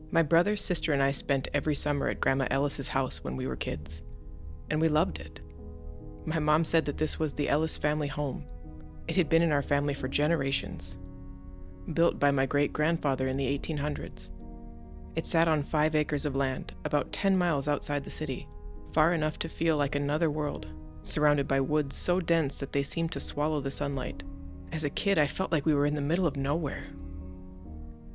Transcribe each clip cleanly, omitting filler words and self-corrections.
My brother, sister, and I spent every summer at Grandma Ellis's house when we were kids, and we loved it. My mom said that this was the Ellis family home. It had been in our family for generations, built by my great-grandfather in the 1800s. It sat on 5 acres of land, about 10 miles outside the city, far enough to feel like another world, surrounded by woods so dense that they seemed to swallow the sunlight. As a kid, I felt like we were in the middle of nowhere.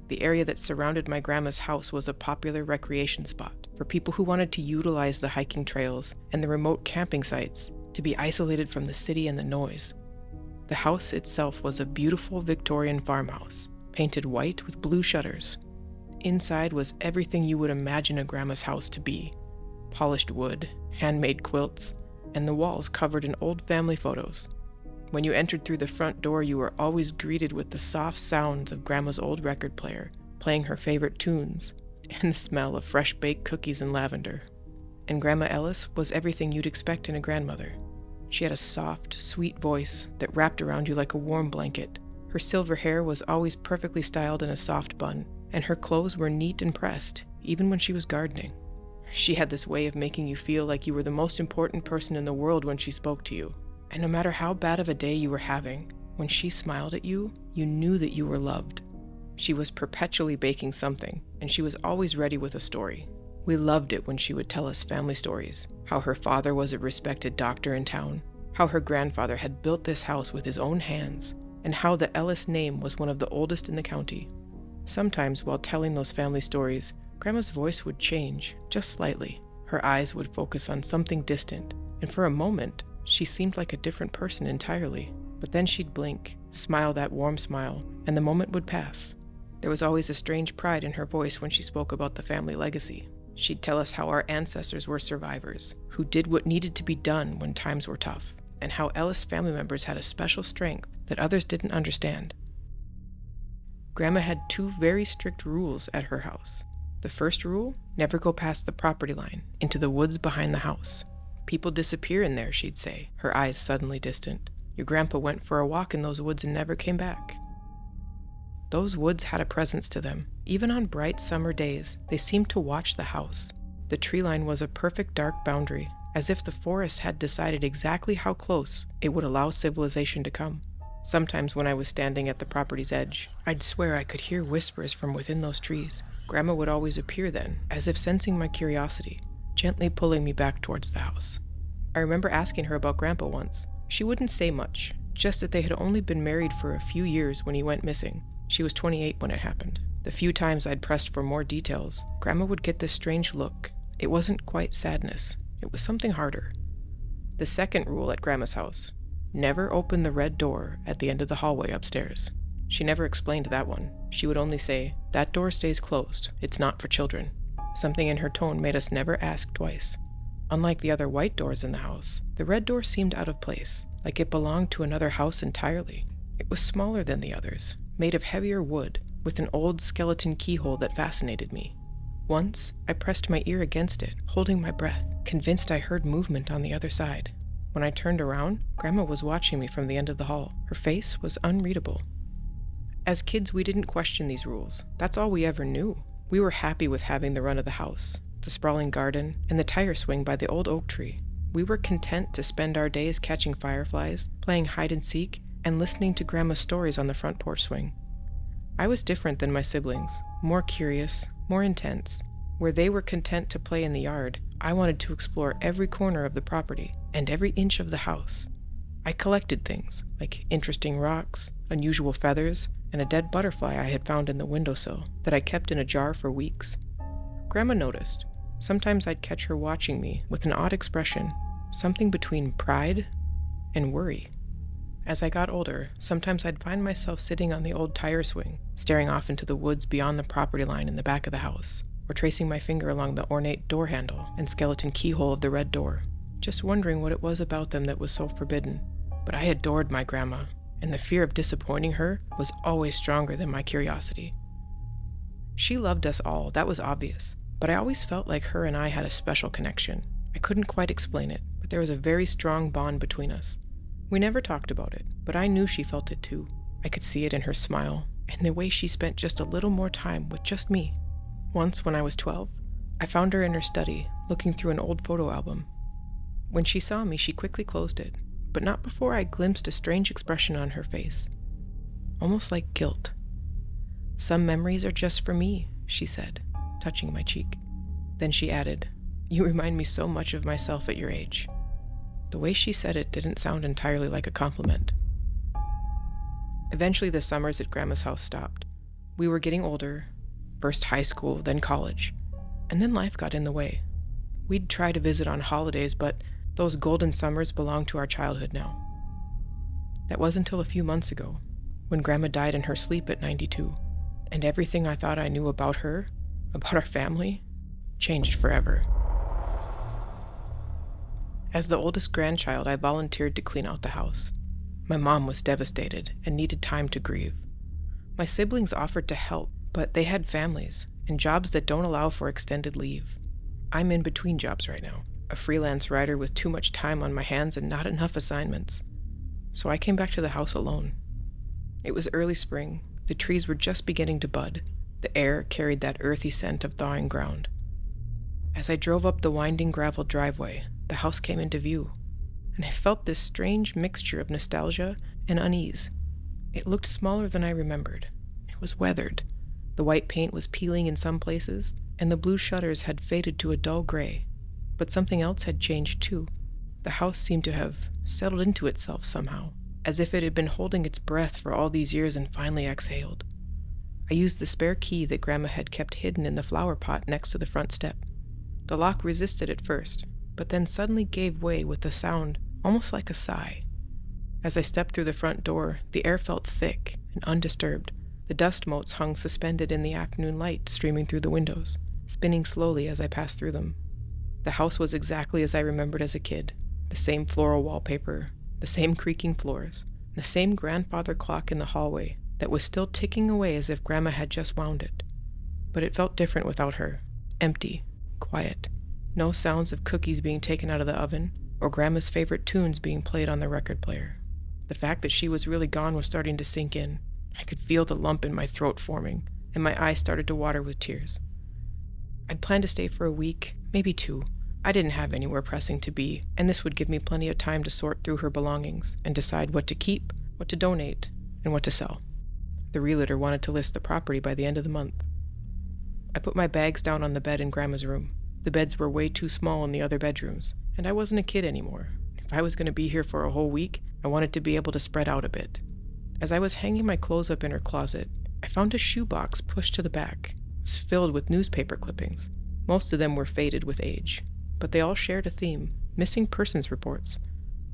The area that surrounded my grandma's house was a popular recreation spot for people who wanted to utilize the hiking trails and the remote camping sites to be isolated from the city and the noise. The house itself was a beautiful Victorian farmhouse, painted white with blue shutters. Inside was everything you would imagine a grandma's house to be: polished wood, handmade quilts, and the walls covered in old family photos. When you entered through the front door, you were always greeted with the soft sounds of Grandma's old record player, playing her favorite tunes, and the smell of fresh-baked cookies and lavender. And Grandma Ellis was everything you'd expect in a grandmother. She had a soft, sweet voice that wrapped around you like a warm blanket. Her silver hair was always perfectly styled in a soft bun, and her clothes were neat and pressed, even when she was gardening. She had this way of making you feel like you were the most important person in the world when she spoke to you. And no matter how bad of a day you were having, when she smiled at you, you knew that you were loved. She was perpetually baking something, and she was always ready with a story. We loved it when she would tell us family stories, how her father was a respected doctor in town, how her grandfather had built this house with his own hands, and how the Ellis name was one of the oldest in the county. Sometimes while telling those family stories, Grandma's voice would change, just slightly. Her eyes would focus on something distant, and for a moment, she seemed like a different person entirely. But then she'd blink, smile that warm smile, and the moment would pass. There was always a strange pride in her voice when she spoke about the family legacy. She'd tell us how our ancestors were survivors, who did what needed to be done when times were tough, and how Ellis family members had a special strength that others didn't understand. Grandma had 2 very strict rules at her house. The first rule: never go past the property line, into the woods behind the house. People disappear in there, she'd say, her eyes suddenly distant. Your grandpa went for a walk in those woods and never came back. Those woods had a presence to them. Even on bright summer days, they seemed to watch the house. The tree line was a perfect dark boundary, as if the forest had decided exactly how close it would allow civilization to come. Sometimes when I was standing at the property's edge, I'd swear I could hear whispers from within those trees. Grandma would always appear then, as if sensing my curiosity, gently pulling me back towards the house. I remember asking her about Grandpa once. She wouldn't say much, just that they had only been married for a few years when he went missing. She was 28 when it happened. The few times I'd pressed for more details, Grandma would get this strange look. It wasn't quite sadness. It was something harder. The second rule at Grandma's house: never open the red door at the end of the hallway upstairs. She never explained that one. She would only say, "That door stays closed. It's not for children." Something in her tone made us never ask twice. Unlike the other white doors in the house, the red door seemed out of place, like it belonged to another house entirely. It was smaller than the others, made of heavier wood, with an old skeleton keyhole that fascinated me. Once, I pressed my ear against it, holding my breath, convinced I heard movement on the other side. When I turned around, Grandma was watching me from the end of the hall. Her face was unreadable. As kids, we didn't question these rules. That's all we ever knew. We were happy with having the run of the house, the sprawling garden, and the tire swing by the old oak tree. We were content to spend our days catching fireflies, playing hide and seek, and listening to Grandma's stories on the front porch swing. I was different than my siblings, more curious, more intense. Where they were content to play in the yard, I wanted to explore every corner of the property and every inch of the house. I collected things, like interesting rocks, unusual feathers, and a dead butterfly I had found in the windowsill that I kept in a jar for weeks. Grandma noticed. Sometimes I'd catch her watching me with an odd expression, something between pride and worry. As I got older, sometimes I'd find myself sitting on the old tire swing, staring off into the woods beyond the property line in the back of the house, or tracing my finger along the ornate door handle and skeleton keyhole of the red door, just wondering what it was about them that was so forbidden. But I adored my grandma, and the fear of disappointing her was always stronger than my curiosity. She loved us all, that was obvious, but I always felt like her and I had a special connection. I couldn't quite explain it, but there was a very strong bond between us. We never talked about it, but I knew she felt it too. I could see it in her smile, and the way she spent just a little more time with just me. Once, when I was 12, I found her in her study, looking through an old photo album. When she saw me, she quickly closed it, but not before I glimpsed a strange expression on her face. Almost like guilt. "Some memories are just for me," she said, touching my cheek. Then she added, "You remind me so much of myself at your age." The way she said it didn't sound entirely like a compliment. Eventually, the summers at Grandma's house stopped. We were getting older, first high school, then college, and then life got in the way. We'd try to visit on holidays, but those golden summers belong to our childhood now. That wasn't until a few months ago, when Grandma died in her sleep at 92, and everything I thought I knew about her, about our family, changed forever. As the oldest grandchild, I volunteered to clean out the house. My mom was devastated and needed time to grieve. My siblings offered to help, but they had families and jobs that don't allow for extended leave. I'm in between jobs right now, a freelance writer with too much time on my hands and not enough assignments. So I came back to the house alone. It was early spring. The trees were just beginning to bud. The air carried that earthy scent of thawing ground. As I drove up the winding gravel driveway, the house came into view, and I felt this strange mixture of nostalgia and unease. It looked smaller than I remembered. It was weathered. The white paint was peeling in some places, and the blue shutters had faded to a dull gray. But something else had changed too. The house seemed to have settled into itself somehow, as if it had been holding its breath for all these years and finally exhaled. I used the spare key that Grandma had kept hidden in the flower pot next to the front step. The lock resisted at first, but then suddenly gave way with a sound almost like a sigh. As I stepped through the front door, the air felt thick and undisturbed. The dust motes hung suspended in the afternoon light streaming through the windows, spinning slowly as I passed through them. The house was exactly as I remembered as a kid. The same floral wallpaper, the same creaking floors, the same grandfather clock in the hallway that was still ticking away as if Grandma had just wound it. But it felt different without her. Empty, quiet. No sounds of cookies being taken out of the oven or Grandma's favorite tunes being played on the record player. The fact that she was really gone was starting to sink in. I could feel the lump in my throat forming, and my eyes started to water with tears. I'd planned to stay for a week, maybe 2. I didn't have anywhere pressing to be, and this would give me plenty of time to sort through her belongings and decide what to keep, what to donate, and what to sell. The realtor wanted to list the property by the end of the month. I put my bags down on the bed in Grandma's room. The beds were way too small in the other bedrooms, and I wasn't a kid anymore. If I was going to be here for a whole week, I wanted to be able to spread out a bit. As I was hanging my clothes up in her closet, I found a shoebox pushed to the back. It was filled with newspaper clippings. Most of them were faded with age, but they all shared a theme: missing persons reports,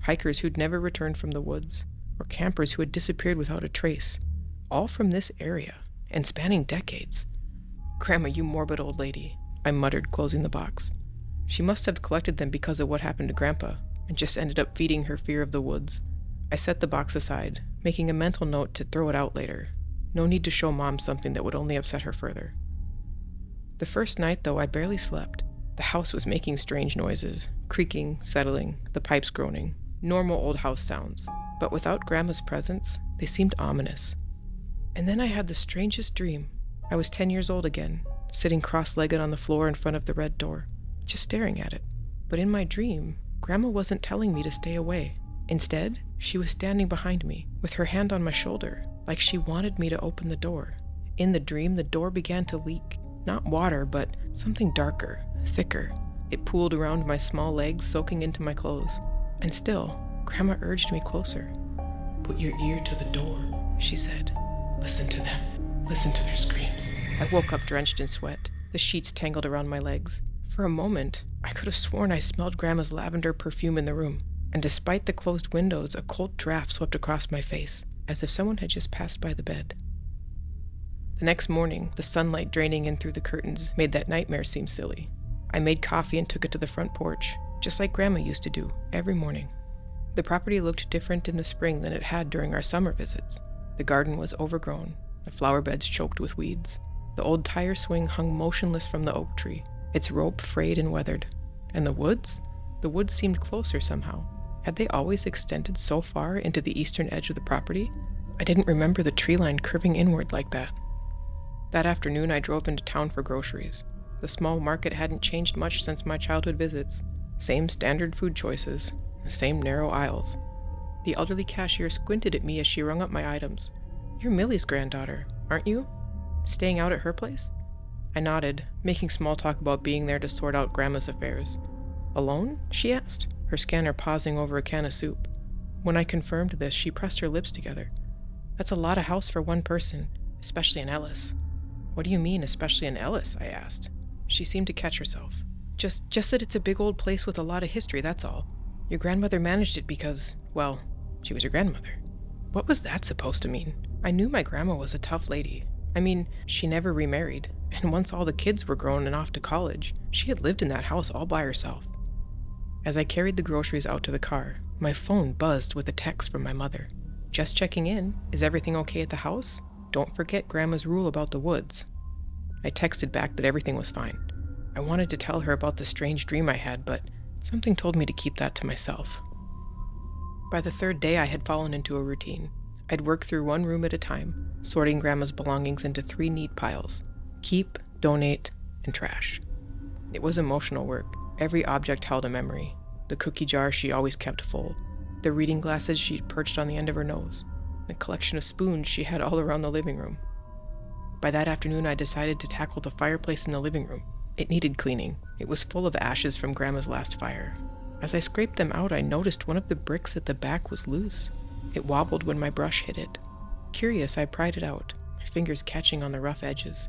hikers who'd never returned from the woods, or campers who had disappeared without a trace, all from this area, and spanning decades. "Grandma, you morbid old lady," I muttered, closing the box. She must have collected them because of what happened to Grandpa, and just ended up feeding her fear of the woods. I set the box aside, making a mental note to throw it out later. No need to show Mom something that would only upset her further. The first night, though, I barely slept. The house was making strange noises, creaking, settling, the pipes groaning. Normal old house sounds, but without Grandma's presence, they seemed ominous. And then I had the strangest dream. I was 10 years old again, sitting cross-legged on the floor in front of the red door, just staring at it. But in my dream, Grandma wasn't telling me to stay away. Instead, she was standing behind me, with her hand on my shoulder, like she wanted me to open the door. In the dream, the door began to leak. Not water, but something darker, thicker. It pooled around my small legs, soaking into my clothes. And still, Grandma urged me closer. "Put your ear to the door," she said. "Listen to them. Listen to their screams." I woke up drenched in sweat, the sheets tangled around my legs. For a moment, I could have sworn I smelled Grandma's lavender perfume in the room. And despite the closed windows, a cold draft swept across my face, as if someone had just passed by the bed. The next morning, the sunlight draining in through the curtains made that nightmare seem silly. I made coffee and took it to the front porch, just like Grandma used to do, every morning. The property looked different in the spring than it had during our summer visits. The garden was overgrown, the flower beds choked with weeds. The old tire swing hung motionless from the oak tree, its rope frayed and weathered. And the woods? The woods seemed closer somehow. Had they always extended so far into the eastern edge of the property? I didn't remember the tree line curving inward like that. That afternoon, I drove into town for groceries. The small market hadn't changed much since my childhood visits. Same standard food choices, the same narrow aisles. The elderly cashier squinted at me as she rung up my items. "You're Millie's granddaughter, aren't you? Staying out at her place?" I nodded, making small talk about being there to sort out Grandma's affairs. "Alone?" she asked, her scanner pausing over a can of soup. When I confirmed this, she pressed her lips together. "That's a lot of house for one person, especially in Ellis." "What do you mean, especially in Ellis?" I asked. She seemed to catch herself. Just that it's a big old place with a lot of history, that's all. Your grandmother managed it because, well, she was your grandmother." What was that supposed to mean? I knew my grandma was a tough lady. I mean, she never remarried, and once all the kids were grown and off to college, she had lived in that house all by herself. As I carried the groceries out to the car, my phone buzzed with a text from my mother. "Just checking in. Is everything okay at the house? Don't forget Grandma's rule about the woods." I texted back that everything was fine. I wanted to tell her about the strange dream I had, but something told me to keep that to myself. By the third day, I had fallen into a routine. I'd work through one room at a time, sorting Grandma's belongings into 3 neat piles: keep, donate, and trash. It was emotional work. Every object held a memory. The cookie jar she always kept full, the reading glasses she'd perched on the end of her nose, the collection of spoons she had all around the living room. By that afternoon, I decided to tackle the fireplace in the living room. It needed cleaning. It was full of ashes from Grandma's last fire. As I scraped them out, I noticed one of the bricks at the back was loose. It wobbled when my brush hit it. Curious, I pried it out, my fingers catching on the rough edges.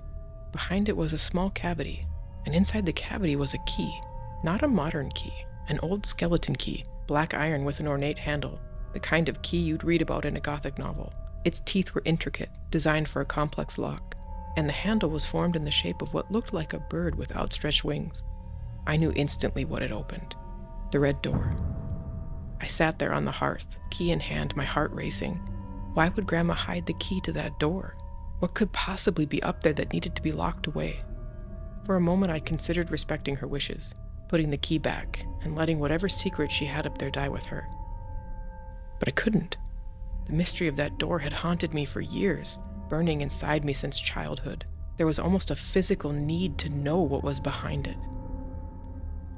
Behind it was a small cavity, and inside the cavity was a key. Not a modern key, an old skeleton key, black iron with an ornate handle, the kind of key you'd read about in a Gothic novel. Its teeth were intricate, designed for a complex lock, and the handle was formed in the shape of what looked like a bird with outstretched wings. I knew instantly what had opened. The red door. I sat there on the hearth, key in hand, my heart racing. Why would Grandma hide the key to that door? What could possibly be up there that needed to be locked away? For a moment, I considered respecting her wishes, putting the key back, and letting whatever secret she had up there die with her. But I couldn't. The mystery of that door had haunted me for years, burning inside me since childhood. There was almost a physical need to know what was behind it.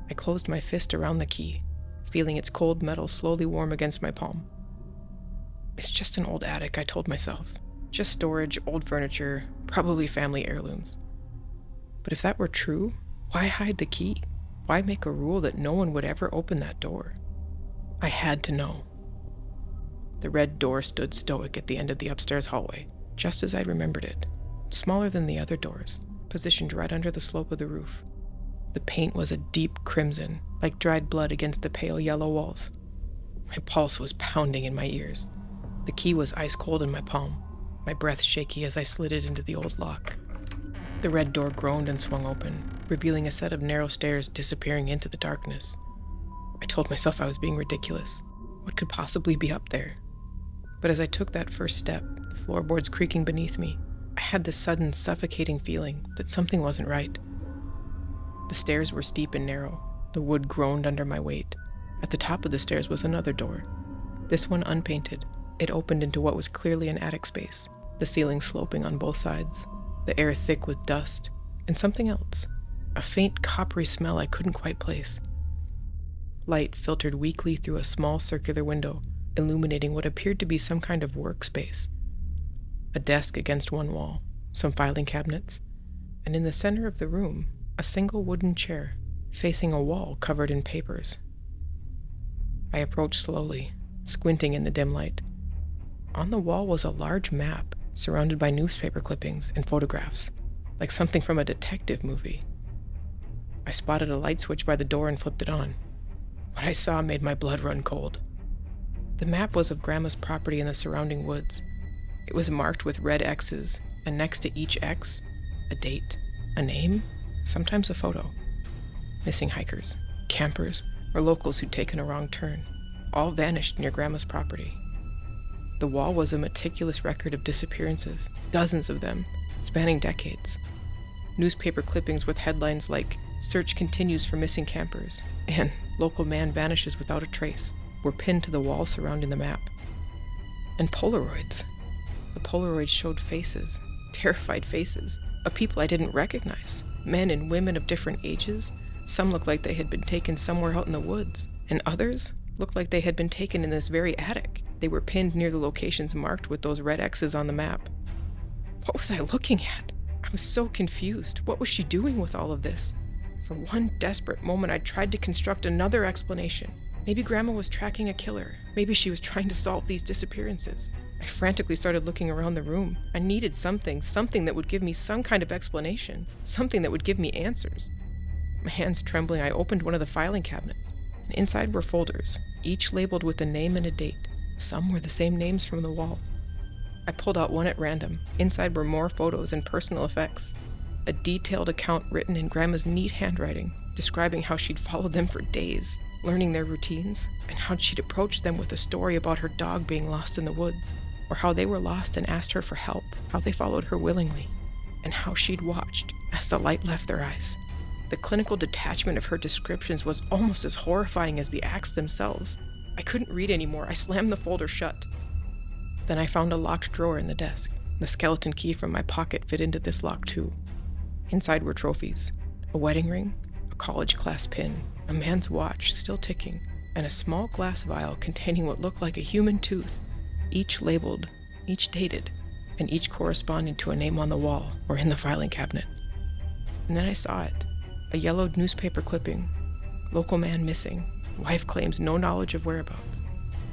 I closed my fist around the key, feeling its cold metal slowly warm against my palm. It's just an old attic, I told myself. Just storage, old furniture, probably family heirlooms. But if that were true, why hide the key? Why make a rule that no one would ever open that door? I had to know. The red door stood stoic at the end of the upstairs hallway, just as I'd remembered it. Smaller than the other doors, positioned right under the slope of the roof. The paint was a deep crimson, like dried blood against the pale yellow walls. My pulse was pounding in my ears. The key was ice cold in my palm, my breath shaky as I slid it into the old lock. The red door groaned and swung open, revealing a set of narrow stairs disappearing into the darkness. I told myself I was being ridiculous. What could possibly be up there? But as I took that first step, the floorboards creaking beneath me, I had this sudden suffocating feeling that something wasn't right. The stairs were steep and narrow. The wood groaned under my weight. At the top of the stairs was another door. This one unpainted. It opened into what was clearly an attic space, the ceiling sloping on both sides, the air thick with dust, and something else, a faint coppery smell I couldn't quite place. Light filtered weakly through a small circular window, illuminating what appeared to be some kind of workspace. A desk against one wall, some filing cabinets, and in the center of the room, a single wooden chair, facing a wall covered in papers. I approached slowly, squinting in the dim light. On the wall was a large map, surrounded by newspaper clippings and photographs, like something from a detective movie. I spotted a light switch by the door and flipped it on. What I saw made my blood run cold. The map was of Grandma's property in the surrounding woods. It was marked with red X's, and next to each X, a date, a name, sometimes a photo. Missing hikers, campers, or locals who'd taken a wrong turn, all vanished near Grandma's property. The wall was a meticulous record of disappearances, dozens of them, spanning decades. Newspaper clippings with headlines like, "Search continues for missing campers," and "Local man vanishes without a trace," were pinned to the wall surrounding the map. And Polaroids. The Polaroids showed faces, terrified faces, of people I didn't recognize, men and women of different ages. Some looked like they had been taken somewhere out in the woods, and others looked like they had been taken in this very attic. They were pinned near the locations marked with those red X's on the map. What was I looking at? I was so confused. What was she doing with all of this? For one desperate moment, I tried to construct another explanation. Maybe Grandma was tracking a killer. Maybe she was trying to solve these disappearances. I frantically started looking around the room. I needed something that would give me some kind of explanation, something that would give me answers. My hands trembling, I opened one of the filing cabinets, and inside were folders, each labeled with a name and a date. Some were the same names from the wall. I pulled out one at random. Inside were more photos and personal effects. A detailed account written in Grandma's neat handwriting, describing how she'd followed them for days, learning their routines, and how she'd approached them with a story about her dog being lost in the woods, or how they were lost and asked her for help, how they followed her willingly, and how she'd watched as the light left their eyes. The clinical detachment of her descriptions was almost as horrifying as the acts themselves. I couldn't read anymore. I slammed the folder shut. Then I found a locked drawer in the desk. The skeleton key from my pocket fit into this lock too. Inside were trophies, a wedding ring, a college class pin, a man's watch still ticking, and a small glass vial containing what looked like a human tooth, each labeled, each dated, and each corresponding to a name on the wall or in the filing cabinet. And then I saw it, a yellowed newspaper clipping, local man missing, wife claims no knowledge of whereabouts.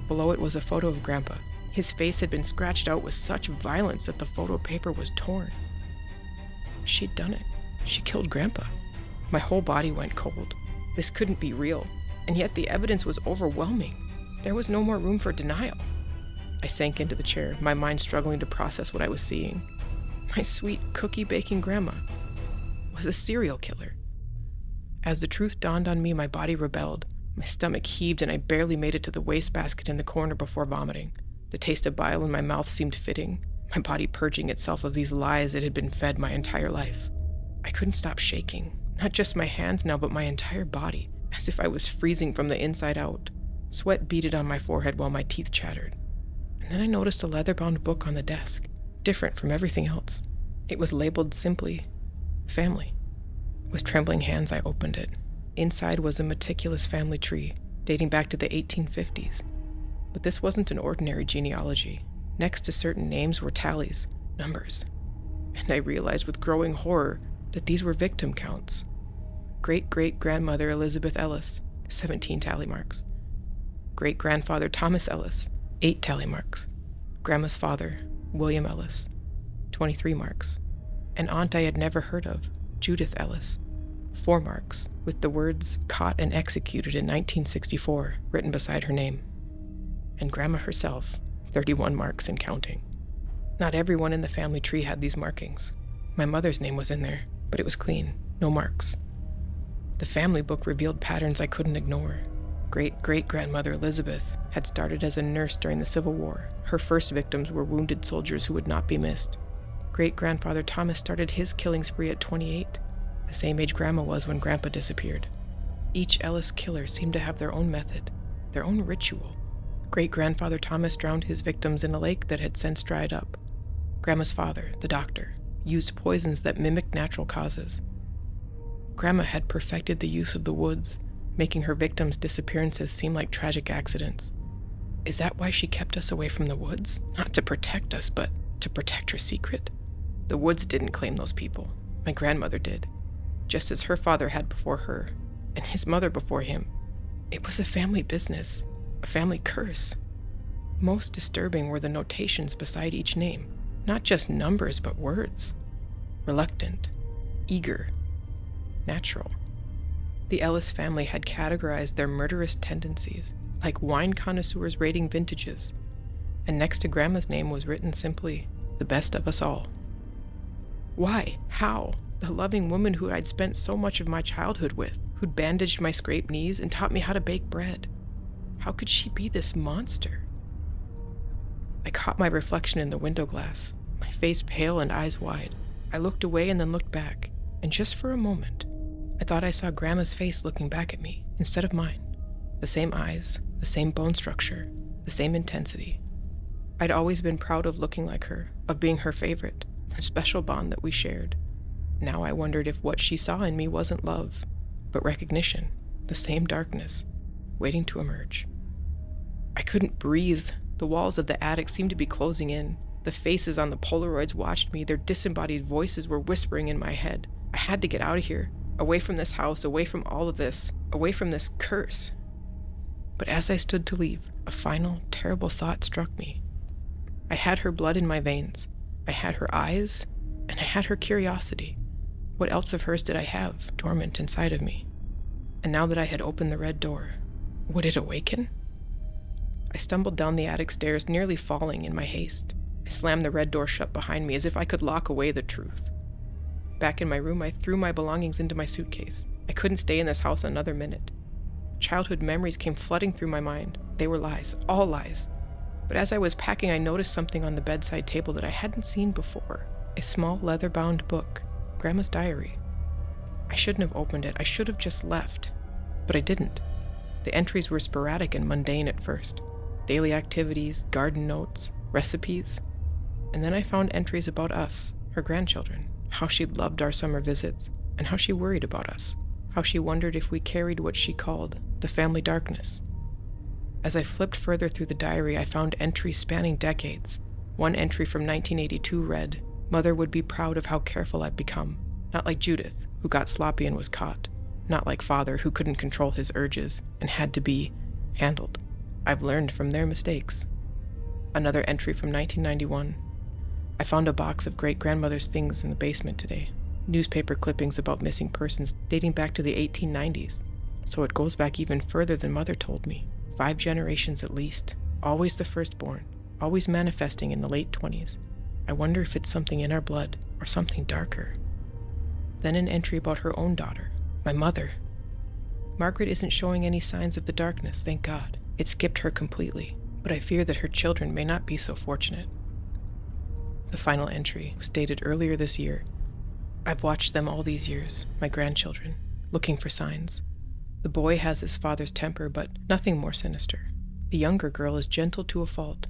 Below it was a photo of Grandpa. His face had been scratched out with such violence that the photo paper was torn. She'd done it. She killed Grandpa. My whole body went cold. This couldn't be real, and yet the evidence was overwhelming. There was no more room for denial. I sank into the chair, my mind struggling to process what I was seeing. My sweet cookie-baking Grandma was a serial killer. As the truth dawned on me, my body rebelled. My stomach heaved, and I barely made it to the wastebasket in the corner before vomiting. The taste of bile in my mouth seemed fitting, my body purging itself of these lies it had been fed my entire life. I couldn't stop shaking, not just my hands now, but my entire body, as if I was freezing from the inside out. Sweat beaded on my forehead while my teeth chattered. And then I noticed a leather-bound book on the desk, different from everything else. It was labeled simply, Family. With trembling hands, I opened it. Inside was a meticulous family tree, dating back to the 1850s. But this wasn't an ordinary genealogy. Next to certain names were tallies, numbers. And I realized with growing horror that these were victim counts. Great-great-grandmother Elizabeth Ellis, 17 tally marks. Great-grandfather Thomas Ellis, 8 tally marks. Grandma's father, William Ellis, 23 marks. An aunt I had never heard of, Judith Ellis, 4 marks, with the words caught and executed in 1964 written beside her name. And Grandma herself, 31 marks and counting. Not everyone in the family tree had these markings. My mother's name was in there, but it was clean, no marks. The family book revealed patterns I couldn't ignore. Great-great-grandmother Elizabeth had started as a nurse during the Civil War. Her first victims were wounded soldiers who would not be missed. Great-grandfather Thomas started his killing spree at 28, the same age Grandma was when Grandpa disappeared. Each Ellis killer seemed to have their own method, their own ritual. Great-grandfather Thomas drowned his victims in a lake that had since dried up. Grandma's father, the doctor, used poisons that mimicked natural causes. Grandma had perfected the use of the woods, making her victims' disappearances seem like tragic accidents. Is that why she kept us away from the woods? Not to protect us, but to protect her secret? The woods didn't claim those people. My grandmother did, just as her father had before her, and his mother before him. It was a family business, a family curse. Most disturbing were the notations beside each name, not just numbers, but words. Reluctant, eager, natural. The Ellis family had categorized their murderous tendencies, like wine connoisseurs rating vintages, and next to Grandma's name was written simply, the best of us all. Why? How? The loving woman who I'd spent so much of my childhood with, who'd bandaged my scraped knees and taught me how to bake bread. How could she be this monster? I caught my reflection in the window glass, my face pale and eyes wide. I looked away and then looked back, and just for a moment, I thought I saw Grandma's face looking back at me instead of mine. The same eyes, the same bone structure, the same intensity. I'd always been proud of looking like her, of being her favorite, a special bond that we shared. Now I wondered if what she saw in me wasn't love, but recognition, the same darkness, waiting to emerge. I couldn't breathe. The walls of the attic seemed to be closing in. The faces on the Polaroids watched me. Their disembodied voices were whispering in my head. I had to get out of here, away from this house, away from all of this, away from this curse. But as I stood to leave, a final, terrible thought struck me. I had her blood in my veins. I had her eyes, and I had her curiosity. What else of hers did I have, dormant inside of me? And now that I had opened the red door, would it awaken? I stumbled down the attic stairs, nearly falling in my haste. I slammed the red door shut behind me as if I could lock away the truth. Back in my room, I threw my belongings into my suitcase. I couldn't stay in this house another minute. Childhood memories came flooding through my mind. They were lies, all lies. But as I was packing, I noticed something on the bedside table that I hadn't seen before. A small leather-bound book, Grandma's diary. I shouldn't have opened it. I should have just left. But I didn't. The entries were sporadic and mundane at first. Daily activities, garden notes, recipes. And then I found entries about us, her grandchildren, how she loved our summer visits, and how she worried about us, how she wondered if we carried what she called the family darkness. As I flipped further through the diary, I found entries spanning decades. One entry from 1982 read, "Mother would be proud of how careful I've become. Not like Judith, who got sloppy and was caught. Not like Father, who couldn't control his urges and had to be handled. I've learned from their mistakes." Another entry from 1991. I found a box of great-grandmother's things in the basement today. Newspaper clippings about missing persons dating back to the 1890s. So it goes back even further than Mother told me. 5 generations at least. Always the firstborn. Always manifesting in the late 20s. I wonder if it's something in our blood or something darker. Then an entry about her own daughter, my mother. Margaret isn't showing any signs of the darkness, thank God. It skipped her completely, but I fear that her children may not be so fortunate. The final entry was dated earlier this year. I've watched them all these years, my grandchildren, looking for signs. The boy has his father's temper, but nothing more sinister. The younger girl is gentle to a fault.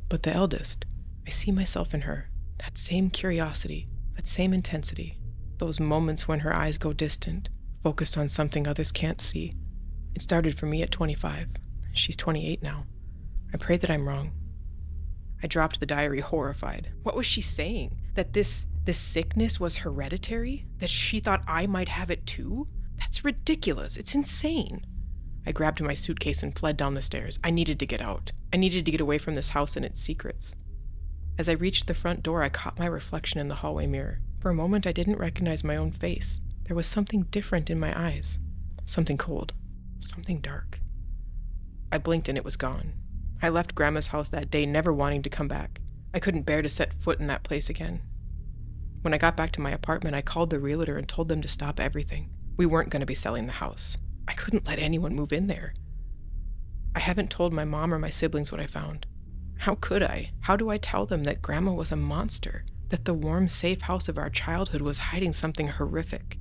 But the eldest, I see myself in her. That same curiosity, that same intensity. Those moments when her eyes go distant, focused on something others can't see. It started for me at 25. She's 28 now. I pray that I'm wrong. I dropped the diary horrified. What was she saying? That this sickness was hereditary? That she thought I might have it too? That's ridiculous. It's insane. I grabbed my suitcase and fled down the stairs. I needed to get out. I needed to get away from this house and its secrets. As I reached the front door, I caught my reflection in the hallway mirror. For a moment, I didn't recognize my own face. There was something different in my eyes. Something cold. Something dark. I blinked and it was gone. I left Grandma's house that day, never wanting to come back. I couldn't bear to set foot in that place again. When I got back to my apartment, I called the realtor and told them to stop everything. We weren't going to be selling the house. I couldn't let anyone move in there. I haven't told my mom or my siblings what I found. How could I? How do I tell them that Grandma was a monster? That the warm, safe house of our childhood was hiding something horrific?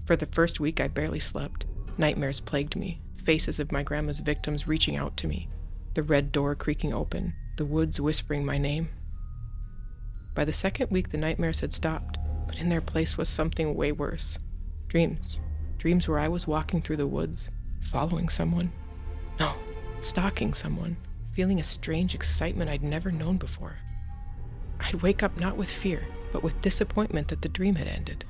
For the first week, I barely slept. Nightmares plagued me. Faces of my grandma's victims reaching out to me. The red door creaking open. The woods whispering my name. By the second week, the nightmares had stopped, but in their place was something way worse. Dreams. Dreams where I was walking through the woods, following someone. No, stalking someone, feeling a strange excitement I'd never known before. I'd wake up not with fear, but with disappointment that the dream had ended.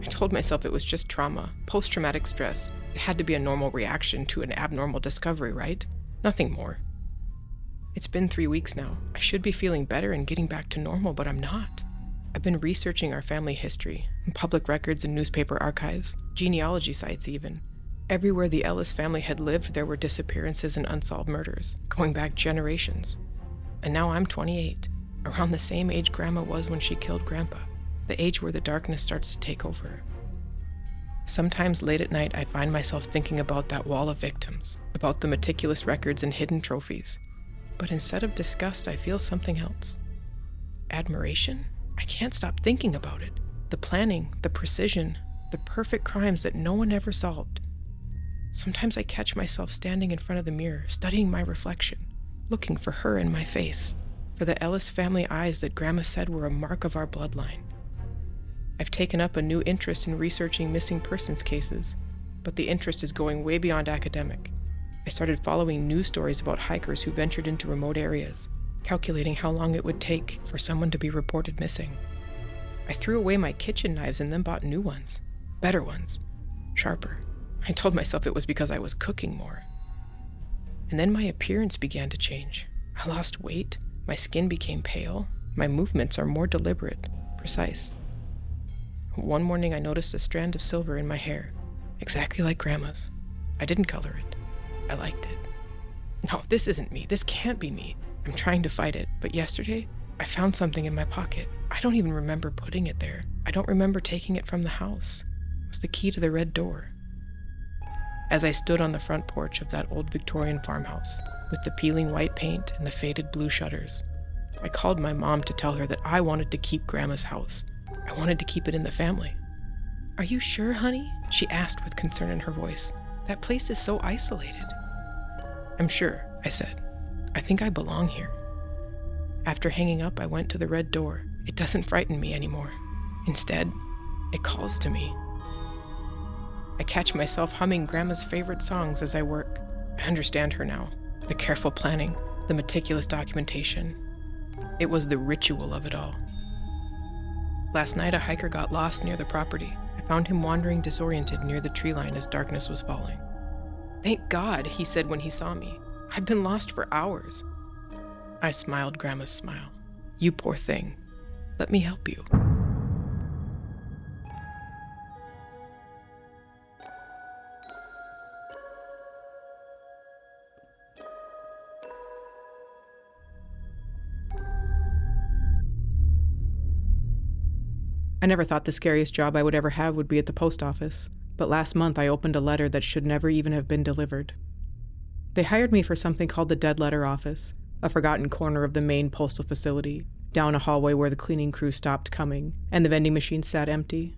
I told myself it was just trauma, post-traumatic stress. It had to be a normal reaction to an abnormal discovery, right? Nothing more. It's been 3 weeks now. I should be feeling better and getting back to normal, but I'm not. I've been researching our family history, public records and newspaper archives, genealogy sites even. Everywhere the Ellis family had lived, there were disappearances and unsolved murders, going back generations. And now I'm 28, around the same age Grandma was when she killed Grandpa, the age where the darkness starts to take over. Sometimes late at night, I find myself thinking about that wall of victims, about the meticulous records and hidden trophies. But instead of disgust, I feel something else. Admiration? I can't stop thinking about it. The planning, the precision, the perfect crimes that no one ever solved. Sometimes I catch myself standing in front of the mirror, studying my reflection, looking for her in my face, for the Ellis family eyes that Grandma said were a mark of our bloodline. I've taken up a new interest in researching missing persons cases, but the interest is going way beyond academic. I started following news stories about hikers who ventured into remote areas, calculating how long it would take for someone to be reported missing. I threw away my kitchen knives and then bought new ones, better ones, sharper. I told myself it was because I was cooking more. And then my appearance began to change. I lost weight, my skin became pale, my movements are more deliberate, precise. One morning I noticed a strand of silver in my hair, exactly like Grandma's. I didn't color it. I liked it. No, this isn't me. This can't be me. I'm trying to fight it, but yesterday, I found something in my pocket. I don't even remember putting it there. I don't remember taking it from the house. It was the key to the red door. As I stood on the front porch of that old Victorian farmhouse, with the peeling white paint and the faded blue shutters, I called my mom to tell her that I wanted to keep Grandma's house. I wanted to keep it in the family. "Are you sure, honey?" she asked with concern in her voice. "That place is so isolated." "I'm sure," I said. "I think I belong here." After hanging up, I went to the red door. It doesn't frighten me anymore. Instead, it calls to me. I catch myself humming Grandma's favorite songs as I work. I understand her now. The careful planning, the meticulous documentation. It was the ritual of it all. Last night, a hiker got lost near the property. I found him wandering disoriented near the tree line as darkness was falling. "Thank God," he said when he saw me. "I've been lost for hours." I smiled Grandma's smile. "You poor thing. Let me help you." I never thought the scariest job I would ever have would be at the post office, but last month I opened a letter that should never even have been delivered. They hired me for something called the dead letter office, a forgotten corner of the main postal facility, down a hallway where the cleaning crew stopped coming, and the vending machines sat empty.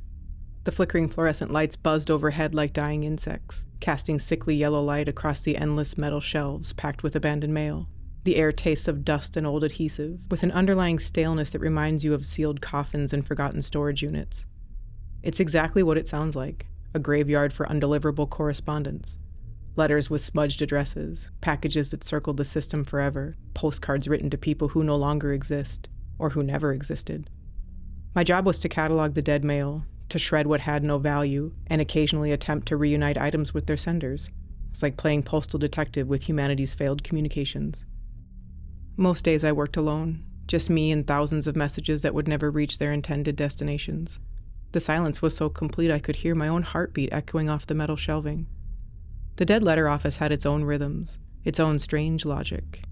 The flickering fluorescent lights buzzed overhead like dying insects, casting sickly yellow light across the endless metal shelves packed with abandoned mail. The air tastes of dust and old adhesive, with an underlying staleness that reminds you of sealed coffins and forgotten storage units. It's exactly what it sounds like, a graveyard for undeliverable correspondence. Letters with smudged addresses, packages that circled the system forever, postcards written to people who no longer exist, or who never existed. My job was to catalog the dead mail, to shred what had no value, and occasionally attempt to reunite items with their senders. It's like playing postal detective with humanity's failed communications. Most days I worked alone, just me and thousands of messages that would never reach their intended destinations. The silence was so complete I could hear my own heartbeat echoing off the metal shelving. The dead letter office had its own rhythms, its own strange logic.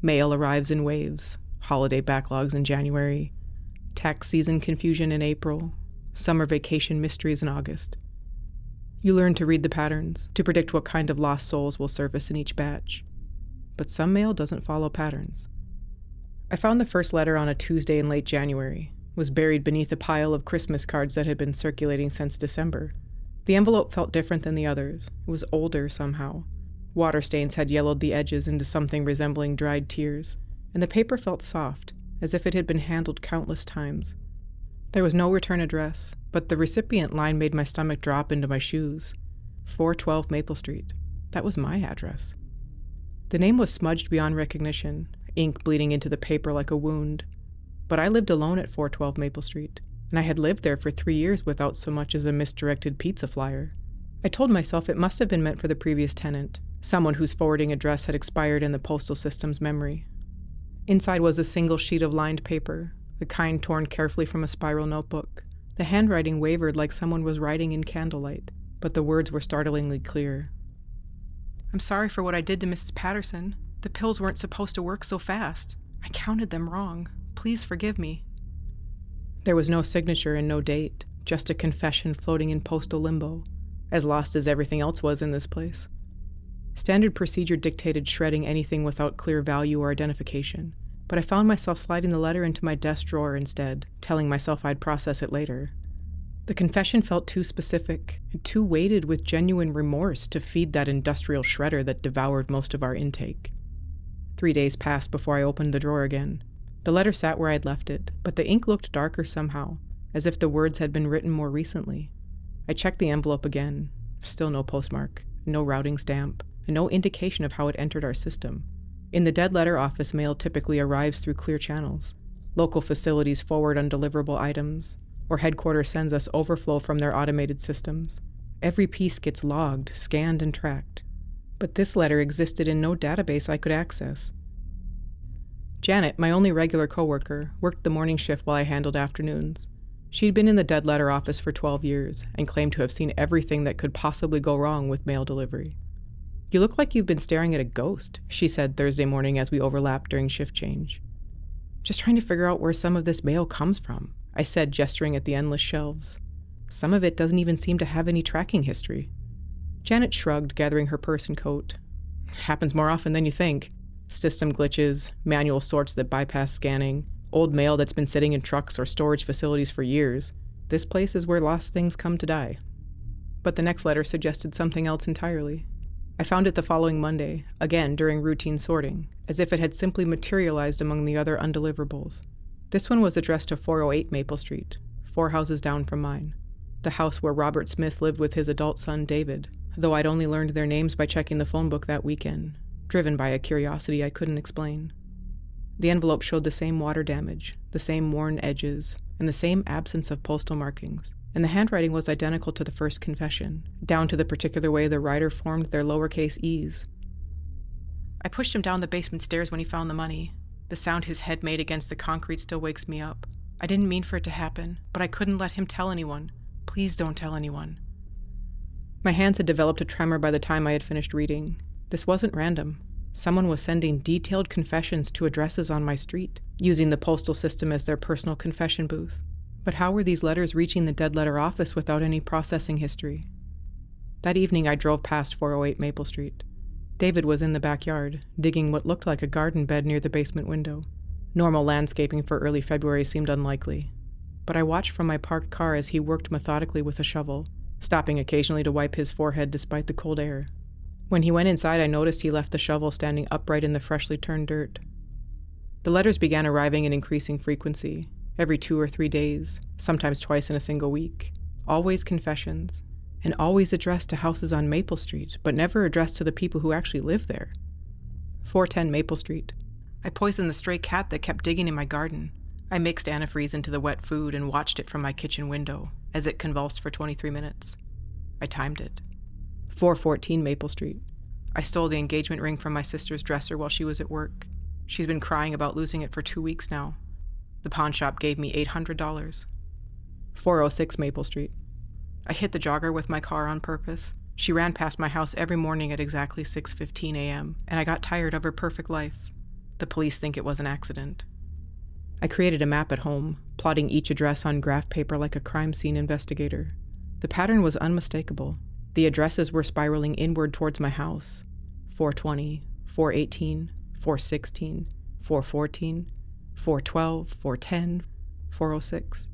Mail arrives in waves, holiday backlogs in January, tax season confusion in April, summer vacation mysteries in August. You learn to read the patterns, to predict what kind of lost souls will surface in each batch. But some mail doesn't follow patterns. I found the first letter on a Tuesday in late January. It was buried beneath a pile of Christmas cards that had been circulating since December. The envelope felt different than the others. It was older somehow. Water stains had yellowed the edges into something resembling dried tears, and the paper felt soft, as if it had been handled countless times. There was no return address, but the recipient line made my stomach drop into my shoes. 412 Maple Street. That was my address. The name was smudged beyond recognition, ink bleeding into the paper like a wound. But I lived alone at 412 Maple Street, and I had lived there for 3 years without so much as a misdirected pizza flyer. I told myself it must have been meant for the previous tenant, someone whose forwarding address had expired in the postal system's memory. Inside was a single sheet of lined paper, the kind torn carefully from a spiral notebook. The handwriting wavered like someone was writing in candlelight, but the words were startlingly clear. "I'm sorry for what I did to Mrs. Patterson. The pills weren't supposed to work so fast. I counted them wrong. Please forgive me." There was no signature and no date, just a confession floating in postal limbo, as lost as everything else was in this place. Standard procedure dictated shredding anything without clear value or identification, but I found myself sliding the letter into my desk drawer instead, telling myself I'd process it later. The confession felt too specific, and too weighted with genuine remorse to feed that industrial shredder that devoured most of our intake. 3 days passed before I opened the drawer again. The letter sat where I'd left it, but the ink looked darker somehow, as if the words had been written more recently. I checked the envelope again. Still no postmark, no routing stamp, and no indication of how it entered our system. In the dead letter office, mail typically arrives through clear channels. Local facilities forward undeliverable items, or headquarters sends us overflow from their automated systems. Every piece gets logged, scanned, and tracked. But this letter existed in no database I could access. Janet, my only regular coworker, worked the morning shift while I handled afternoons. She'd been in the dead letter office for 12 years and claimed to have seen everything that could possibly go wrong with mail delivery. "You look like you've been staring at a ghost," she said Thursday morning as we overlapped during shift change. "Just trying to figure out where some of this mail comes from," I said, gesturing at the endless shelves. "Some of it doesn't even seem to have any tracking history." Janet shrugged, gathering her purse and coat. "Happens more often than you think. System glitches, manual sorts that bypass scanning, old mail that's been sitting in trucks or storage facilities for years. This place is where lost things come to die." But the next letter suggested something else entirely. I found it the following Monday, again during routine sorting, as if it had simply materialized among the other undeliverables. This one was addressed to 408 Maple Street, 4 houses down from mine. The house where Robert Smith lived with his adult son, David, though I'd only learned their names by checking the phone book that weekend, driven by a curiosity I couldn't explain. The envelope showed the same water damage, the same worn edges, and the same absence of postal markings, and the handwriting was identical to the first confession, down to the particular way the writer formed their lowercase e's. "I pushed him down the basement stairs when he found the money. The sound his head made against the concrete still wakes me up. I didn't mean for it to happen, but I couldn't let him tell anyone. Please don't tell anyone." My hands had developed a tremor by the time I had finished reading. This wasn't random. Someone was sending detailed confessions to addresses on my street, using the postal system as their personal confession booth. But how were these letters reaching the dead letter office without any processing history? That evening I drove past 408 Maple Street. David was in the backyard, digging what looked like a garden bed near the basement window. Normal landscaping for early February seemed unlikely. But I watched from my parked car as he worked methodically with a shovel, stopping occasionally to wipe his forehead despite the cold air. When he went inside, I noticed he left the shovel standing upright in the freshly turned dirt. The letters began arriving in increasing frequency, every 2 or 3 days, sometimes twice in a single week. Always confessions, and always addressed to houses on Maple Street, but never addressed to the people who actually live there. 410 Maple Street. "I poisoned the stray cat that kept digging in my garden. I mixed antifreeze into the wet food and watched it from my kitchen window as it convulsed for 23 minutes. I timed it." 414 Maple Street. "I stole the engagement ring from my sister's dresser while she was at work. She's been crying about losing it for 2 weeks now. The pawn shop gave me $800. 406 Maple Street. "I hit the jogger with my car on purpose. She ran past my house every morning at exactly 6:15 a.m., and I got tired of her perfect life. The police think it was an accident." I created a map at home, plotting each address on graph paper like a crime scene investigator. The pattern was unmistakable. The addresses were spiraling inward towards my house. 420, 418, 416, 414, 412, 410, 406.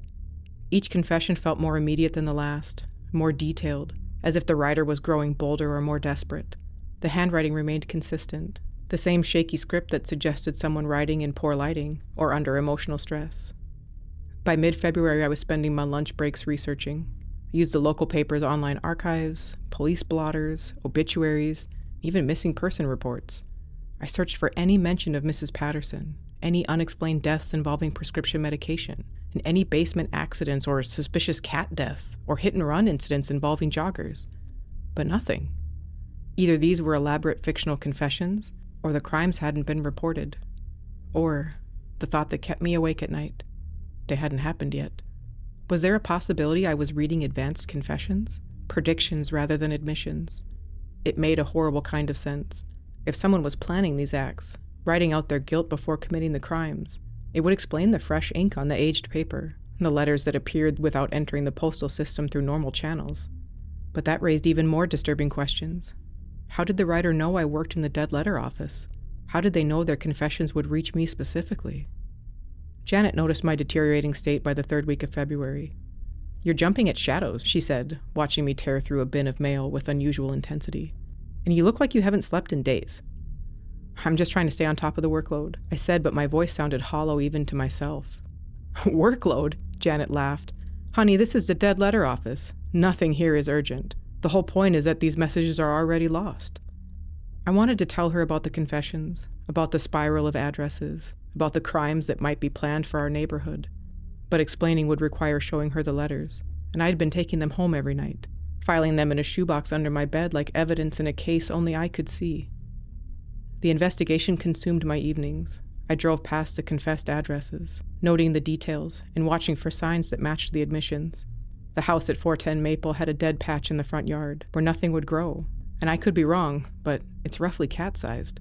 Each confession felt more immediate than the last, more detailed, as if the writer was growing bolder or more desperate. The handwriting remained consistent, the same shaky script that suggested someone writing in poor lighting or under emotional stress. By mid-February, I was spending my lunch breaks researching. I used the local paper's online archives, police blotters, obituaries, even missing person reports. I searched for any mention of Mrs. Patterson, any unexplained deaths involving prescription medication, and any basement accidents or suspicious cat deaths or hit-and-run incidents involving joggers. But nothing. Either these were elaborate fictional confessions, or the crimes hadn't been reported. Or, the thought that kept me awake at night, they hadn't happened yet. Was there a possibility I was reading advanced confessions? Predictions rather than admissions? It made a horrible kind of sense. If someone was planning these acts, writing out their guilt before committing the crimes, it would explain the fresh ink on the aged paper, and the letters that appeared without entering the postal system through normal channels. But that raised even more disturbing questions. How did the writer know I worked in the dead letter office? How did they know their confessions would reach me specifically? Janet noticed my deteriorating state by the 3rd week of February. "You're jumping at shadows," she said, watching me tear through a bin of mail with unusual intensity. "And you look like you haven't slept in days." "I'm just trying to stay on top of the workload," I said, but my voice sounded hollow even to myself. "Workload?" Janet laughed. Honey, this is the dead letter office. Nothing here is urgent. The whole point is that these messages are already lost. I wanted to tell her about the confessions, about the spiral of addresses, about the crimes that might be planned for our neighborhood. But explaining would require showing her the letters, and I'd been taking them home every night, filing them in a shoebox under my bed like evidence in a case only I could see. The investigation consumed my evenings. I drove past the confessed addresses, noting the details and watching for signs that matched the admissions. The house at 410 Maple had a dead patch in the front yard where nothing would grow, and I could be wrong, but it's roughly cat-sized.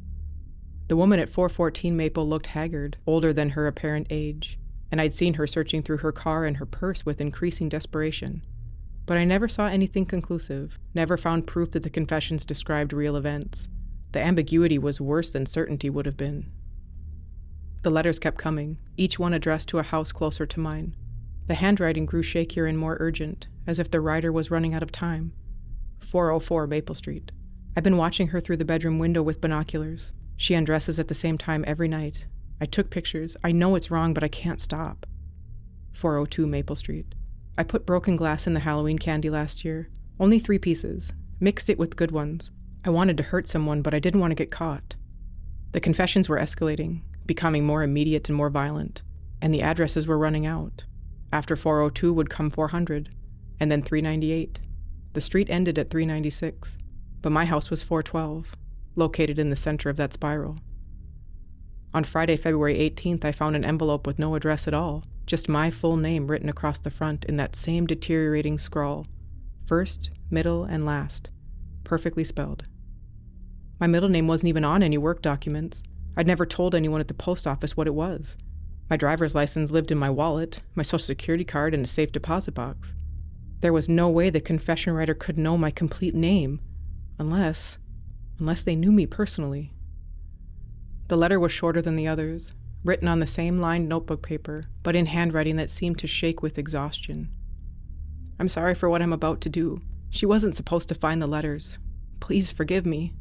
The woman at 414 Maple looked haggard, older than her apparent age, and I'd seen her searching through her car and her purse with increasing desperation. But I never saw anything conclusive, never found proof that the confessions described real events. The ambiguity was worse than certainty would have been. The letters kept coming, each one addressed to a house closer to mine. The handwriting grew shakier and more urgent, as if the writer was running out of time. 404 Maple Street. I've been watching her through the bedroom window with binoculars. She undresses at the same time every night. I took pictures. I know it's wrong, but I can't stop. 402 Maple Street. I put broken glass in the Halloween candy last year. Only 3 pieces. Mixed it with good ones. I wanted to hurt someone, but I didn't want to get caught. The confessions were escalating, becoming more immediate and more violent, and the addresses were running out. After 402 would come 400, and then 398. The street ended at 396, but my house was 412, located in the center of that spiral. On Friday, February 18th, I found an envelope with no address at all, just my full name written across the front in that same deteriorating scrawl. First, middle, and last. Perfectly spelled. My middle name wasn't even on any work documents. I'd never told anyone at the post office what it was. My driver's license lived in my wallet, my social security card in a safe deposit box. There was no way the confession writer could know my complete name, unless they knew me personally. The letter was shorter than the others, written on the same lined notebook paper, but in handwriting that seemed to shake with exhaustion. I'm sorry for what I'm about to do. She wasn't supposed to find the letters. Please forgive me.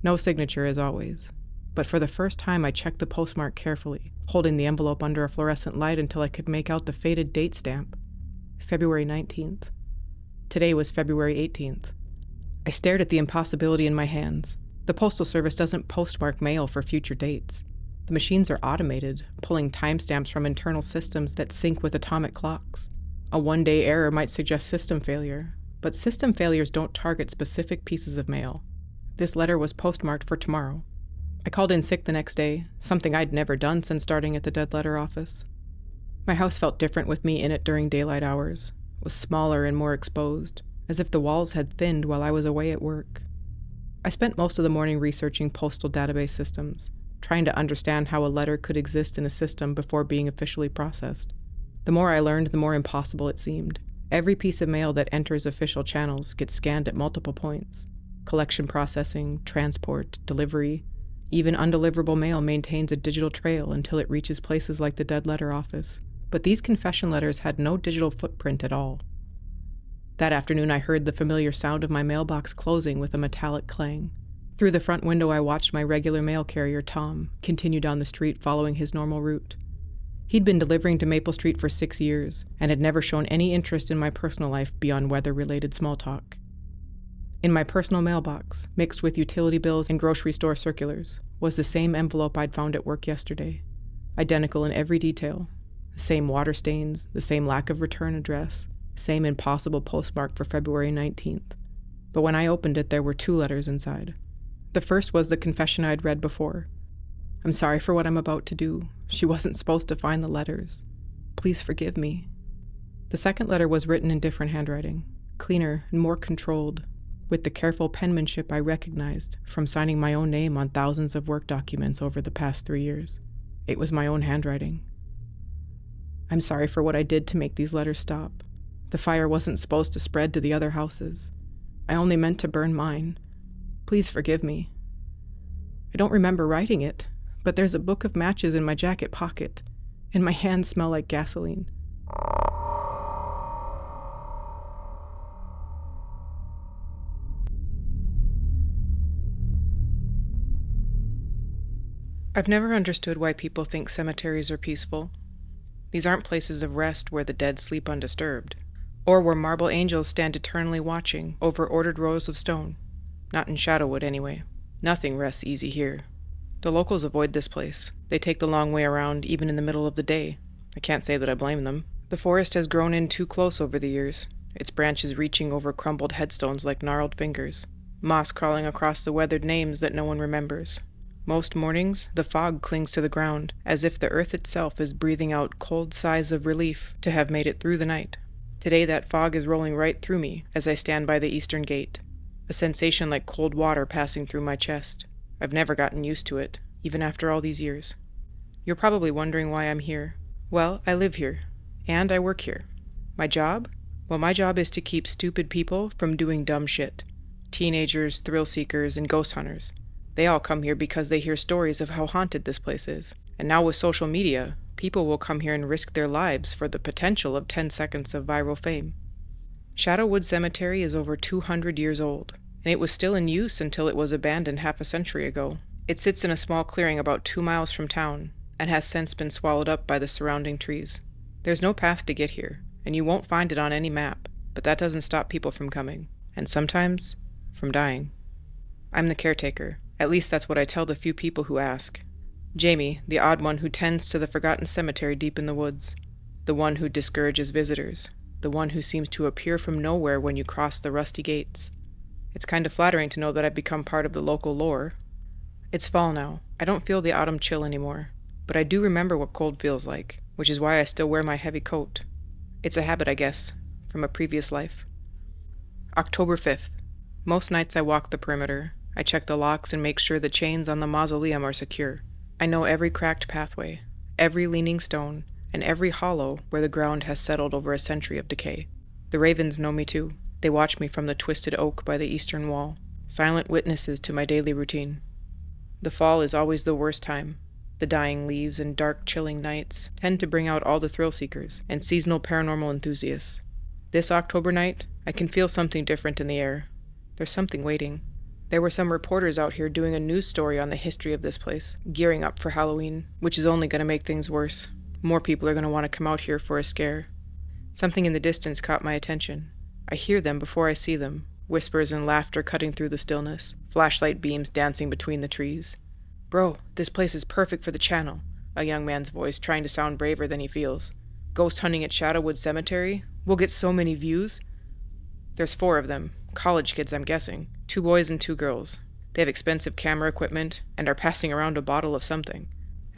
No signature, as always. But for the first time, I checked the postmark carefully, holding the envelope under a fluorescent light until I could make out the faded date stamp. February 19th. Today was February 18th. I stared at the impossibility in my hands. The Postal Service doesn't postmark mail for future dates. The machines are automated, pulling timestamps from internal systems that sync with atomic clocks. A one-day error might suggest system failure, but system failures don't target specific pieces of mail. This letter was postmarked for tomorrow. I called in sick the next day, something I'd never done since starting at the dead letter office. My house felt different with me in it during daylight hours. It was smaller and more exposed, as if the walls had thinned while I was away at work. I spent most of the morning researching postal database systems, trying to understand how a letter could exist in a system before being officially processed. The more I learned, the more impossible it seemed. Every piece of mail that enters official channels gets scanned at multiple points. Collection, processing, transport, delivery. Even undeliverable mail maintains a digital trail until it reaches places like the dead letter office. But these confession letters had no digital footprint at all. That afternoon, I heard the familiar sound of my mailbox closing with a metallic clang. Through the front window, I watched my regular mail carrier, Tom, continue down the street following his normal route. He'd been delivering to Maple Street for 6 years and had never shown any interest in my personal life beyond weather-related small talk. In my personal mailbox, mixed with utility bills and grocery store circulars, was the same envelope I'd found at work yesterday, identical in every detail. The same water stains, the same lack of return address, same impossible postmark for February 19th. But when I opened it, there were 2 letters inside. The first was the confession I'd read before. I'm sorry for what I'm about to do. She wasn't supposed to find the letters. Please forgive me. The second letter was written in different handwriting, cleaner and more controlled, with the careful penmanship I recognized from signing my own name on thousands of work documents over the past 3 years. It was my own handwriting. I'm sorry for what I did to make these letters stop. The fire wasn't supposed to spread to the other houses. I only meant to burn mine. Please forgive me. I don't remember writing it, but there's a book of matches in my jacket pocket, and my hands smell like gasoline. I've never understood why people think cemeteries are peaceful. These aren't places of rest where the dead sleep undisturbed. or where marble angels stand eternally watching over ordered rows of stone. Not in Shadowwood, anyway. Nothing rests easy here. The locals avoid this place. They take the long way around, even in the middle of the day. I can't say that I blame them. The forest has grown in too close over the years, its branches reaching over crumbled headstones like gnarled fingers, moss crawling across the weathered names that no one remembers. Most mornings, the fog clings to the ground, as if the earth itself is breathing out cold sighs of relief to have made it through the night. Today that fog is rolling right through me as I stand by the eastern gate, a sensation like cold water passing through my chest. I've never gotten used to it, even after all these years. You're probably wondering why I'm here. Well, I live here, and I work here. My job? Well, my job is to keep stupid people from doing dumb shit. Teenagers, thrill seekers, and ghost hunters. They all come here because they hear stories of how haunted this place is. And now with social media, people will come here and risk their lives for the potential of 10 seconds of viral fame. Shadowwood Cemetery is over 200 years old, and it was still in use until it was abandoned half a century ago. It sits in a small clearing about 2 miles from town, and has since been swallowed up by the surrounding trees. There's no path to get here, and you won't find it on any map, but that doesn't stop people from coming, and sometimes, from dying. I'm the caretaker. At least that's what I tell the few people who ask. Jamie, the odd one who tends to the forgotten cemetery deep in the woods. The one who discourages visitors. The one who seems to appear from nowhere when you cross the rusty gates. It's kind of flattering to know that I've become part of the local lore. It's fall now. I don't feel the autumn chill anymore, but I do remember what cold feels like, which is why I still wear my heavy coat. It's a habit, I guess, from a previous life. October 5th. Most nights I walk the perimeter. I check the locks and make sure the chains on the mausoleum are secure. I know every cracked pathway, every leaning stone, and every hollow where the ground has settled over a century of decay. The ravens know me too. They watch me from the twisted oak by the eastern wall, silent witnesses to my daily routine. The fall is always the worst time. The dying leaves and dark, chilling nights tend to bring out all the thrill seekers and seasonal paranormal enthusiasts. This October night, I can feel something different in the air. There's something waiting. There were some reporters out here doing a news story on the history of this place, gearing up for Halloween, which is only going to make things worse. More people are going to want to come out here for a scare. Something in the distance caught my attention. I hear them before I see them, whispers and laughter cutting through the stillness, flashlight beams dancing between the trees. "Bro, this place is perfect for the channel," a young man's voice trying to sound braver than he feels. "Ghost hunting at Shadowwood Cemetery? We'll get so many views." There's 4 of them, college kids I'm guessing, 2 boys and 2 girls. They have expensive camera equipment and are passing around a bottle of something.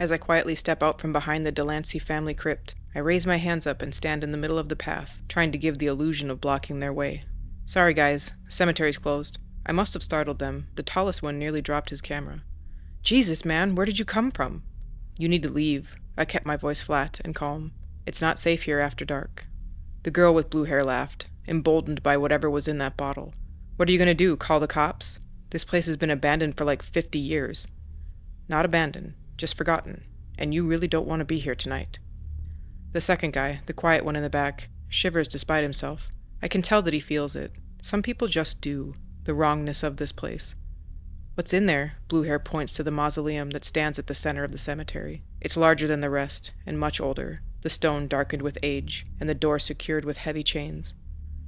As I quietly step out from behind the Delancey family crypt, I raise my hands up and stand in the middle of the path, trying to give the illusion of blocking their way. "Sorry guys, the cemetery's closed." I must have startled them. The tallest one nearly dropped his camera. "Jesus, man, where did you come from?" "You need to leave." I kept my voice flat and calm. "It's not safe here after dark." The girl with blue hair laughed, emboldened by whatever was in that bottle. "What are you going to do, call the cops? This place has been abandoned for like 50 years. "Not abandoned, just forgotten, and you really don't want to be here tonight." The second guy, the quiet one in the back, shivers despite himself. I can tell that he feels it. Some people just do, the wrongness of this place. "What's in there?" Blue hair points to the mausoleum that stands at the center of the cemetery. It's larger than the rest, and much older, the stone darkened with age, and the door secured with heavy chains.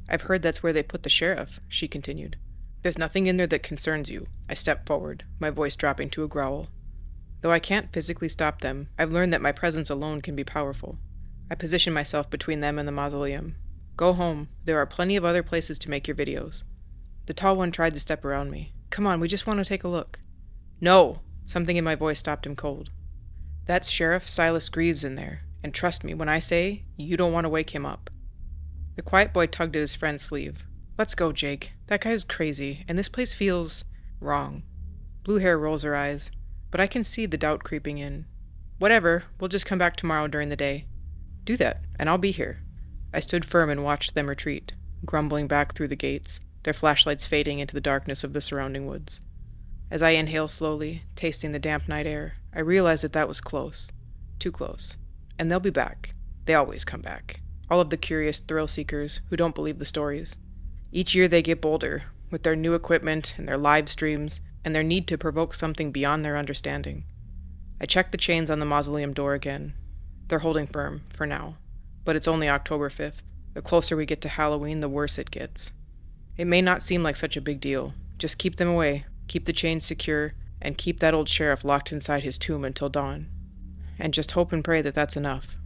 "I've heard that's where they put the sheriff," she continued. "There's nothing in there that concerns you." I step forward, my voice dropping to a growl. Though I can't physically stop them, I've learned that my presence alone can be powerful. I position myself between them and the mausoleum. "Go home. There are plenty of other places to make your videos." The tall one tried to step around me. "Come on, we just want to take a look." "No!" Something in my voice stopped him cold. "That's Sheriff Silas Greaves in there, and trust me when I say you don't want to wake him up." The quiet boy tugged at his friend's sleeve. "Let's go, Jake. That guy's crazy, and this place feels wrong." Blue hair rolls her eyes, but I can see the doubt creeping in. "Whatever, we'll just come back tomorrow during the day." "Do that, and I'll be here." I stood firm and watched them retreat, grumbling back through the gates, their flashlights fading into the darkness of the surrounding woods. As I inhale slowly, tasting the damp night air, I realize that was close. Too close. And they'll be back. They always come back. All of the curious thrill seekers who don't believe the stories. Each year they get bolder, with their new equipment and their live streams, and their need to provoke something beyond their understanding. I check the chains on the mausoleum door again. They're holding firm, for now. But it's only October 5th. The closer we get to Halloween, the worse it gets. It may not seem like such a big deal. Just keep them away, keep the chains secure, and keep that old sheriff locked inside his tomb until dawn. And just hope and pray that that's enough.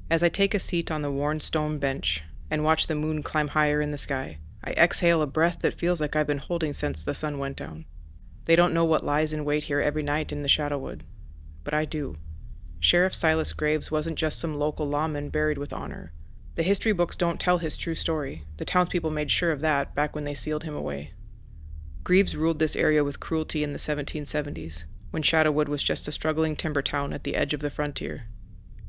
As I take a seat on the worn stone bench and watch the moon climb higher in the sky, I exhale a breath that feels like I've been holding since the sun went down. They don't know what lies in wait here every night in the Shadowwood, but I do. Sheriff Silas Graves wasn't just some local lawman buried with honor. The history books don't tell his true story. The townspeople made sure of that back when they sealed him away. Greaves ruled this area with cruelty in the 1770s, when Shadowwood was just a struggling timber town at the edge of the frontier.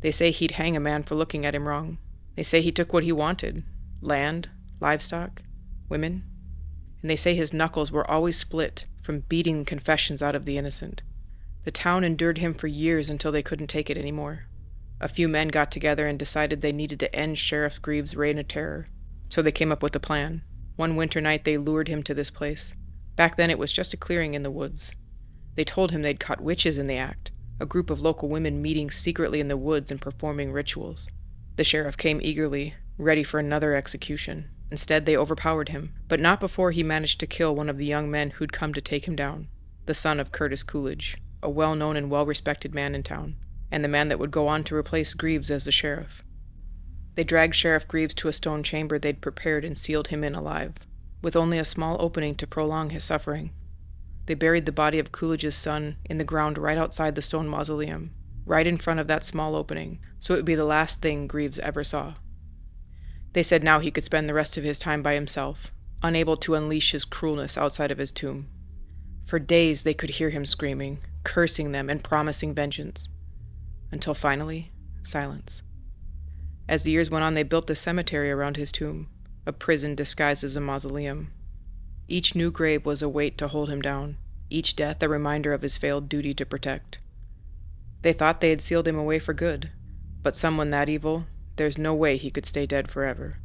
They say he'd hang a man for looking at him wrong. They say he took what he wanted: land, livestock, women. And they say his knuckles were always split from beating confessions out of the innocent. The town endured him for years until they couldn't take it anymore. A few men got together and decided they needed to end Sheriff Greaves' reign of terror. So they came up with a plan. One winter night they lured him to this place. Back then it was just a clearing in the woods. They told him they'd caught witches in the act, a group of local women meeting secretly in the woods and performing rituals. The sheriff came eagerly, ready for another execution. Instead, they overpowered him, but not before he managed to kill one of the young men who'd come to take him down, the son of Curtis Coolidge, a well-known and well-respected man in town, and the man that would go on to replace Greaves as the sheriff. They dragged Sheriff Greaves to a stone chamber they'd prepared and sealed him in alive, with only a small opening to prolong his suffering. They buried the body of Coolidge's son in the ground right outside the stone mausoleum, right in front of that small opening, so it would be the last thing Greaves ever saw. They said now he could spend the rest of his time by himself, unable to unleash his cruelness outside of his tomb. For days they could hear him screaming, cursing them and promising vengeance. Until finally, silence. As the years went on, they built the cemetery around his tomb, a prison disguised as a mausoleum. Each new grave was a weight to hold him down, each death a reminder of his failed duty to protect. They thought they had sealed him away for good, but someone that evil, there's no way he could stay dead forever.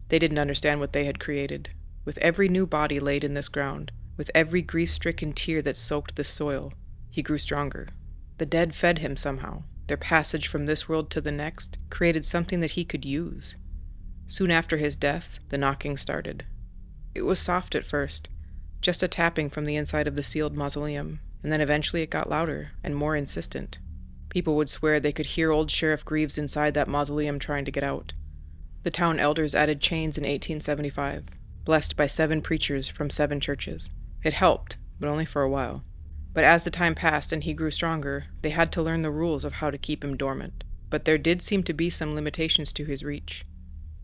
They didn't understand what they had created. With every new body laid in this ground, with every grief-stricken tear that soaked this soil, he grew stronger. The dead fed him somehow. Their passage from this world to the next created something that he could use. Soon after his death, the knocking started. It was soft at first, just a tapping from the inside of the sealed mausoleum, and then eventually it got louder and more insistent. People would swear they could hear old Sheriff Greaves inside that mausoleum trying to get out. The town elders added chains in 1875, blessed by 7 preachers from 7 churches. It helped, but only for a while. But as the time passed and he grew stronger, they had to learn the rules of how to keep him dormant. But there did seem to be some limitations to his reach.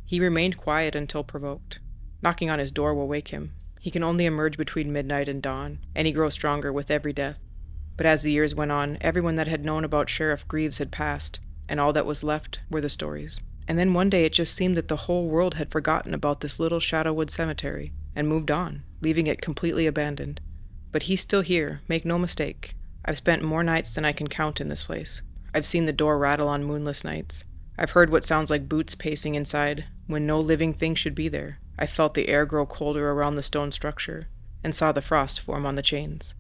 He remained quiet until provoked. Knocking on his door will wake him. He can only emerge between midnight and dawn, and he grows stronger with every death. But as the years went on, everyone that had known about Sheriff Greaves had passed, and all that was left were the stories. And then one day it just seemed that the whole world had forgotten about this little Shadowwood cemetery, and moved on, leaving it completely abandoned. But he's still here, make no mistake. I've spent more nights than I can count in this place. I've seen the door rattle on moonless nights. I've heard what sounds like boots pacing inside, when no living thing should be there. I felt the air grow colder around the stone structure, and saw the frost form on the chains.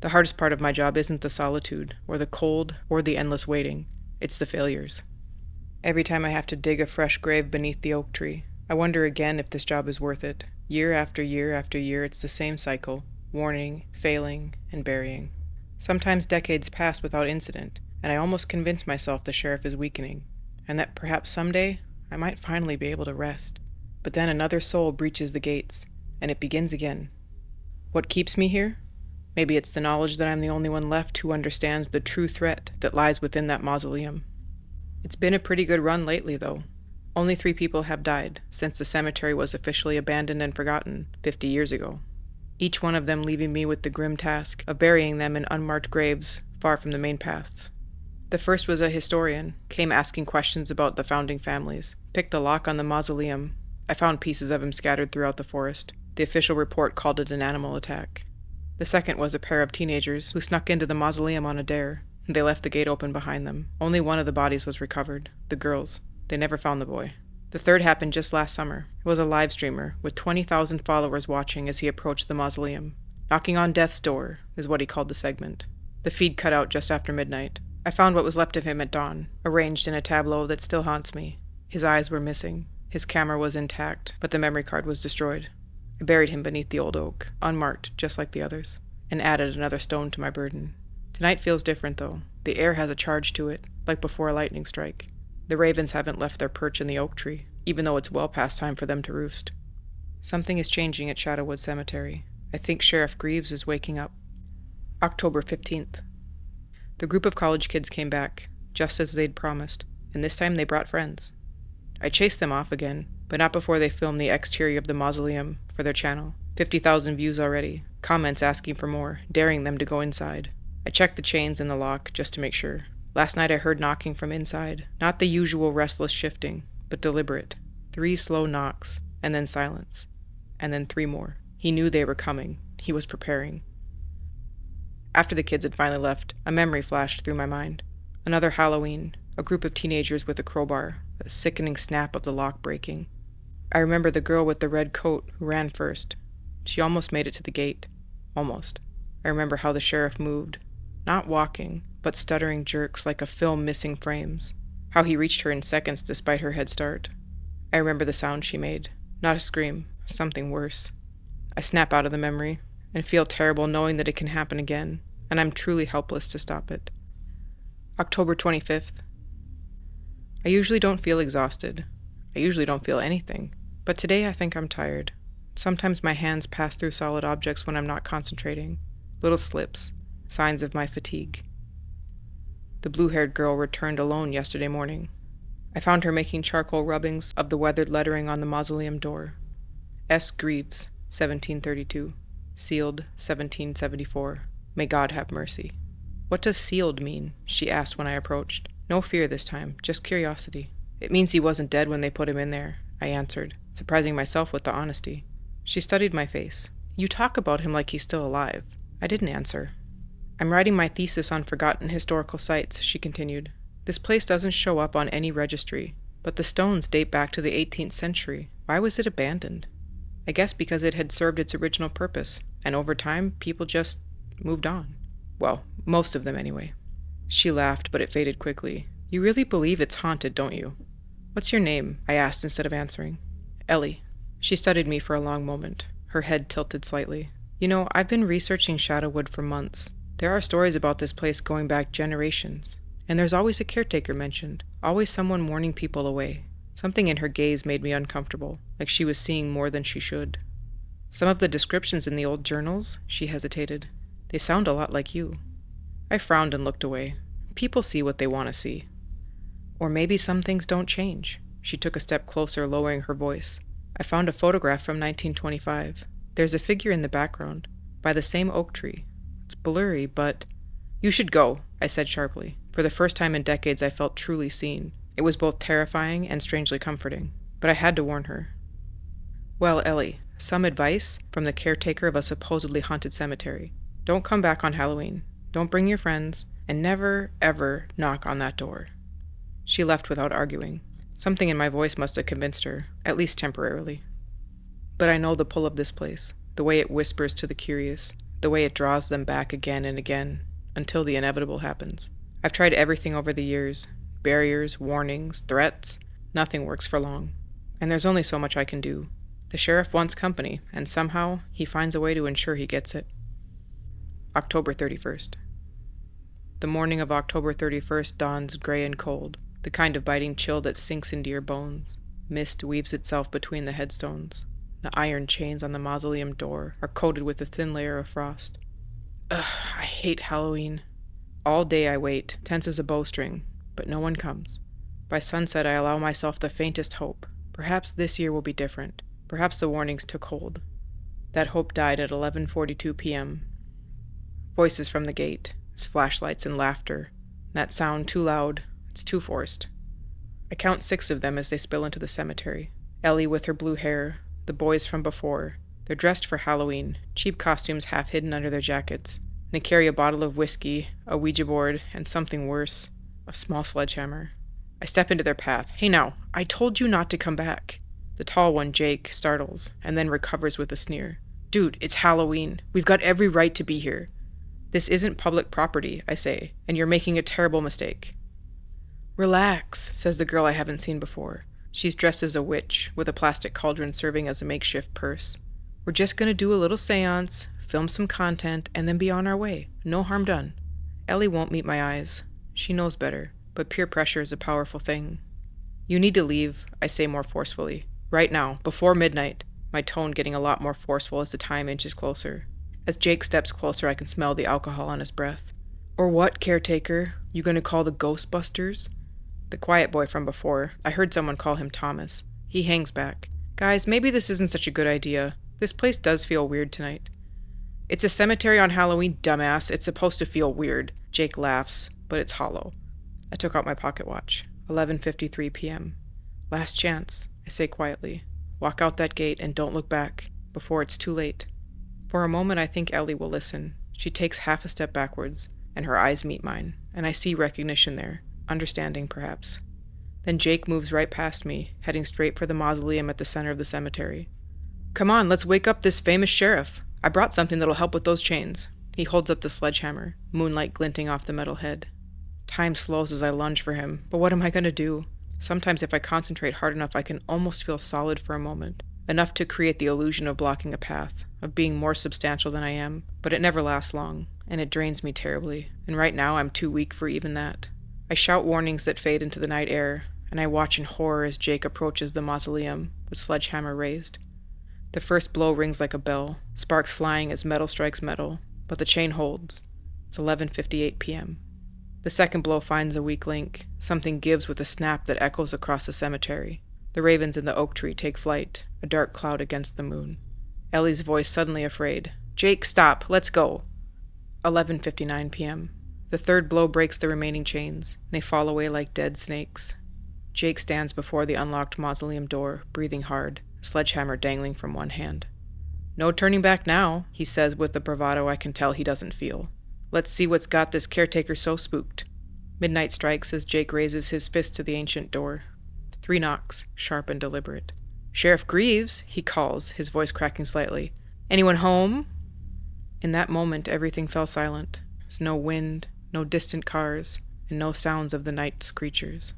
The hardest part of my job isn't the solitude, or the cold, or the endless waiting. It's the failures. Every time I have to dig a fresh grave beneath the oak tree, I wonder again if this job is worth it. Year after year after year, it's the same cycle. Warning, failing, and burying. Sometimes decades pass without incident, and I almost convince myself the sheriff is weakening, and that perhaps someday I might finally be able to rest. But then another soul breaches the gates, and it begins again. What keeps me here? Maybe it's the knowledge that I'm the only one left who understands the true threat that lies within that mausoleum. It's been a pretty good run lately, though. Only 3 people have died since the cemetery was officially abandoned and forgotten 50 years ago. Each one of them leaving me with the grim task of burying them in unmarked graves far from the main paths. The first was a historian, came asking questions about the founding families, picked the lock on the mausoleum. I found pieces of him scattered throughout the forest. The official report called it an animal attack. The second was a pair of teenagers who snuck into the mausoleum on a dare. They left the gate open behind them. Only one of the bodies was recovered, the girls. They never found the boy. The third happened just last summer. It was a live streamer with 20,000 followers watching as he approached the mausoleum. Knocking on death's door is what he called the segment. The feed cut out just after midnight. I found what was left of him at dawn, arranged in a tableau that still haunts me. His eyes were missing. His camera was intact, but the memory card was destroyed. I buried him beneath the old oak, unmarked, just like the others, and added another stone to my burden. Tonight feels different, though. The air has a charge to it, like before a lightning strike. The ravens haven't left their perch in the oak tree, even though it's well past time for them to roost. Something is changing at Shadowwood Cemetery. I think Sheriff Greaves is waking up. October 15th. The group of college kids came back, just as they'd promised, and this time they brought friends. I chased them off again, but not before they filmed the exterior of the mausoleum for their channel. 50,000 views already, comments asking for more, daring them to go inside. I checked the chains and the lock just to make sure. Last night I heard knocking from inside, not the usual restless shifting, but deliberate. 3 slow knocks, and then silence. And then 3 more. He knew they were coming. He was preparing. After the kids had finally left, a memory flashed through my mind. Another Halloween, a group of teenagers with a crowbar, the sickening snap of the lock breaking. I remember the girl with the red coat who ran first. She almost made it to the gate. Almost. I remember how the sheriff moved. Not walking, but stuttering jerks like a film missing frames. How he reached her in seconds despite her head start. I remember the sound she made. Not a scream, something worse. I snap out of the memory and feel terrible knowing that it can happen again, and I'm truly helpless to stop it. October 25th. I usually don't feel exhausted. I usually don't feel anything, but today I think I'm tired. Sometimes my hands pass through solid objects when I'm not concentrating. Little slips, signs of my fatigue. The blue-haired girl returned alone yesterday morning. I found her making charcoal rubbings of the weathered lettering on the mausoleum door. S. Greaves, 1732. Sealed, 1774. May God have mercy. What does sealed mean? She asked when I approached. No fear this time, just curiosity. It means he wasn't dead when they put him in there, I answered, surprising myself with the honesty. She studied my face. You talk about him like he's still alive. I didn't answer. I'm writing my thesis on forgotten historical sites, she continued. This place doesn't show up on any registry, but the stones date back to the 18th century. Why was it abandoned? I guess because it had served its original purpose, and over time, people just moved on. Well, most of them anyway. She laughed, but it faded quickly. You really believe it's haunted, don't you? What's your name? I asked instead of answering. Ellie. She studied me for a long moment, her head tilted slightly. You know, I've been researching Shadowwood for months. There are stories about this place going back generations, and there's always a caretaker mentioned, always someone warning people away. Something in her gaze made me uncomfortable, like she was seeing more than she should. Some of the descriptions in the old journals, she hesitated. They sound a lot like you. I frowned and looked away. People see what they want to see. Or maybe some things don't change. She took a step closer, lowering her voice. I found a photograph from 1925. There's a figure in the background, by the same oak tree. It's blurry, but... You should go, I said sharply. For the first time in decades, I felt truly seen. It was both terrifying and strangely comforting, but I had to warn her. Well, Ellie, some advice from the caretaker of a supposedly haunted cemetery. Don't come back on Halloween. Don't bring your friends, and never, ever knock on that door. She left without arguing. Something in my voice must have convinced her, at least temporarily. But I know the pull of this place, the way it whispers to the curious, the way it draws them back again and again, until the inevitable happens. I've tried everything over the years. Barriers, warnings, threats. Nothing works for long. And there's only so much I can do. The sheriff wants company, and somehow he finds a way to ensure he gets it. October 31st. The morning of October 31st dawns gray and cold, the kind of biting chill that sinks into your bones. Mist weaves itself between the headstones. The iron chains on the mausoleum door are coated with a thin layer of frost. Ugh, I hate Halloween. All day I wait, tense as a bowstring, but no one comes. By sunset I allow myself the faintest hope. Perhaps this year will be different. Perhaps the warnings took hold. That hope died at 11:42 p.m. Voices from the gate, flashlights and laughter. That sound too loud, it's too forced. I count 6 of them as they spill into the cemetery. Ellie with her blue hair, the boys from before. They're dressed for Halloween, cheap costumes half hidden under their jackets. They carry a bottle of whiskey, a Ouija board, and something worse, a small sledgehammer. I step into their path. Hey now, I told you not to come back. The tall one, Jake, startles, and then recovers with a sneer. Dude, it's Halloween. We've got every right to be here. This isn't public property, I say, and you're making a terrible mistake. Relax, says the girl I haven't seen before. She's dressed as a witch, with a plastic cauldron serving as a makeshift purse. We're just gonna do a little seance, film some content, and then be on our way. No harm done. Ellie won't meet my eyes. She knows better, but peer pressure is a powerful thing. You need to leave, I say more forcefully. Right now, before midnight, my tone getting a lot more forceful as the time inches closer. As Jake steps closer, I can smell the alcohol on his breath. Or what, caretaker? You gonna call the Ghostbusters? The quiet boy from before, I heard someone call him Thomas. He hangs back. Guys, maybe this isn't such a good idea. This place does feel weird tonight. It's a cemetery on Halloween, dumbass. It's supposed to feel weird. Jake laughs, but it's hollow. I took out my pocket watch. 11:53 p.m. Last chance, I say quietly. Walk out that gate and don't look back, before it's too late. For a moment I think Ellie will listen. She takes half a step backwards, and her eyes meet mine, and I see recognition there. Understanding, perhaps. Then Jake moves right past me, heading straight for the mausoleum at the center of the cemetery. Come on, let's wake up this famous sheriff. I brought something that'll help with those chains. He holds up the sledgehammer, moonlight glinting off the metal head. Time slows as I lunge for him, but what am I gonna do? Sometimes if I concentrate hard enough, I can almost feel solid for a moment. Enough to create the illusion of blocking a path, of being more substantial than I am, but it never lasts long, and it drains me terribly, and right now I'm too weak for even that. I shout warnings that fade into the night air, and I watch in horror as Jake approaches the mausoleum, with sledgehammer raised. The first blow rings like a bell, sparks flying as metal strikes metal, but the chain holds. It's 11:58 p.m. The second blow finds a weak link. Something gives with a snap that echoes across the cemetery. The ravens in the oak tree take flight, a dark cloud against the moon. Ellie's voice suddenly afraid. Jake, stop, let's go. 11:59 p.m. The third blow breaks the remaining chains, and they fall away like dead snakes. Jake stands before the unlocked mausoleum door, breathing hard, a sledgehammer dangling from one hand. No turning back now, he says with the bravado I can tell he doesn't feel. Let's see what's got this caretaker so spooked. Midnight strikes as Jake raises his fist to the ancient door. 3 knocks, sharp and deliberate. Sheriff Greaves, he calls, his voice cracking slightly. Anyone home? In that moment, everything fell silent. There's no wind, no distant cars, and no sounds of the night's creatures.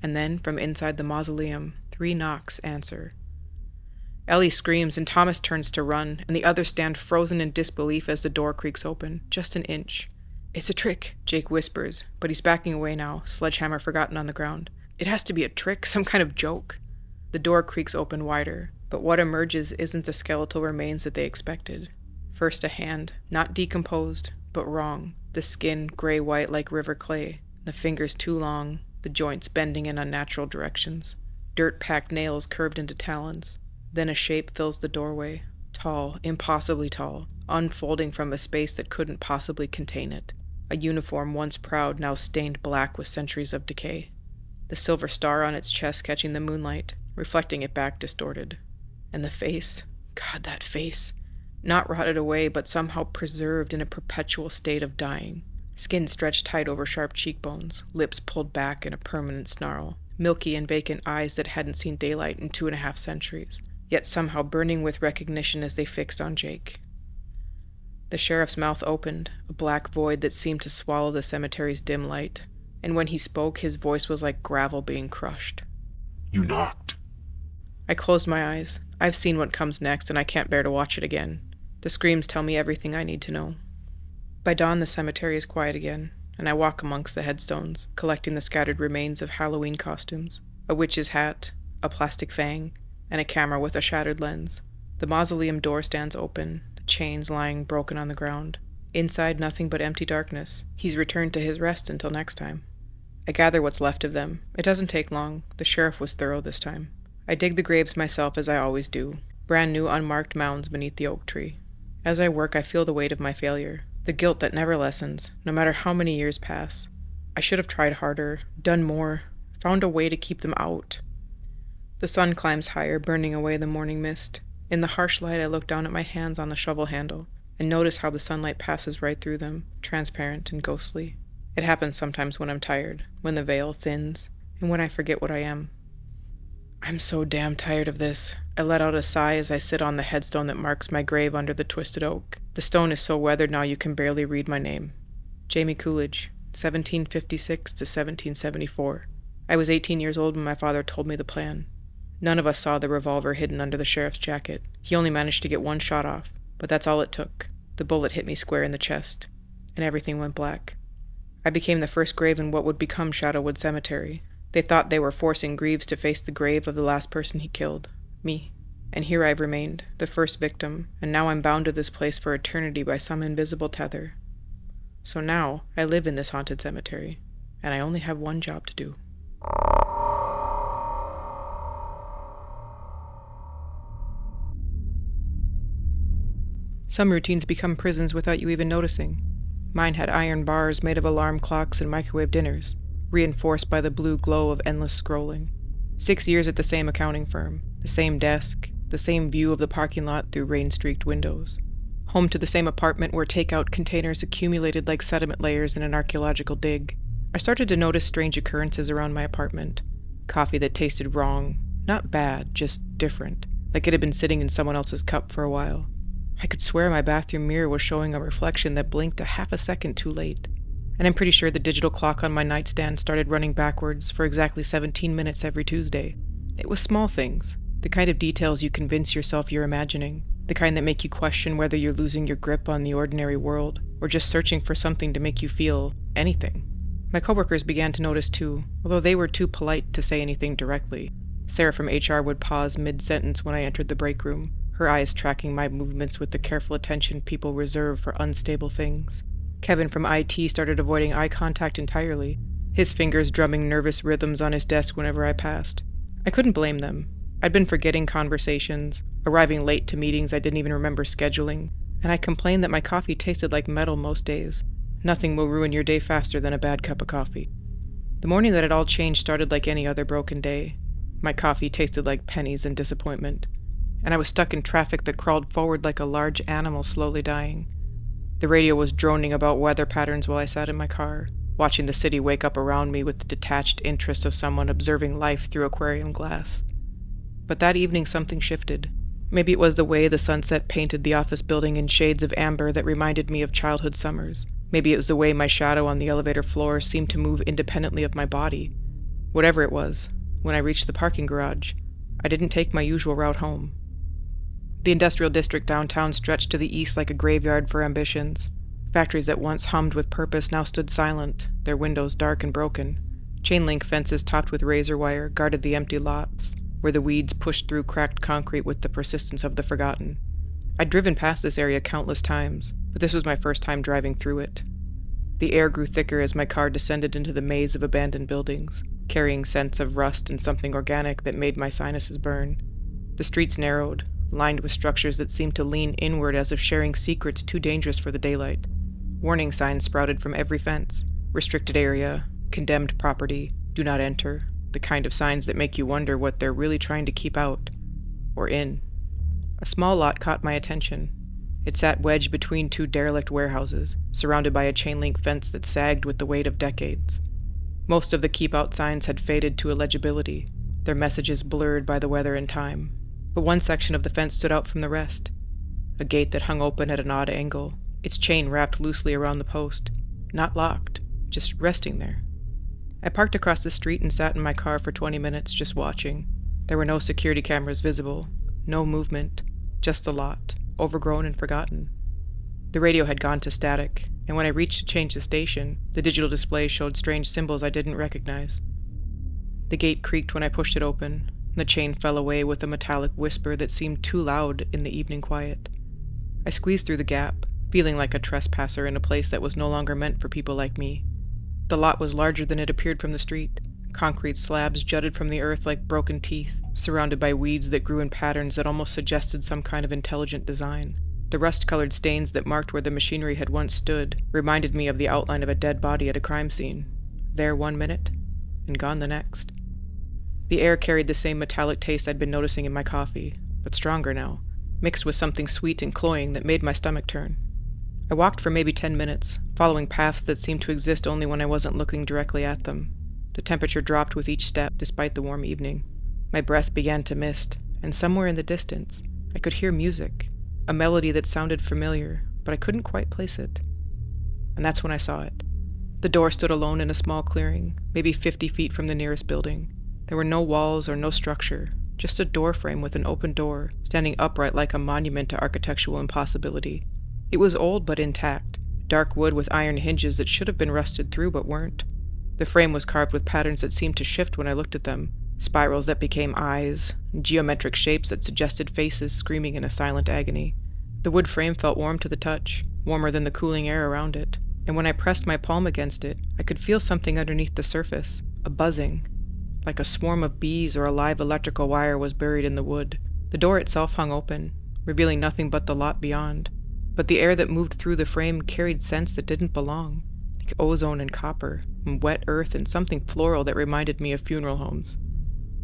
And then, from inside the mausoleum, 3 knocks answer. Ellie screams, and Thomas turns to run, and the others stand frozen in disbelief as the door creaks open, just an inch. It's a trick, Jake whispers, but he's backing away now, sledgehammer forgotten on the ground. It has to be a trick, some kind of joke. The door creaks open wider, but what emerges isn't the skeletal remains that they expected. First a hand, not decomposed, but wrong, the skin gray-white like river clay, the fingers too long, the joints bending in unnatural directions. Dirt-packed nails curved into talons. Then a shape fills the doorway, tall, impossibly tall, unfolding from a space that couldn't possibly contain it. A uniform once proud, now stained black with centuries of decay. The silver star on its chest catching the moonlight, reflecting it back distorted. And the face, God, that face. Not rotted away, but somehow preserved in a perpetual state of dying. Skin stretched tight over sharp cheekbones, lips pulled back in a permanent snarl, milky and vacant eyes that hadn't seen daylight in 2.5 centuries. Yet somehow burning with recognition as they fixed on Jake. The sheriff's mouth opened, a black void that seemed to swallow the cemetery's dim light, and when he spoke, his voice was like gravel being crushed. You knocked. I closed my eyes. I've seen what comes next, and I can't bear to watch it again. The screams tell me everything I need to know. By dawn, the cemetery is quiet again, and I walk amongst the headstones, collecting the scattered remains of Halloween costumes, a witch's hat, a plastic fang, and a camera with a shattered lens. The mausoleum door stands open, the chains lying broken on the ground. Inside, nothing but empty darkness. He's returned to his rest until next time. I gather what's left of them. It doesn't take long. The sheriff was thorough this time. I dig the graves myself as I always do, brand new unmarked mounds beneath the oak tree. As I work, I feel the weight of my failure, the guilt that never lessens, no matter how many years pass. I should have tried harder, done more, found a way to keep them out. The sun climbs higher, burning away the morning mist. In the harsh light, I look down at my hands on the shovel handle and notice how the sunlight passes right through them, transparent and ghostly. It happens sometimes when I'm tired, when the veil thins, and when I forget what I am. I'm so damn tired of this. I let out a sigh as I sit on the headstone that marks my grave under the twisted oak. The stone is so weathered now you can barely read my name. Jamie Coolidge, 1756 to 1774. I was 18 years old when my father told me the plan. None of us saw the revolver hidden under the sheriff's jacket. He only managed to get one shot off, but that's all it took. The bullet hit me square in the chest, and everything went black. I became the first grave in what would become Shadowwood Cemetery. They thought they were forcing Greaves to face the grave of the last person he killed, me. And here I've remained, the first victim, and now I'm bound to this place for eternity by some invisible tether. So now, I live in this haunted cemetery, and I only have one job to do. Some routines become prisons without you even noticing. Mine had iron bars made of alarm clocks and microwave dinners, reinforced by the blue glow of endless scrolling. 6 years at the same accounting firm, the same desk, the same view of the parking lot through rain-streaked windows. Home to the same apartment where takeout containers accumulated like sediment layers in an archaeological dig. I started to notice strange occurrences around my apartment. Coffee that tasted wrong, not bad, just different, like it had been sitting in someone else's cup for a while. I could swear my bathroom mirror was showing a reflection that blinked a half a second too late. And I'm pretty sure the digital clock on my nightstand started running backwards for exactly 17 minutes every Tuesday. It was small things, the kind of details you convince yourself you're imagining, the kind that make you question whether you're losing your grip on the ordinary world, or just searching for something to make you feel anything. My coworkers began to notice too, although they were too polite to say anything directly. Sarah from HR would pause mid-sentence when I entered the break room, her eyes tracking my movements with the careful attention people reserve for unstable things. Kevin from IT started avoiding eye contact entirely, his fingers drumming nervous rhythms on his desk whenever I passed. I couldn't blame them. I'd been forgetting conversations, arriving late to meetings I didn't even remember scheduling, and I complained that my coffee tasted like metal most days. Nothing will ruin your day faster than a bad cup of coffee. The morning that it all changed started like any other broken day. My coffee tasted like pennies and disappointment, and I was stuck in traffic that crawled forward like a large animal slowly dying. The radio was droning about weather patterns while I sat in my car, watching the city wake up around me with the detached interest of someone observing life through aquarium glass. But that evening something shifted. Maybe it was the way the sunset painted the office building in shades of amber that reminded me of childhood summers. Maybe it was the way my shadow on the elevator floor seemed to move independently of my body. Whatever it was, when I reached the parking garage, I didn't take my usual route home. The industrial district downtown stretched to the east like a graveyard for ambitions. Factories that once hummed with purpose now stood silent, their windows dark and broken. Chain-link fences topped with razor wire guarded the empty lots, where the weeds pushed through cracked concrete with the persistence of the forgotten. I'd driven past this area countless times, but this was my first time driving through it. The air grew thicker as my car descended into the maze of abandoned buildings, carrying scents of rust and something organic that made my sinuses burn. The streets narrowed, lined with structures that seemed to lean inward as if sharing secrets too dangerous for the daylight. Warning signs sprouted from every fence. Restricted area, condemned property, do not enter, the kind of signs that make you wonder what they're really trying to keep out, or in. A small lot caught my attention. It sat wedged between two derelict warehouses, surrounded by a chain-link fence that sagged with the weight of decades. Most of the keep-out signs had faded to illegibility, their messages blurred by the weather and time. But one section of the fence stood out from the rest. A gate that hung open at an odd angle, its chain wrapped loosely around the post. Not locked, just resting there. I parked across the street and sat in my car for 20 minutes, just watching. There were no security cameras visible, no movement, just the lot, overgrown and forgotten. The radio had gone to static, and when I reached to change the station, the digital display showed strange symbols I didn't recognize. The gate creaked when I pushed it open. The chain fell away with a metallic whisper that seemed too loud in the evening quiet. I squeezed through the gap, feeling like a trespasser in a place that was no longer meant for people like me. The lot was larger than it appeared from the street. Concrete slabs jutted from the earth like broken teeth, surrounded by weeds that grew in patterns that almost suggested some kind of intelligent design. The rust-colored stains that marked where the machinery had once stood reminded me of the outline of a dead body at a crime scene. There 1 minute, and gone the next. The air carried the same metallic taste I'd been noticing in my coffee, but stronger now, mixed with something sweet and cloying that made my stomach turn. I walked for maybe 10 minutes, following paths that seemed to exist only when I wasn't looking directly at them. The temperature dropped with each step, despite the warm evening. My breath began to mist, and somewhere in the distance, I could hear music, a melody that sounded familiar, but I couldn't quite place it. And that's when I saw it. The door stood alone in a small clearing, maybe 50 feet from the nearest building. There were no walls or no structure, just a door frame with an open door, standing upright like a monument to architectural impossibility. It was old but intact, dark wood with iron hinges that should have been rusted through but weren't. The frame was carved with patterns that seemed to shift when I looked at them, spirals that became eyes, and geometric shapes that suggested faces screaming in a silent agony. The wood frame felt warm to the touch, warmer than the cooling air around it, and when I pressed my palm against it, I could feel something underneath the surface, a buzzing. Like a swarm of bees or a live electrical wire was buried in the wood. The door itself hung open, revealing nothing but the lot beyond. But the air that moved through the frame carried scents that didn't belong, like ozone and copper, and wet earth and something floral that reminded me of funeral homes.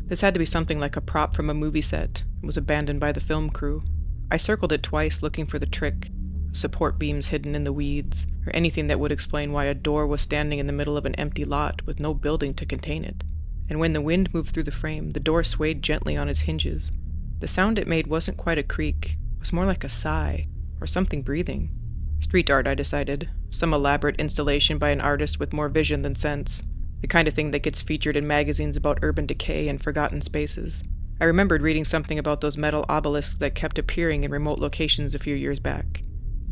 This had to be something like a prop from a movie set. It was abandoned by the film crew. I circled it twice looking for the trick, support beams hidden in the weeds, or anything that would explain why a door was standing in the middle of an empty lot with no building to contain it. And when the wind moved through the frame, the door swayed gently on its hinges. The sound it made wasn't quite a creak. It was more like a sigh, or something breathing. Street art, I decided. Some elaborate installation by an artist with more vision than sense. The kind of thing that gets featured in magazines about urban decay and forgotten spaces. I remembered reading something about those metal obelisks that kept appearing in remote locations a few years back.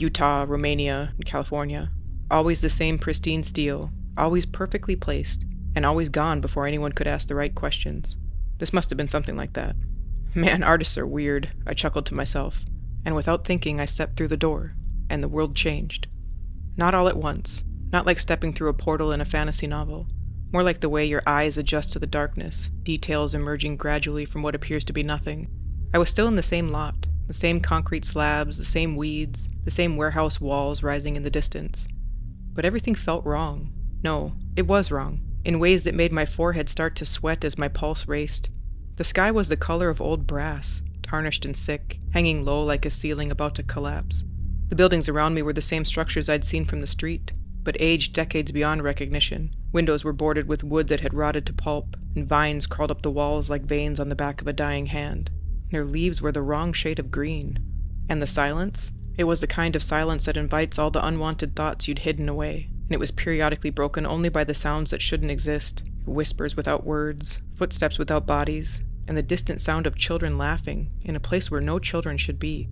Utah, Romania, and California. Always the same pristine steel, always perfectly placed, and always gone before anyone could ask the right questions. This must have been something like that. Man, artists are weird, I chuckled to myself, and without thinking I stepped through the door, and the world changed. Not all at once, not like stepping through a portal in a fantasy novel, more like the way your eyes adjust to the darkness, details emerging gradually from what appears to be nothing. I was still in the same lot, the same concrete slabs, the same weeds, the same warehouse walls rising in the distance. But everything felt wrong. No, it was wrong, in ways that made my forehead start to sweat as my pulse raced. The sky was the color of old brass, tarnished and sick, hanging low like a ceiling about to collapse. The buildings around me were the same structures I'd seen from the street, but aged decades beyond recognition. Windows were boarded with wood that had rotted to pulp, and vines crawled up the walls like veins on the back of a dying hand. Their leaves were the wrong shade of green. And the silence? It was the kind of silence that invites all the unwanted thoughts you'd hidden away, and it was periodically broken only by the sounds that shouldn't exist, whispers without words, footsteps without bodies, and the distant sound of children laughing in a place where no children should be.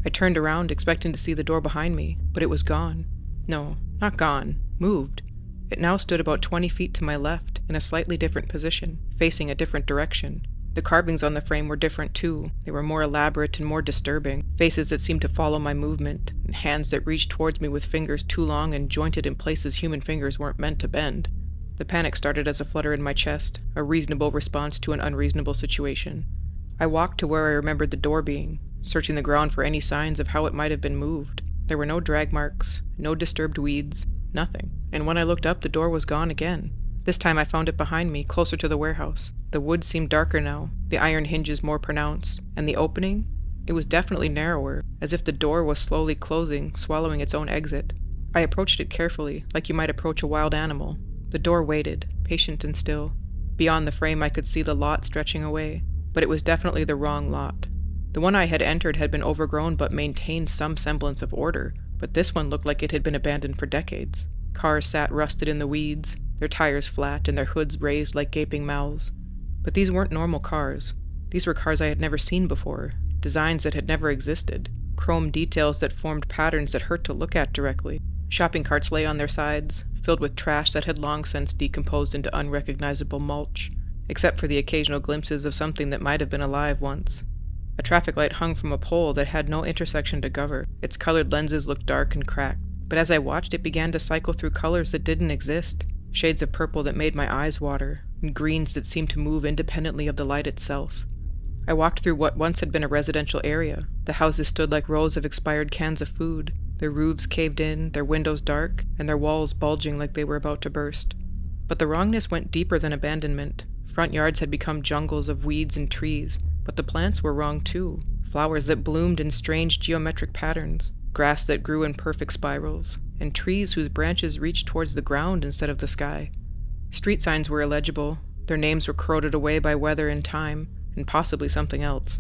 I turned around, expecting to see the door behind me, but it was gone. No, not gone, moved. It now stood about 20 feet to my left, in a slightly different position, facing a different direction. The carvings on the frame were different too. They were more elaborate and more disturbing, faces that seemed to follow my movement, and hands that reached towards me with fingers too long and jointed in places human fingers weren't meant to bend. The panic started as a flutter in my chest, a reasonable response to an unreasonable situation. I walked to where I remembered the door being, searching the ground for any signs of how it might have been moved. There were no drag marks, no disturbed weeds, nothing. And when I looked up, the door was gone again. This time I found it behind me, closer to the warehouse. The wood seemed darker now, the iron hinges more pronounced, and the opening? It was definitely narrower, as if the door was slowly closing, swallowing its own exit. I approached it carefully, like you might approach a wild animal. The door waited, patient and still. Beyond the frame I could see the lot stretching away, but it was definitely the wrong lot. The one I had entered had been overgrown but maintained some semblance of order, but this one looked like it had been abandoned for decades. Cars sat rusted in the weeds, their tires flat and their hoods raised like gaping mouths. But these weren't normal cars. These were cars I had never seen before, designs that had never existed, chrome details that formed patterns that hurt to look at directly. Shopping carts lay on their sides, filled with trash that had long since decomposed into unrecognizable mulch, except for the occasional glimpses of something that might have been alive once. A traffic light hung from a pole that had no intersection to cover. Its colored lenses looked dark and cracked, but as I watched it began to cycle through colors that didn't exist, shades of purple that made my eyes water, and greens that seemed to move independently of the light itself. I walked through what once had been a residential area. The houses stood like rows of expired cans of food, their roofs caved in, their windows dark, and their walls bulging like they were about to burst. But the wrongness went deeper than abandonment. Front yards had become jungles of weeds and trees, but the plants were wrong too. Flowers that bloomed in strange geometric patterns, grass that grew in perfect spirals, and trees whose branches reached towards the ground instead of the sky. Street signs were illegible. Their names were corroded away by weather and time, and possibly something else.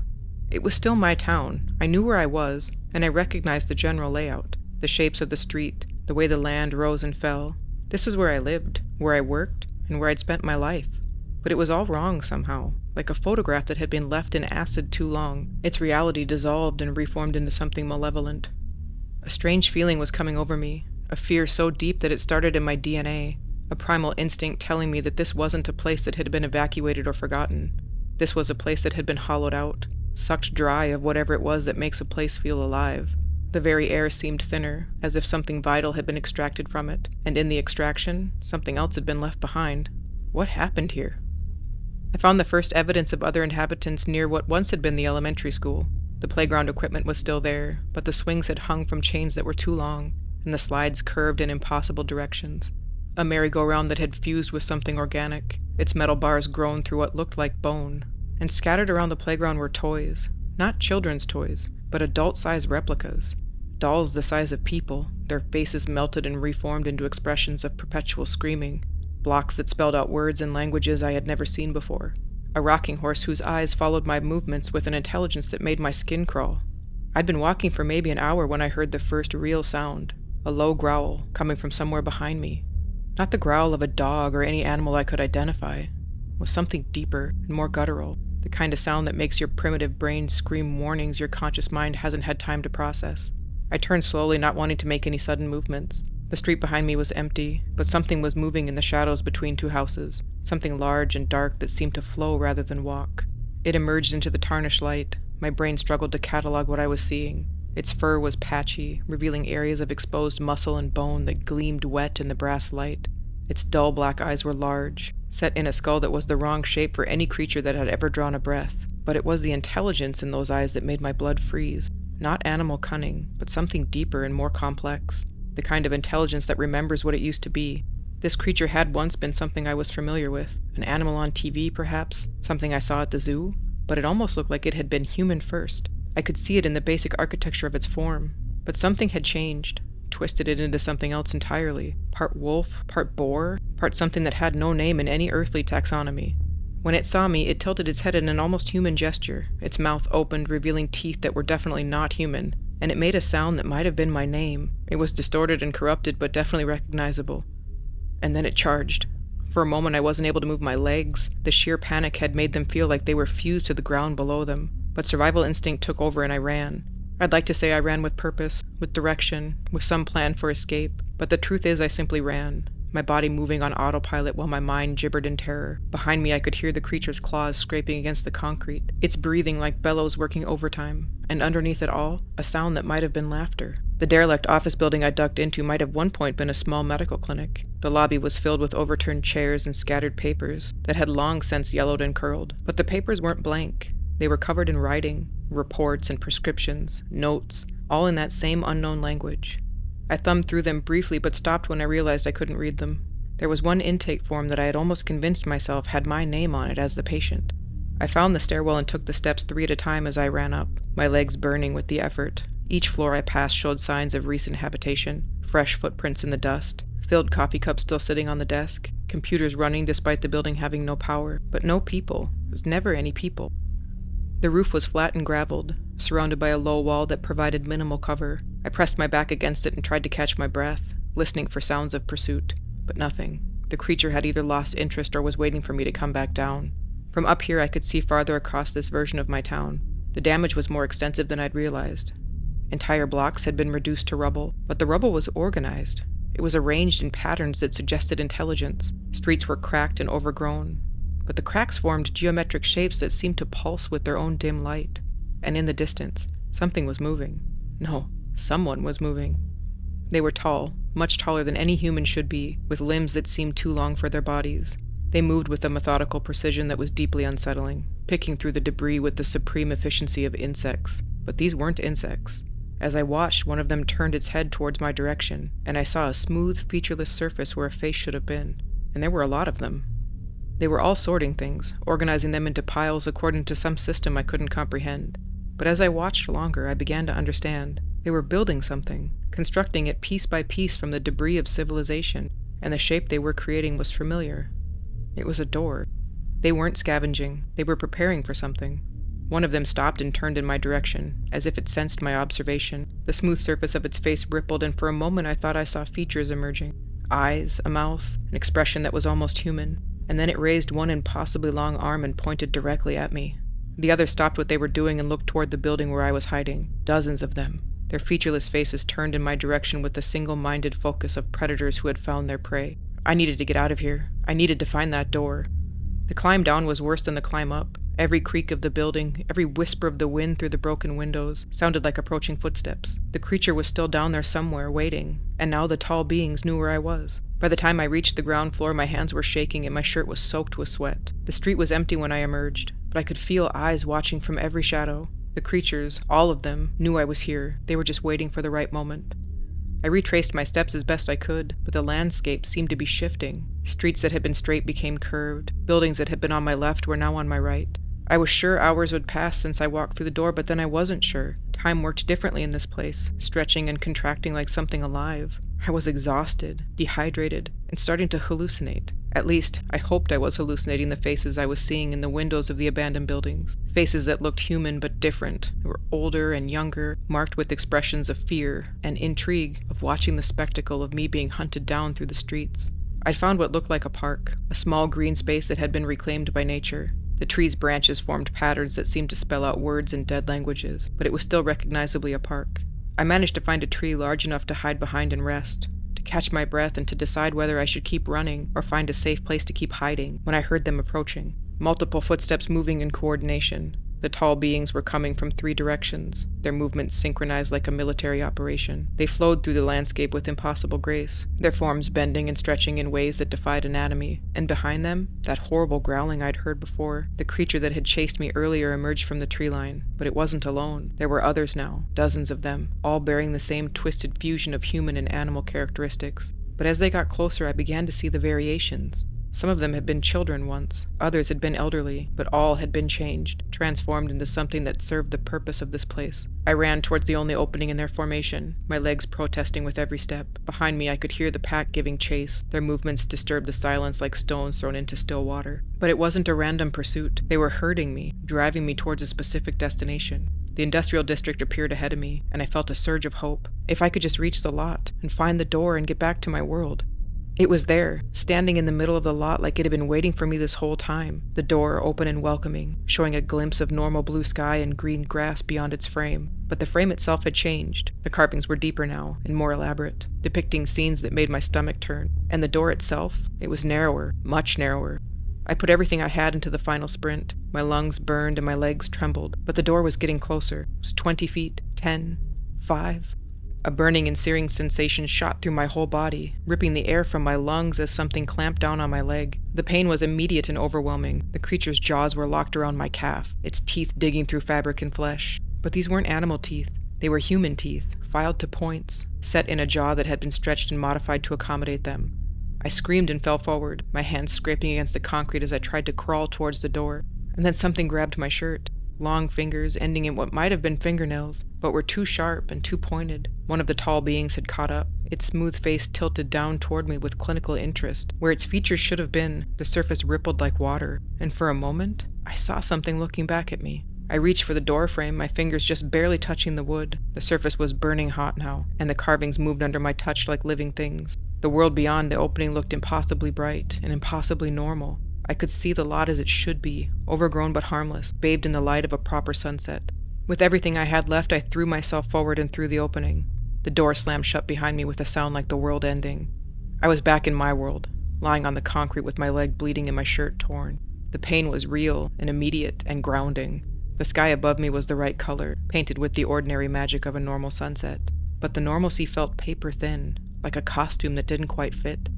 It was still my town. I knew where I was, and I recognized the general layout, the shapes of the street, the way the land rose and fell, This was where I lived, where I worked, and where I'd spent my life. But it was all wrong somehow, like a photograph that had been left in acid too long. Its reality dissolved and reformed into something malevolent. A strange feeling was coming over me, a fear so deep that it started in my DNA, a primal instinct telling me that this wasn't a place that had been evacuated or forgotten. This was a place that had been hollowed out, sucked dry of whatever it was that makes a place feel alive. The very air seemed thinner, as if something vital had been extracted from it, and in the extraction, something else had been left behind. What happened here? I found the first evidence of other inhabitants near what once had been the elementary school. The playground equipment was still there, but the swings had hung from chains that were too long, and the slides curved in impossible directions. A merry-go-round that had fused with something organic, its metal bars grown through what looked like bone. And scattered around the playground were toys. Not children's toys, but adult-sized replicas. Dolls the size of people, their faces melted and reformed into expressions of perpetual screaming. Blocks that spelled out words and languages I had never seen before. A rocking horse whose eyes followed my movements with an intelligence that made my skin crawl. I'd been walking for maybe an hour when I heard the first real sound, a low growl coming from somewhere behind me. Not the growl of a dog or any animal I could identify. It was something deeper and more guttural, the kind of sound that makes your primitive brain scream warnings your conscious mind hasn't had time to process. I turned slowly, not wanting to make any sudden movements. The street behind me was empty, but something was moving in the shadows between two houses, something large and dark that seemed to flow rather than walk. It emerged into the tarnished light. My brain struggled to catalog what I was seeing. Its fur was patchy, revealing areas of exposed muscle and bone that gleamed wet in the brass light. Its dull black eyes were large, set in a skull that was the wrong shape for any creature that had ever drawn a breath. But it was the intelligence in those eyes that made my blood freeze. Not animal cunning, but something deeper and more complex. The kind of intelligence that remembers what it used to be. This creature had once been something I was familiar with. An animal on TV, perhaps? Something I saw at the zoo? But it almost looked like it had been human first. I could see it in the basic architecture of its form. But something had changed, twisted it into something else entirely. Part wolf, part boar, part something that had no name in any earthly taxonomy. When it saw me, it tilted its head in an almost human gesture. Its mouth opened, revealing teeth that were definitely not human, and it made a sound that might have been my name. It was distorted and corrupted, but definitely recognizable. And then it charged. For a moment I wasn't able to move my legs. The sheer panic had made them feel like they were fused to the ground below them. But survival instinct took over and I ran. I'd like to say I ran with purpose, with direction, with some plan for escape, but the truth is I simply ran, my body moving on autopilot while my mind gibbered in terror. Behind me I could hear the creature's claws scraping against the concrete, its breathing like bellows working overtime, and underneath it all, a sound that might have been laughter. The derelict office building I ducked into might have one point been a small medical clinic. The lobby was filled with overturned chairs and scattered papers that had long since yellowed and curled, but the papers weren't blank. They were covered in writing, reports and prescriptions, notes, all in that same unknown language. I thumbed through them briefly but stopped when I realized I couldn't read them. There was one intake form that I had almost convinced myself had my name on it as the patient. I found the stairwell and took the steps 3 at a time as I ran up, my legs burning with the effort. Each floor I passed showed signs of recent habitation, fresh footprints in the dust, filled coffee cups still sitting on the desk, computers running despite the building having no power, but no people. There was never any people. The roof was flat and graveled, surrounded by a low wall that provided minimal cover. I pressed my back against it and tried to catch my breath, listening for sounds of pursuit, but nothing. The creature had either lost interest or was waiting for me to come back down. From up here I could see farther across this version of my town. The damage was more extensive than I'd realized. Entire blocks had been reduced to rubble, but the rubble was organized. It was arranged in patterns that suggested intelligence. Streets were cracked and overgrown, but the cracks formed geometric shapes that seemed to pulse with their own dim light. And in the distance, something was moving. No, someone was moving. They were tall, much taller than any human should be, with limbs that seemed too long for their bodies. They moved with a methodical precision that was deeply unsettling, picking through the debris with the supreme efficiency of insects. But these weren't insects. As I watched, one of them turned its head towards my direction, and I saw a smooth, featureless surface where a face should have been. And there were a lot of them. They were all sorting things, organizing them into piles according to some system I couldn't comprehend. But as I watched longer, I began to understand. They were building something, constructing it piece by piece from the debris of civilization, and the shape they were creating was familiar. It was a door. They weren't scavenging. They were preparing for something. One of them stopped and turned in my direction, as if it sensed my observation. The smooth surface of its face rippled, and for a moment I thought I saw features emerging. Eyes, a mouth, an expression that was almost human. And then it raised one impossibly long arm and pointed directly at me. The others stopped what they were doing and looked toward the building where I was hiding. Dozens of them, their featureless faces turned in my direction with the single-minded focus of predators who had found their prey. I needed to get out of here. I needed to find that door. The climb down was worse than the climb up. Every creak of the building, every whisper of the wind through the broken windows, sounded like approaching footsteps. The creature was still down there somewhere, waiting, and now the tall beings knew where I was. By the time I reached the ground floor, my hands were shaking and my shirt was soaked with sweat. The street was empty when I emerged, but I could feel eyes watching from every shadow. The creatures, all of them, knew I was here. They were just waiting for the right moment. I retraced my steps as best I could, but the landscape seemed to be shifting. Streets that had been straight became curved. Buildings that had been on my left were now on my right. I was sure hours would pass since I walked through the door, but then I wasn't sure. Time worked differently in this place, stretching and contracting like something alive. I was exhausted, dehydrated, and starting to hallucinate. At least, I hoped I was hallucinating the faces I was seeing in the windows of the abandoned buildings. Faces that looked human but different. They were older and younger, marked with expressions of fear and intrigue of watching the spectacle of me being hunted down through the streets. I'd found what looked like a park, a small green space that had been reclaimed by nature. The tree's branches formed patterns that seemed to spell out words in dead languages, but it was still recognizably a park. I managed to find a tree large enough to hide behind and rest, to catch my breath and to decide whether I should keep running or find a safe place to keep hiding when I heard them approaching. Multiple footsteps moving in coordination. The tall beings were coming from 3 directions, their movements synchronized like a military operation. They flowed through the landscape with impossible grace, their forms bending and stretching in ways that defied anatomy. And behind them, that horrible growling I'd heard before. The creature that had chased me earlier emerged from the tree line, but it wasn't alone. There were others now, dozens of them, all bearing the same twisted fusion of human and animal characteristics. But as they got closer, I began to see the variations. Some of them had been children once, others had been elderly, but all had been changed, transformed into something that served the purpose of this place. I ran towards the only opening in their formation, my legs protesting with every step. Behind me I could hear the pack giving chase. Their movements disturbed the silence like stones thrown into still water. But it wasn't a random pursuit. They were herding me, driving me towards a specific destination. The industrial district appeared ahead of me, and I felt a surge of hope. If I could just reach the lot, and find the door and get back to my world. It was there, standing in the middle of the lot like it had been waiting for me this whole time. The door open and welcoming, showing a glimpse of normal blue sky and green grass beyond its frame. But the frame itself had changed. The carvings were deeper now, and more elaborate, depicting scenes that made my stomach turn. And the door itself, it was narrower, much narrower. I put everything I had into the final sprint. My lungs burned and my legs trembled, but the door was getting closer. It was 20 feet, 10, 5... A burning and searing sensation shot through my whole body, ripping the air from my lungs as something clamped down on my leg. The pain was immediate and overwhelming. The creature's jaws were locked around my calf, its teeth digging through fabric and flesh. But these weren't animal teeth. They were human teeth, filed to points, set in a jaw that had been stretched and modified to accommodate them. I screamed and fell forward, my hands scraping against the concrete as I tried to crawl towards the door. And then something grabbed my shirt. Long fingers ending in what might have been fingernails, but were too sharp and too pointed. One of the tall beings had caught up, its smooth face tilted down toward me with clinical interest. Where its features should have been, the surface rippled like water, and for a moment, I saw something looking back at me. I reached for the door frame, my fingers just barely touching the wood. The surface was burning hot now, and the carvings moved under my touch like living things. The world beyond the opening looked impossibly bright and impossibly normal. I could see the lot as it should be, overgrown but harmless, bathed in the light of a proper sunset. With everything I had left, I threw myself forward and through the opening. The door slammed shut behind me with a sound like the world ending. I was back in my world, lying on the concrete with my leg bleeding and my shirt torn. The pain was real and immediate and grounding. The sky above me was the right color, painted with the ordinary magic of a normal sunset. But the normalcy felt paper thin, like a costume that didn't quite fit.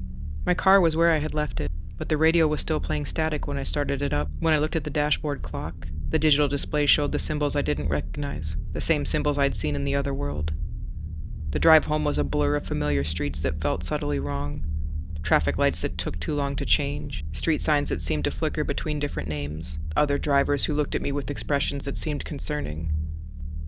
My car was where I had left it, but the radio was still playing static when I started it up. When I looked at the dashboard clock, the digital display showed the symbols I didn't recognize, the same symbols I'd seen in the other world. The drive home was a blur of familiar streets that felt subtly wrong, traffic lights that took too long to change, street signs that seemed to flicker between different names, other drivers who looked at me with expressions that seemed concerning.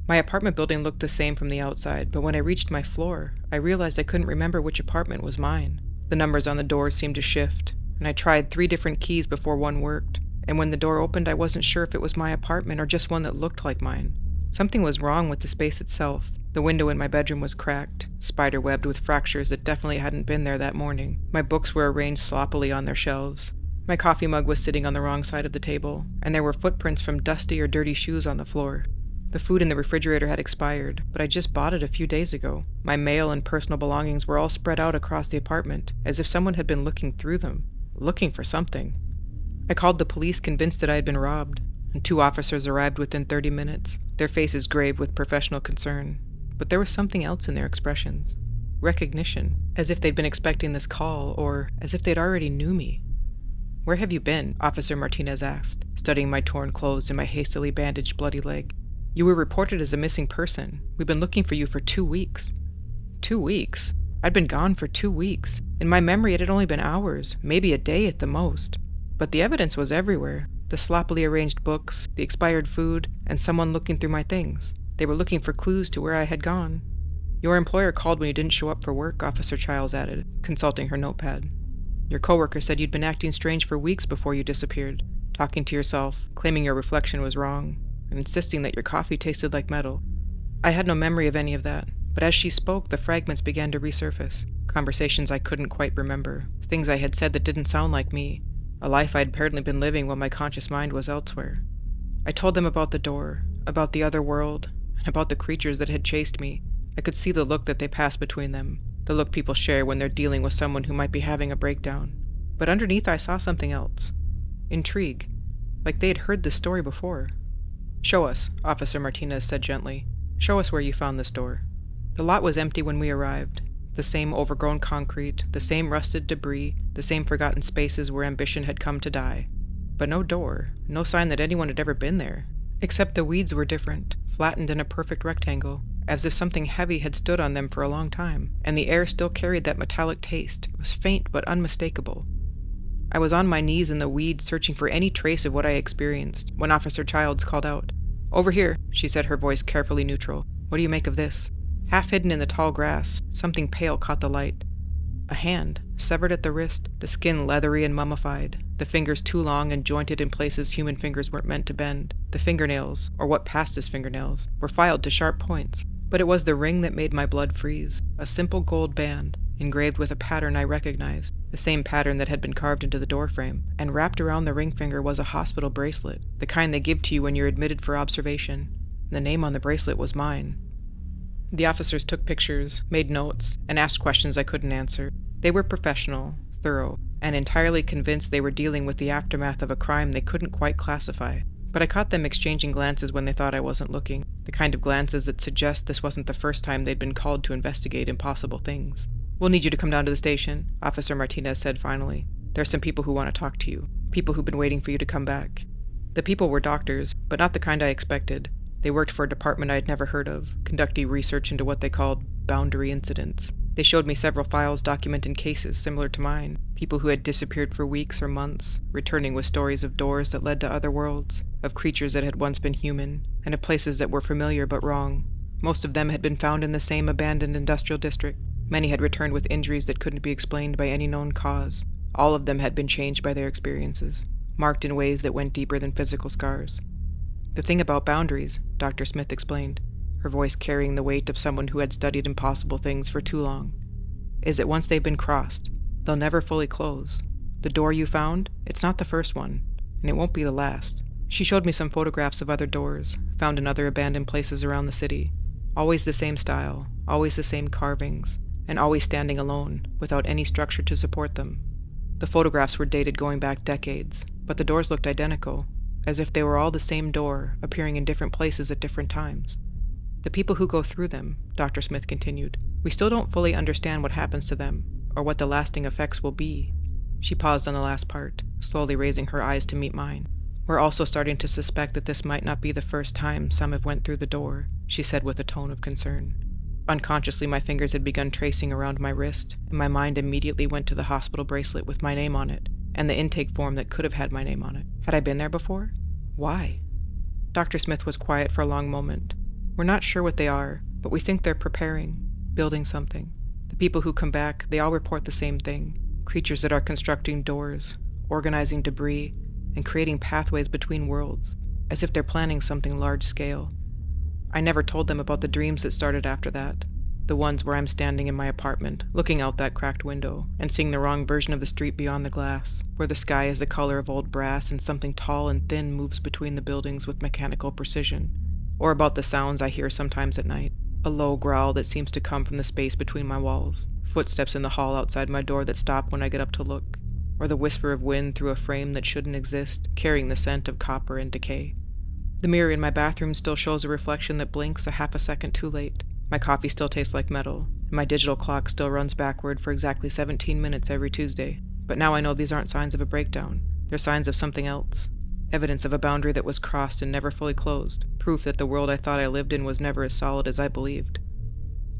My apartment building looked the same from the outside, but when I reached my floor, I realized I couldn't remember which apartment was mine. The numbers on the doors seemed to shift, and I tried 3 different keys before one worked, and when the door opened I wasn't sure if it was my apartment or just one that looked like mine. Something was wrong with the space itself. The window in my bedroom was cracked, spider-webbed with fractures that definitely hadn't been there that morning. My books were arranged sloppily on their shelves. My coffee mug was sitting on the wrong side of the table, and there were footprints from dusty or dirty shoes on the floor. The food in the refrigerator had expired, but I just bought it a few days ago. My mail and personal belongings were all spread out across the apartment, as if someone had been looking through them, looking for something. I called the police, convinced that I had been robbed, and 2 officers arrived within 30 minutes, their faces grave with professional concern. But there was something else in their expressions. Recognition, as if they'd been expecting this call, or as if they'd already knew me. "Where have you been?" Officer Martinez asked, studying my torn clothes and my hastily bandaged bloody leg. "You were reported as a missing person. We've been looking for you for 2 weeks." 2 weeks? I'd been gone for 2 weeks. In my memory, it had only been hours, maybe a day at the most. But the evidence was everywhere. The sloppily arranged books, the expired food, and someone looking through my things. They were looking for clues to where I had gone. "Your employer called when you didn't show up for work," Officer Childs added, consulting her notepad. "Your coworker said you'd been acting strange for weeks before you disappeared, talking to yourself, claiming your reflection was wrong, and insisting that your coffee tasted like metal." I had no memory of any of that, but as she spoke, the fragments began to resurface. Conversations I couldn't quite remember, things I had said that didn't sound like me, a life I'd apparently been living while my conscious mind was elsewhere. I told them about the door, about the other world, and about the creatures that had chased me. I could see the look that they passed between them, the look people share when they're dealing with someone who might be having a breakdown. But underneath I saw something else. Intrigue, like they had heard this story before. "Show us," Officer Martinez said gently. "Show us where you found this door." The lot was empty when we arrived. The same overgrown concrete, the same rusted debris, the same forgotten spaces where ambition had come to die. But no door, no sign that anyone had ever been there. Except the weeds were different, flattened in a perfect rectangle, as if something heavy had stood on them for a long time, and the air still carried that metallic taste. It was faint but unmistakable. I was on my knees in the weeds searching for any trace of what I experienced, when Officer Childs called out. "Over here," she said, her voice carefully neutral. "What do you make of this?" Half hidden in the tall grass, something pale caught the light. A hand, severed at the wrist, the skin leathery and mummified, the fingers too long and jointed in places human fingers weren't meant to bend. The fingernails, or what passed as fingernails, were filed to sharp points. But it was the ring that made my blood freeze, a simple gold band, engraved with a pattern I recognized, the same pattern that had been carved into the doorframe, and wrapped around the ring finger was a hospital bracelet, the kind they give to you when you're admitted for observation. The name on the bracelet was mine. The officers took pictures, made notes, and asked questions I couldn't answer. They were professional, thorough, and entirely convinced they were dealing with the aftermath of a crime they couldn't quite classify. But I caught them exchanging glances when they thought I wasn't looking, the kind of glances that suggest this wasn't the first time they'd been called to investigate impossible things. "We'll need you to come down to the station," Officer Martinez said finally. "There are some people who want to talk to you, people who've been waiting for you to come back." The people were doctors, but not the kind I expected. They worked for a department I had never heard of, conducting research into what they called boundary incidents. They showed me several files documenting cases similar to mine, people who had disappeared for weeks or months, returning with stories of doors that led to other worlds, of creatures that had once been human, and of places that were familiar but wrong. Most of them had been found in the same abandoned industrial district. Many had returned with injuries that couldn't be explained by any known cause. All of them had been changed by their experiences, marked in ways that went deeper than physical scars. "The thing about boundaries," Dr. Smith explained, her voice carrying the weight of someone who had studied impossible things for too long, "is that once they've been crossed, they'll never fully close. The door you found, it's not the first one, and it won't be the last." She showed me some photographs of other doors, found in other abandoned places around the city. Always the same style, always the same carvings, and always standing alone, without any structure to support them. The photographs were dated going back decades, but the doors looked identical, as if they were all the same door, appearing in different places at different times. "The people who go through them," Dr. Smith continued, "we still don't fully understand what happens to them, or what the lasting effects will be." She paused on the last part, slowly raising her eyes to meet mine. "We're also starting to suspect that this might not be the first time some have went through the door," she said with a tone of concern. Unconsciously, my fingers had begun tracing around my wrist, and my mind immediately went to the hospital bracelet with my name on it, and the intake form that could have had my name on it. Had I been there before? Why? Dr. Smith was quiet for a long moment. "We're not sure what they are, but we think they're preparing, building something. The people who come back, they all report the same thing. Creatures that are constructing doors, organizing debris, and creating pathways between worlds, as if they're planning something large-scale." I never told them about the dreams that started after that. The ones where I'm standing in my apartment, looking out that cracked window, and seeing the wrong version of the street beyond the glass, where the sky is the color of old brass and something tall and thin moves between the buildings with mechanical precision. Or about the sounds I hear sometimes at night, a low growl that seems to come from the space between my walls, footsteps in the hall outside my door that stop when I get up to look, or the whisper of wind through a frame that shouldn't exist, carrying the scent of copper and decay. The mirror in my bathroom still shows a reflection that blinks a half a second too late. My coffee still tastes like metal, and my digital clock still runs backward for exactly 17 minutes every Tuesday. But now I know these aren't signs of a breakdown. They're signs of something else. Evidence of a boundary that was crossed and never fully closed. Proof that the world I thought I lived in was never as solid as I believed.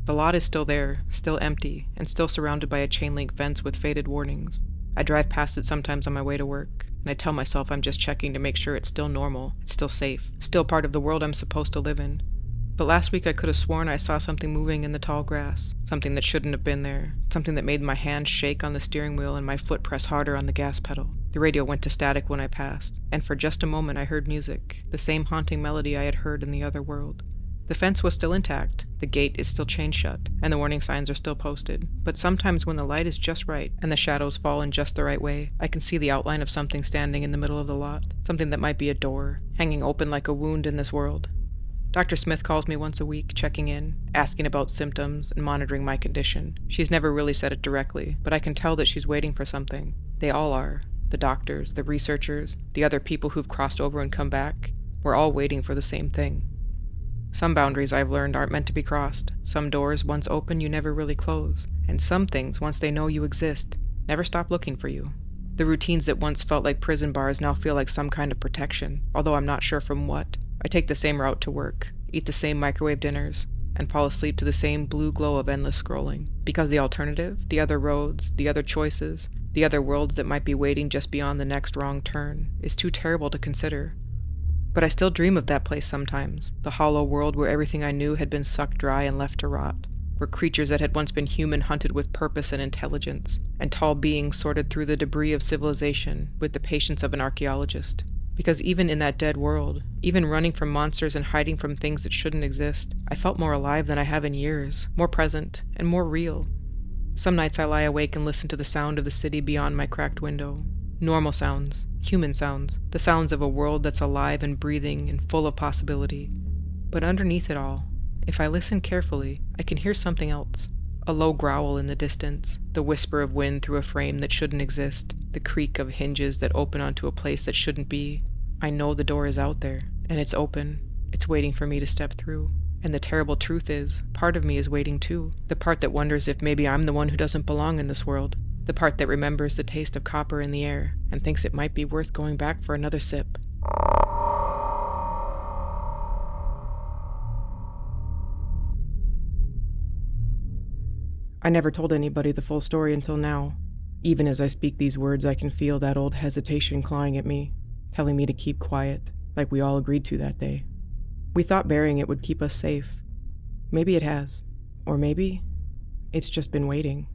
The lot is still there, still empty, and still surrounded by a chain-link fence with faded warnings. I drive past it sometimes on my way to work, and I tell myself I'm just checking to make sure it's still normal, it's still safe, still part of the world I'm supposed to live in. But last week I could have sworn I saw something moving in the tall grass, something that shouldn't have been there, something that made my hand shake on the steering wheel and my foot press harder on the gas pedal. The radio went to static when I passed, and for just a moment I heard music, the same haunting melody I had heard in the other world. The fence was still intact, the gate is still chain shut, and the warning signs are still posted. But sometimes when the light is just right, and the shadows fall in just the right way, I can see the outline of something standing in the middle of the lot, something that might be a door, hanging open like a wound in this world. Dr. Smith calls me once a week, checking in, asking about symptoms, and monitoring my condition. She's never really said it directly, but I can tell that she's waiting for something. They all are. The doctors, the researchers, the other people who've crossed over and come back. We're all waiting for the same thing. Some boundaries, I've learned, aren't meant to be crossed. Some doors, once open, you never really close. And some things, once they know you exist, never stop looking for you. The routines that once felt like prison bars now feel like some kind of protection, although I'm not sure from what. I take the same route to work, eat the same microwave dinners, and fall asleep to the same blue glow of endless scrolling. Because the alternative, the other roads, the other choices, the other worlds that might be waiting just beyond the next wrong turn, is too terrible to consider. But I still dream of that place sometimes, the hollow world where everything I knew had been sucked dry and left to rot, where creatures that had once been human hunted with purpose and intelligence, and tall beings sorted through the debris of civilization with the patience of an archaeologist. Because even in that dead world, even running from monsters and hiding from things that shouldn't exist, I felt more alive than I have in years, more present, and more real. Some nights I lie awake and listen to the sound of the city beyond my cracked window. Normal sounds, human sounds, the sounds of a world that's alive and breathing and full of possibility. But underneath it all, if I listen carefully, I can hear something else. A low growl in the distance, the whisper of wind through a frame that shouldn't exist, the creak of hinges that open onto a place that shouldn't be. I know the door is out there, and it's open. It's waiting for me to step through. And the terrible truth is, part of me is waiting too. The part that wonders if maybe I'm the one who doesn't belong in this world. The part that remembers the taste of copper in the air and thinks it might be worth going back for another sip. I never told anybody the full story until now. Even as I speak these words, I can feel that old hesitation clawing at me, telling me to keep quiet, like we all agreed to that day. We thought burying it would keep us safe. Maybe it has. Or maybe it's just been waiting.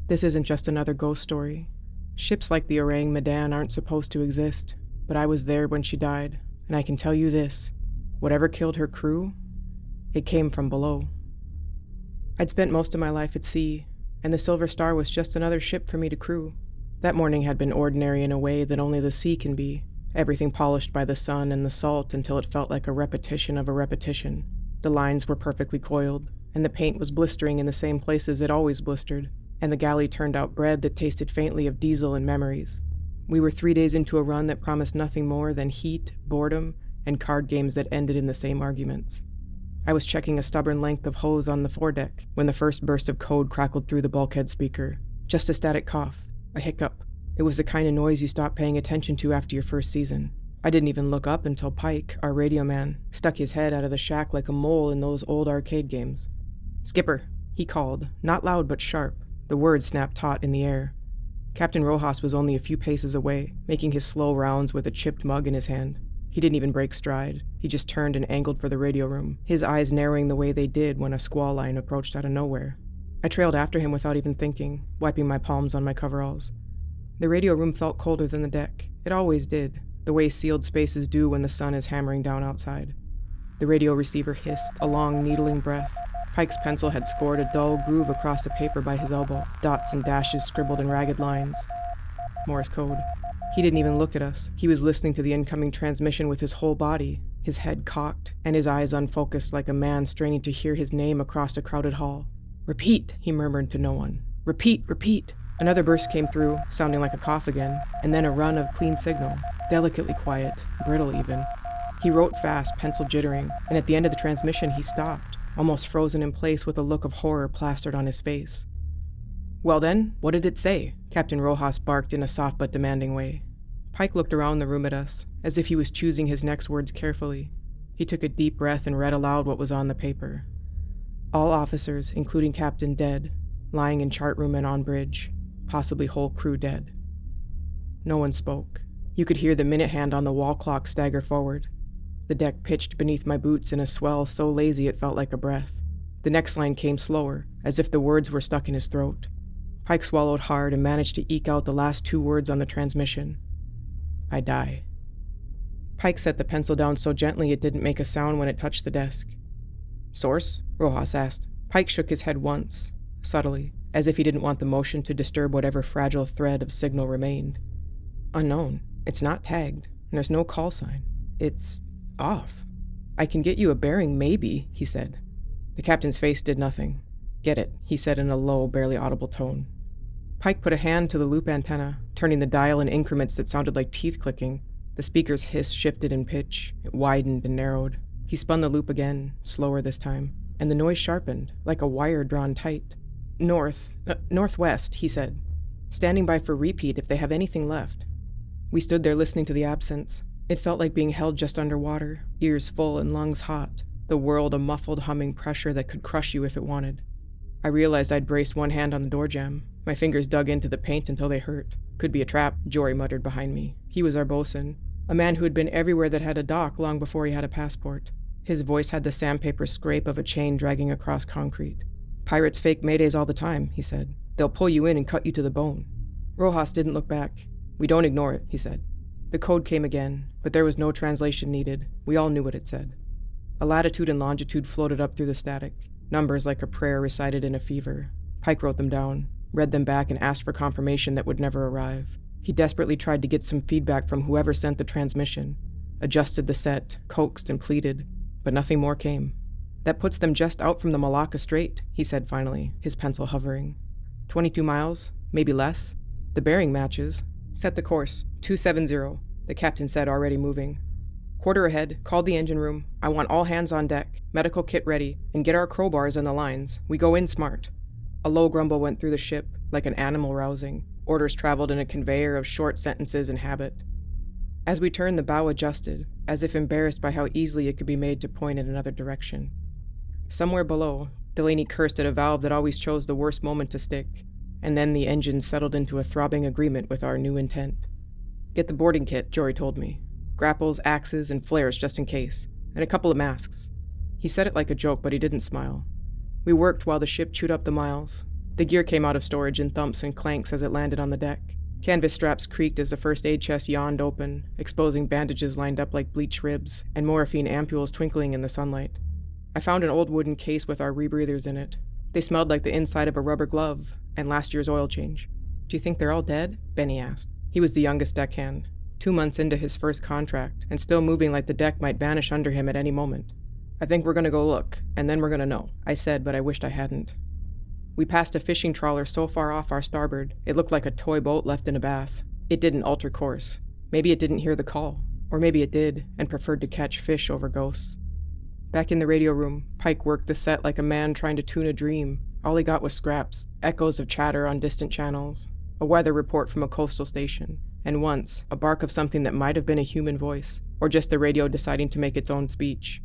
This isn't just another ghost story. Ships like the Orang Medan aren't supposed to exist, but I was there when she died, and I can tell you this, whatever killed her crew, it came from below. I'd spent most of my life at sea, and the Silver Star was just another ship for me to crew. That morning had been ordinary in a way that only the sea can be, everything polished by the sun and the salt until it felt like a repetition of a repetition. The lines were perfectly coiled, and the paint was blistering in the same places it always blistered, and the galley turned out bread that tasted faintly of diesel and memories. We were 3 days into a run that promised nothing more than heat, boredom, and card games that ended in the same arguments. I was checking a stubborn length of hose on the foredeck when the first burst of code crackled through the bulkhead speaker. Just a static cough, a hiccup. It was the kind of noise you stop paying attention to after your first season. I didn't even look up until Pike, our radio man, stuck his head out of the shack like a mole in those old arcade games. "Skipper," he called, not loud but sharp. The words snapped taut in the air. Captain Rojas was only a few paces away, making his slow rounds with a chipped mug in his hand. He didn't even break stride. He just turned and angled for the radio room, his eyes narrowing the way they did when a squall line approached out of nowhere. I trailed after him without even thinking, wiping my palms on my coveralls. The radio room felt colder than the deck. It always did, the way sealed spaces do when the sun is hammering down outside. The radio receiver hissed, a long, needling breath. Pike's pencil had scored a dull groove across the paper by his elbow, dots and dashes scribbled in ragged lines. Morse code. He didn't even look at us. He was listening to the incoming transmission with his whole body, his head cocked, and his eyes unfocused like a man straining to hear his name across a crowded hall. "Repeat," he murmured to no one. "Repeat, repeat." Another burst came through, sounding like a cough again, and then a run of clean signal, delicately quiet, brittle even. He wrote fast, pencil jittering, and at the end of the transmission he stopped, almost frozen in place with a look of horror plastered on his face. "Well then, what did it say?" Captain Rojas barked in a soft but demanding way. Pike looked around the room at us, as if he was choosing his next words carefully. He took a deep breath and read aloud what was on the paper. "All officers, including captain, dead, lying in chart room and on bridge, possibly whole crew dead." No one spoke. You could hear the minute hand on the wall clock stagger forward. The deck pitched beneath my boots in a swell so lazy it felt like a breath. The next line came slower, as if the words were stuck in his throat. Pike swallowed hard and managed to eke out the last 2 words on the transmission. "I die." Pike set the pencil down so gently it didn't make a sound when it touched the desk. "Source?" Rojas asked. Pike shook his head once, subtly, as if he didn't want the motion to disturb whatever fragile thread of signal remained. "Unknown. It's not tagged, and there's no call sign. It's off. I can get you a bearing, maybe," he said. The captain's face did nothing. "Get it," he said in a low, barely audible tone. Pike put a hand to the loop antenna, turning the dial in increments that sounded like teeth clicking. The speaker's hiss shifted in pitch. It widened and narrowed. He spun the loop again, slower this time, and the noise sharpened, like a wire drawn tight. Northwest, he said. "Standing by for repeat if they have anything left." We stood there listening to the absence. It felt like being held just underwater, ears full and lungs hot, the world a muffled humming pressure that could crush you if it wanted. I realized I'd braced one hand on the door jamb. My fingers dug into the paint until they hurt. "Could be a trap," Jory muttered behind me. He was our bosun, a man who had been everywhere that had a dock long before he had a passport. His voice had the sandpaper scrape of a chain dragging across concrete. "Pirates fake maydays all the time," he said. "They'll pull you in and cut you to the bone." Rojas didn't look back. "We don't ignore it," he said. The code came again, but there was no translation needed. We all knew what it said. A latitude and longitude floated up through the static, numbers like a prayer recited in a fever. Pike wrote them down, read them back, and asked for confirmation that would never arrive. He desperately tried to get some feedback from whoever sent the transmission, adjusted the set, coaxed and pleaded, but nothing more came. "That puts them just out from the Malacca Strait," he said finally, his pencil hovering. 22 miles, maybe less. The bearing matches. "Set the course, 270, the captain said, already moving. "Quarter ahead, call the engine room. I want all hands on deck, medical kit ready, and get our crowbars in the lines. We go in smart." A low grumble went through the ship, like an animal rousing. Orders traveled in a conveyor of short sentences and habit. As we turned, the bow adjusted, as if embarrassed by how easily it could be made to point in another direction. Somewhere below, Delaney cursed at a valve that always chose the worst moment to stick, and then the engine settled into a throbbing agreement with our new intent. "Get the boarding kit," Jory told me. "Grapples, axes, and flares just in case, and a couple of masks." He said it like a joke, but he didn't smile. We worked while the ship chewed up the miles. The gear came out of storage in thumps and clanks as it landed on the deck. Canvas straps creaked as the first aid chest yawned open, exposing bandages lined up like bleached ribs, and morphine ampules twinkling in the sunlight. I found an old wooden case with our rebreathers in it. They smelled like the inside of a rubber glove, and last year's oil change. "Do you think they're all dead?" Benny asked. He was the youngest deckhand, 2 months into his first contract, and still moving like the deck might vanish under him at any moment. "I think we're gonna go look, and then we're gonna know," I said, but I wished I hadn't. We passed a fishing trawler so far off our starboard, it looked like a toy boat left in a bath. It didn't alter course. Maybe it didn't hear the call, or maybe it did, and preferred to catch fish over ghosts. Back in the radio room, Pike worked the set like a man trying to tune a dream. All he got was scraps, echoes of chatter on distant channels, a weather report from a coastal station, and once, a bark of something that might have been a human voice, or just the radio deciding to make its own speech.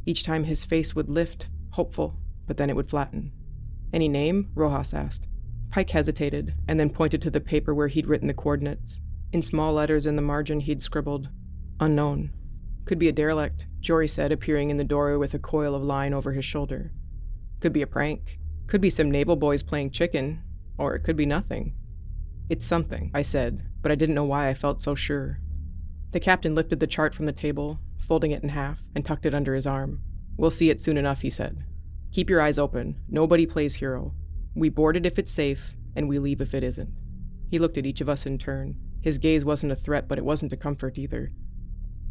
Each time his face would lift, hopeful, but then it would flatten. "Any name?" Rojas asked. Pike hesitated, and then pointed to the paper where he'd written the coordinates. In small letters in the margin he'd scribbled, "Unknown." "Could be a derelict," Jory said, appearing in the doorway with a coil of line over his shoulder. "Could be a prank. Could be some naval boys playing chicken. Or it could be nothing." "It's something," I said, but I didn't know why I felt so sure. The captain lifted the chart from the table, folding it in half, and tucked it under his arm. "We'll see it soon enough," he said. "Keep your eyes open. Nobody plays hero. We board it if it's safe, and we leave if it isn't." He looked at each of us in turn. His gaze wasn't a threat, but it wasn't a comfort either.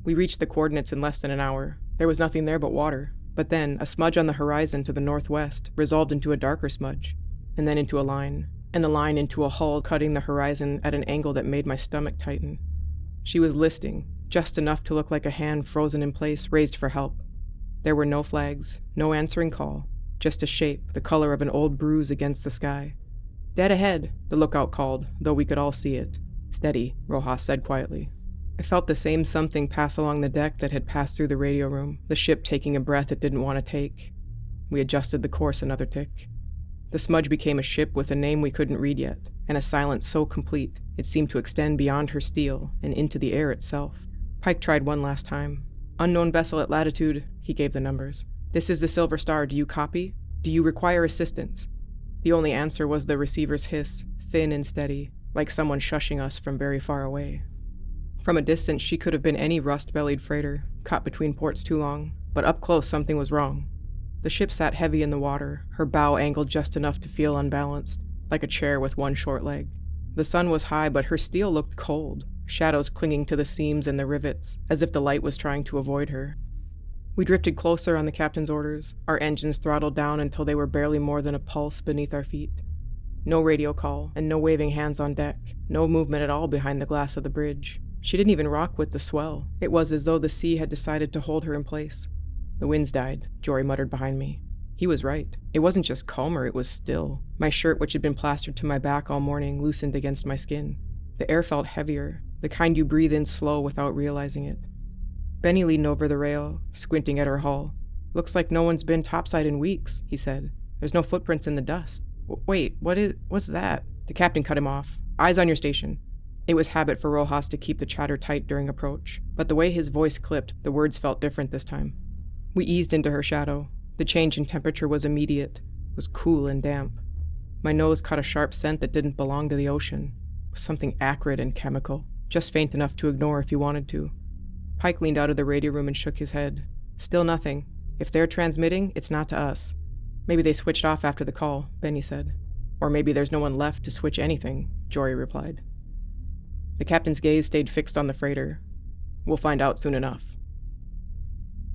We reached the coordinates in less than an hour. There was nothing there but water. But then, a smudge on the horizon to the northwest resolved into a darker smudge, and then into a line, and the line into a hull cutting the horizon at an angle that made my stomach tighten. She was listing, just enough to look like a hand frozen in place, raised for help. There were no flags, no answering call, just a shape, the color of an old bruise against the sky. "Dead ahead," the lookout called, though we could all see it. "Steady," Rojas said quietly. I felt the same something pass along the deck that had passed through the radio room, the ship taking a breath it didn't want to take. We adjusted the course another tick. The smudge became a ship with a name we couldn't read yet, and a silence so complete it seemed to extend beyond her steel and into the air itself. Pike tried one last time. "Unknown vessel at latitude," he gave the numbers. "This is the Silver Star. Do you copy? Do you require assistance?" The only answer was the receiver's hiss, thin and steady, like someone shushing us from very far away. From a distance, she could have been any rust-bellied freighter, caught between ports too long, but up close something was wrong. The ship sat heavy in the water, her bow angled just enough to feel unbalanced, like a chair with one short leg. The sun was high, but her steel looked cold, shadows clinging to the seams and the rivets, as if the light was trying to avoid her. We drifted closer on the captain's orders, our engines throttled down until they were barely more than a pulse beneath our feet. No radio call, and no waving hands on deck, no movement at all behind the glass of the bridge. She didn't even rock with the swell. It was as though the sea had decided to hold her in place. "The winds died," Jory muttered behind me. He was right. It wasn't just calmer, it was still. My shirt, which had been plastered to my back all morning, loosened against my skin. The air felt heavier, the kind you breathe in slow without realizing it. Benny leaned over the rail, squinting at her hull. "Looks like no one's been topside in weeks," he said. "There's no footprints in the dust." "Wait, what's that?" The captain cut him off. "Eyes on your station." It was habit for Rojas to keep the chatter tight during approach, but the way his voice clipped, the words felt different this time. We eased into her shadow. The change in temperature was immediate, was cool and damp. My nose caught a sharp scent that didn't belong to the ocean. It was something acrid and chemical, just faint enough to ignore if you wanted to. Pike leaned out of the radio room and shook his head. "Still nothing. If they're transmitting, it's not to us." "Maybe they switched off after the call," Benny said. "Or maybe there's no one left to switch anything," Jory replied. The captain's gaze stayed fixed on the freighter. "We'll find out soon enough."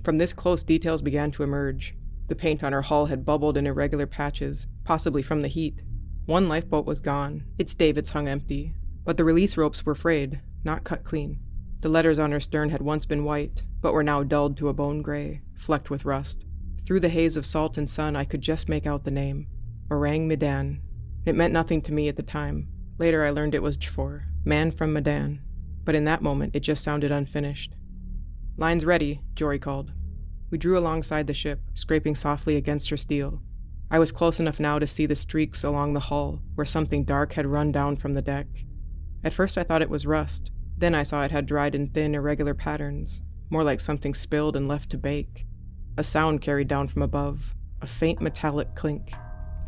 From this close, details began to emerge. The paint on her hull had bubbled in irregular patches, possibly from the heat. One lifeboat was gone. Its davits hung empty. But the release ropes were frayed, not cut clean. The letters on her stern had once been white, but were now dulled to a bone gray, flecked with rust. Through the haze of salt and sun, I could just make out the name. Orang Medan. It meant nothing to me at the time. Later I learned it was for man from Medan. But in that moment, it just sounded unfinished. "Line's ready," Jory called. We drew alongside the ship, scraping softly against her steel. I was close enough now to see the streaks along the hull, where something dark had run down from the deck. At first I thought it was rust. Then I saw it had dried in thin, irregular patterns, more like something spilled and left to bake. A sound carried down from above, a faint metallic clink,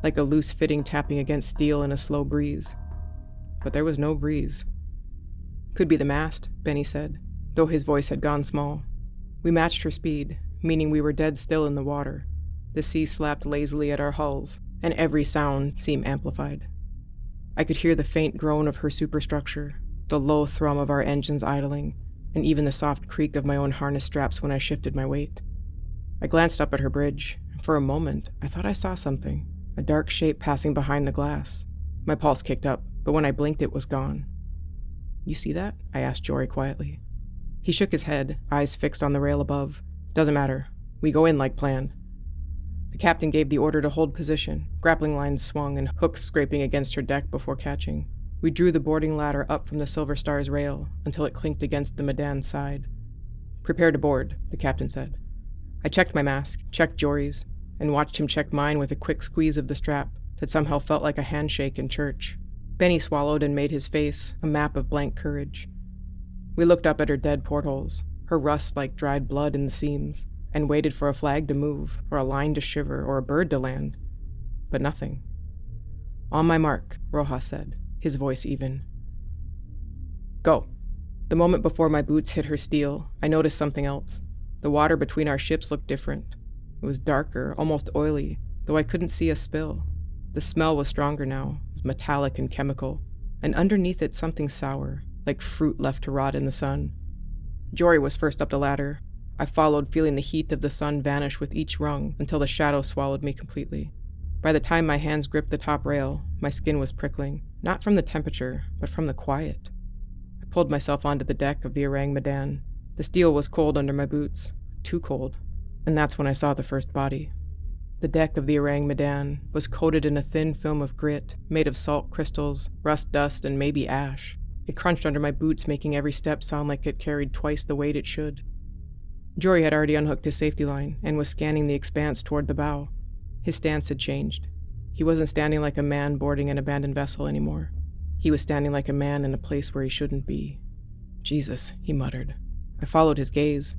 like a loose fitting tapping against steel in a slow breeze. But there was no breeze. "Could be the mast," Benny said, though his voice had gone small. We matched her speed, meaning we were dead still in the water. The sea slapped lazily at our hulls, and every sound seemed amplified. I could hear the faint groan of her superstructure, the low thrum of our engines idling, and even the soft creak of my own harness straps when I shifted my weight. I glanced up at her bridge, and for a moment I thought I saw something, a dark shape passing behind the glass. My pulse kicked up, but when I blinked it was gone. "You see that?" I asked Jory quietly. He shook his head, eyes fixed on the rail above. "Doesn't matter. We go in like planned." The captain gave the order to hold position. Grappling lines swung and hooks scraping against her deck before catching. We drew the boarding ladder up from the Silver Star's rail until it clinked against the Medan's side. "Prepare to board," the captain said. I checked my mask, checked Jory's, and watched him check mine with a quick squeeze of the strap that somehow felt like a handshake in church. Benny swallowed and made his face a map of blank courage. We looked up at her dead portholes, her rust like dried blood in the seams, and waited for a flag to move, or a line to shiver, or a bird to land. But nothing. "On my mark," Rojas said, his voice even. "Go." The moment before my boots hit her steel, I noticed something else. The water between our ships looked different. It was darker, almost oily, though I couldn't see a spill. The smell was stronger now, it was metallic and chemical, and underneath it something sour, like fruit left to rot in the sun. Jory was first up the ladder. I followed, feeling the heat of the sun vanish with each rung until the shadow swallowed me completely. By the time my hands gripped the top rail, my skin was prickling, not from the temperature, but from the quiet. I pulled myself onto the deck of the Orang Medan. The steel was cold under my boots, too cold, and that's when I saw the first body. The deck of the Orang Medan was coated in a thin film of grit, made of salt crystals, rust dust, and maybe ash. It crunched under my boots, making every step sound like it carried twice the weight it should. Jory had already unhooked his safety line and was scanning the expanse toward the bow. His stance had changed. He wasn't standing like a man boarding an abandoned vessel anymore. He was standing like a man in a place where he shouldn't be. Jesus, he muttered. I followed his gaze.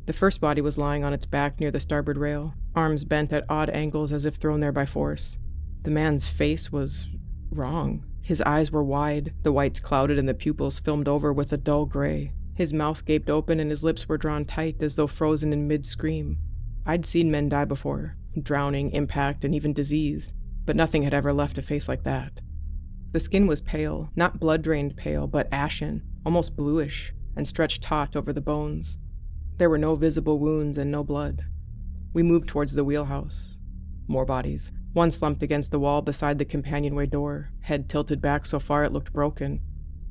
The first body was lying on its back near the starboard rail, arms bent at odd angles as if thrown there by force. The man's face was wrong. His eyes were wide, the whites clouded and the pupils filmed over with a dull gray. His mouth gaped open and his lips were drawn tight as though frozen in mid-scream. I'd seen men die before, drowning, impact, and even disease, but nothing had ever left a face like that. The skin was pale, not blood-drained pale, but ashen, almost bluish, and stretched taut over the bones. There were no visible wounds and no blood. We moved towards the wheelhouse. More bodies. One slumped against the wall beside the companionway door, head tilted back so far it looked broken.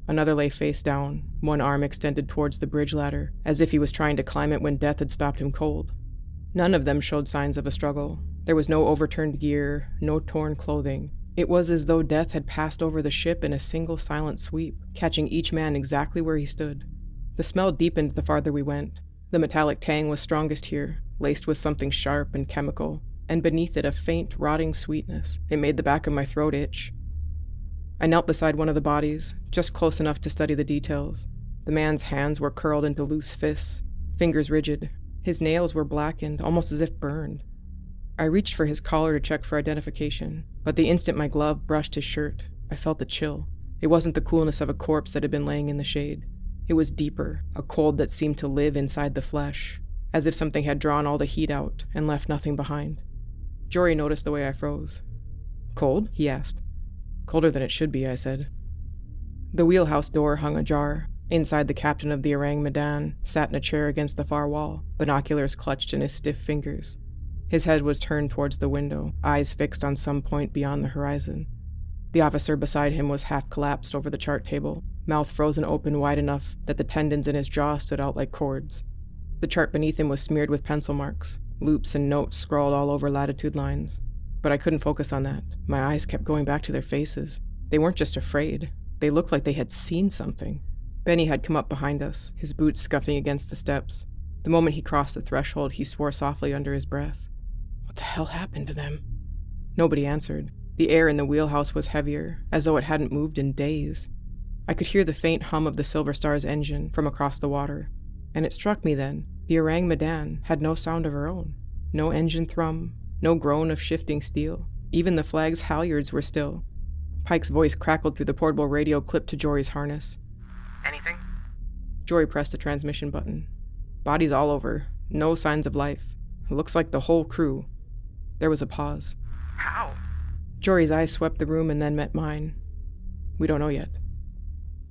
Another lay face down, one arm extended towards the bridge ladder, as if he was trying to climb it when death had stopped him cold. None of them showed signs of a struggle. There was no overturned gear, no torn clothing. It was as though death had passed over the ship in a single silent sweep, catching each man exactly where he stood. The smell deepened the farther we went. The metallic tang was strongest here, laced with something sharp and chemical, and beneath it a faint, rotting sweetness. It made the back of my throat itch. I knelt beside one of the bodies, just close enough to study the details. The man's hands were curled into loose fists, fingers rigid. His nails were blackened, almost as if burned. I reached for his collar to check for identification, but the instant my glove brushed his shirt, I felt a chill. It wasn't the coolness of a corpse that had been laying in the shade. It was deeper, a cold that seemed to live inside the flesh, as if something had drawn all the heat out and left nothing behind. Jory noticed the way I froze. "Cold?" he asked. "Colder than it should be," I said. The wheelhouse door hung ajar. Inside, the captain of the Orang Medan sat in a chair against the far wall, binoculars clutched in his stiff fingers. His head was turned towards the window, eyes fixed on some point beyond the horizon. The officer beside him was half collapsed over the chart table, mouth frozen open wide enough that the tendons in his jaw stood out like cords. The chart beneath him was smeared with pencil marks, loops and notes scrawled all over latitude lines. But I couldn't focus on that. My eyes kept going back to their faces. They weren't just afraid. They looked like they had seen something. Benny had come up behind us, his boots scuffing against the steps. The moment he crossed the threshold, he swore softly under his breath. What the hell happened to them? Nobody answered. The air in the wheelhouse was heavier, as though it hadn't moved in days. I could hear the faint hum of the Silver Star's engine from across the water. And it struck me then, the Orang Medan had no sound of her own. No engine thrum, no groan of shifting steel. Even the flag's halyards were still. Pike's voice crackled through the portable radio clipped to Jory's harness. "Anything?" Jory pressed the transmission button. Bodies all over. No signs of life. It looks like the whole crew. There was a pause. "How?" Jory's eyes swept the room and then met mine. We don't know yet.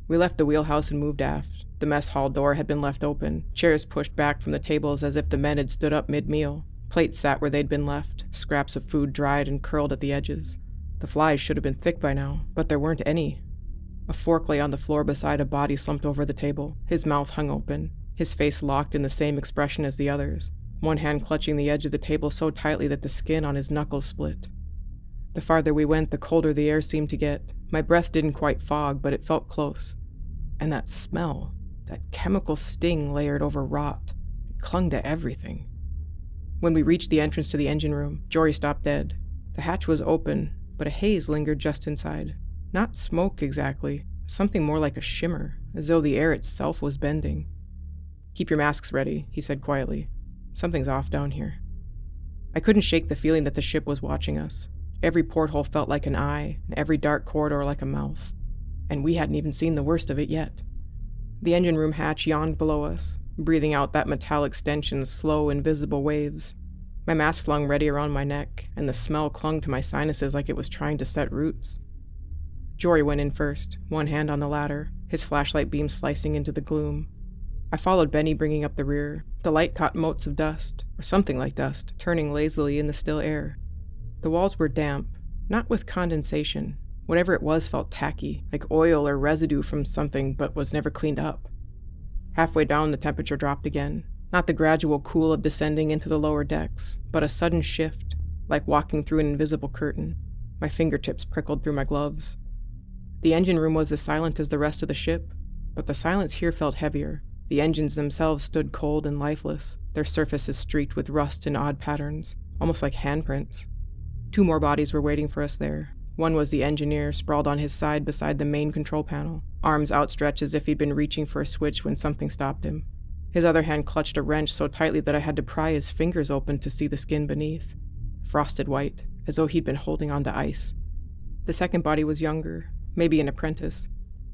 We left the wheelhouse and moved aft. The mess hall door had been left open, chairs pushed back from the tables as if the men had stood up mid-meal. Plates sat where they'd been left, scraps of food dried and curled at the edges. The flies should have been thick by now, but there weren't any. A fork lay on the floor beside a body slumped over the table. His mouth hung open, his face locked in the same expression as the others, one hand clutching the edge of the table so tightly that the skin on his knuckles split. The farther we went, the colder the air seemed to get. My breath didn't quite fog, but it felt close. And that smell, that chemical sting layered over rot, it clung to everything. When we reached the entrance to the engine room, Jory stopped dead. The hatch was open, but a haze lingered just inside. Not smoke exactly, something more like a shimmer, as though the air itself was bending. "Keep your masks ready," he said quietly. "Something's off down here." I couldn't shake the feeling that the ship was watching us. Every porthole felt like an eye, and every dark corridor like a mouth. And we hadn't even seen the worst of it yet. The engine room hatch yawned below us. breathing out that metallic stench in slow, invisible waves. My mask slung ready around my neck, and the smell clung to my sinuses like it was trying to set roots. Jory went in first, one hand on the ladder, his flashlight beam slicing into the gloom. I followed Benny, bringing up the rear. The light caught motes of dust, or something like dust, turning lazily in the still air. The walls were damp, not with condensation. Whatever it was felt tacky, like oil or residue from something, but was never cleaned up. Halfway down, the temperature dropped again. Not the gradual cool of descending into the lower decks, but a sudden shift, like walking through an invisible curtain. My fingertips prickled through my gloves. The engine room was as silent as the rest of the ship, but the silence here felt heavier. The engines themselves stood cold and lifeless, their surfaces streaked with rust in odd patterns, almost like handprints. 2 more bodies were waiting for us there. One was the engineer, sprawled on his side beside the main control panel, arms outstretched as if he'd been reaching for a switch when something stopped him. His other hand clutched a wrench so tightly that I had to pry his fingers open to see the skin beneath. Frosted white, as though he'd been holding onto ice. The second body was younger, maybe an apprentice.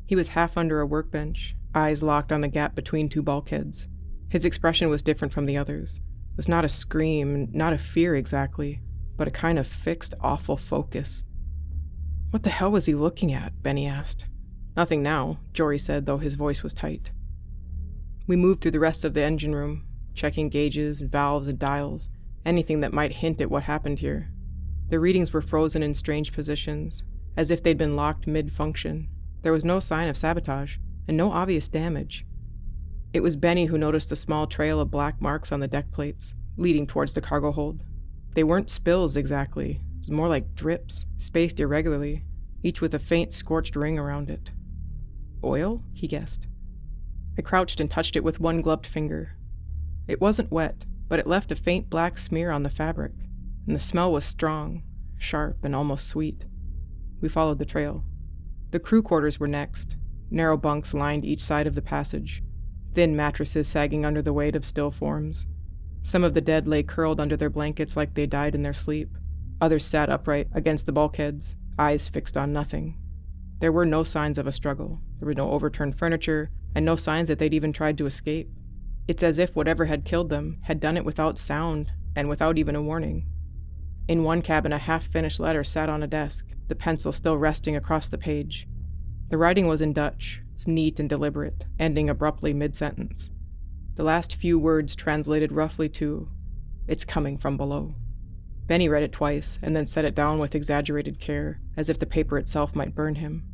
He was half under a workbench, eyes locked on the gap between 2 bulkheads. His expression was different from the others. It was not a scream, not a fear exactly, but a kind of fixed, awful focus. "What the hell was he looking at?" Benny asked. "Nothing now," Jory said, though his voice was tight. We moved through the rest of the engine room, checking gauges, valves, and dials, anything that might hint at what happened here. The readings were frozen in strange positions, as if they'd been locked mid-function. There was no sign of sabotage, and no obvious damage. It was Benny who noticed a small trail of black marks on the deck plates, leading towards the cargo hold. They weren't spills exactly, it was more like drips, spaced irregularly, each with a faint scorched ring around it. "Oil?" he guessed. I crouched and touched it with one gloved finger. It wasn't wet, but it left a faint black smear on the fabric, and the smell was strong, sharp, and almost sweet. We followed the trail. The crew quarters were next. Narrow bunks lined each side of the passage, thin mattresses sagging under the weight of still forms. Some of the dead lay curled under their blankets like they died in their sleep. Others sat upright against the bulkheads, eyes fixed on nothing. There were no signs of a struggle. There was no overturned furniture, and no signs that they'd even tried to escape. It's as if whatever had killed them had done it without sound and without even a warning. In one cabin, a half-finished letter sat on a desk, the pencil still resting across the page. The writing was in Dutch, neat and deliberate, ending abruptly mid-sentence. The last few words translated roughly to, "It's coming from below." Benny read it twice, and then set it down with exaggerated care, as if the paper itself might burn him.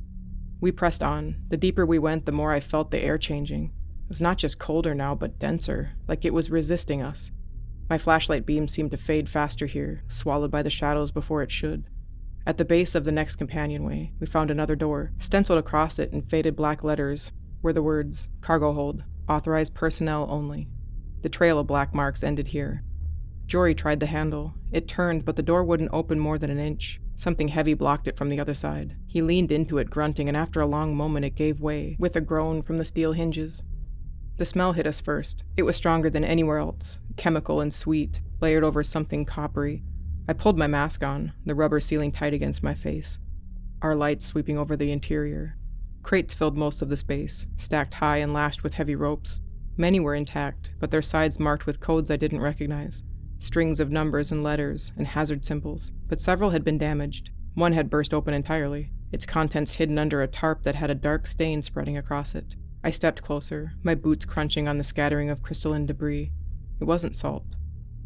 We pressed on. The deeper we went, the more I felt the air changing. It was not just colder now, but denser, like it was resisting us. My flashlight beam seemed to fade faster here, swallowed by the shadows before it should. At the base of the next companionway, we found another door. Stenciled across it in faded black letters were the words, "Cargo hold, authorized personnel only." The trail of black marks ended here. Jory tried the handle. It turned, but the door wouldn't open more than an inch. Something heavy blocked it from the other side. He leaned into it, grunting, and after a long moment it gave way, with a groan from the steel hinges. The smell hit us first. It was stronger than anywhere else, chemical and sweet, layered over something coppery. I pulled my mask on, the rubber sealing tight against my face. Our lights sweeping over the interior. Crates filled most of the space, stacked high and lashed with heavy ropes. Many were intact, but their sides marked with codes I didn't recognize. Strings of numbers and letters and hazard symbols, but several had been damaged. One had burst open entirely, its contents hidden under a tarp that had a dark stain spreading across it. I stepped closer, my boots crunching on the scattering of crystalline debris. It wasn't salt.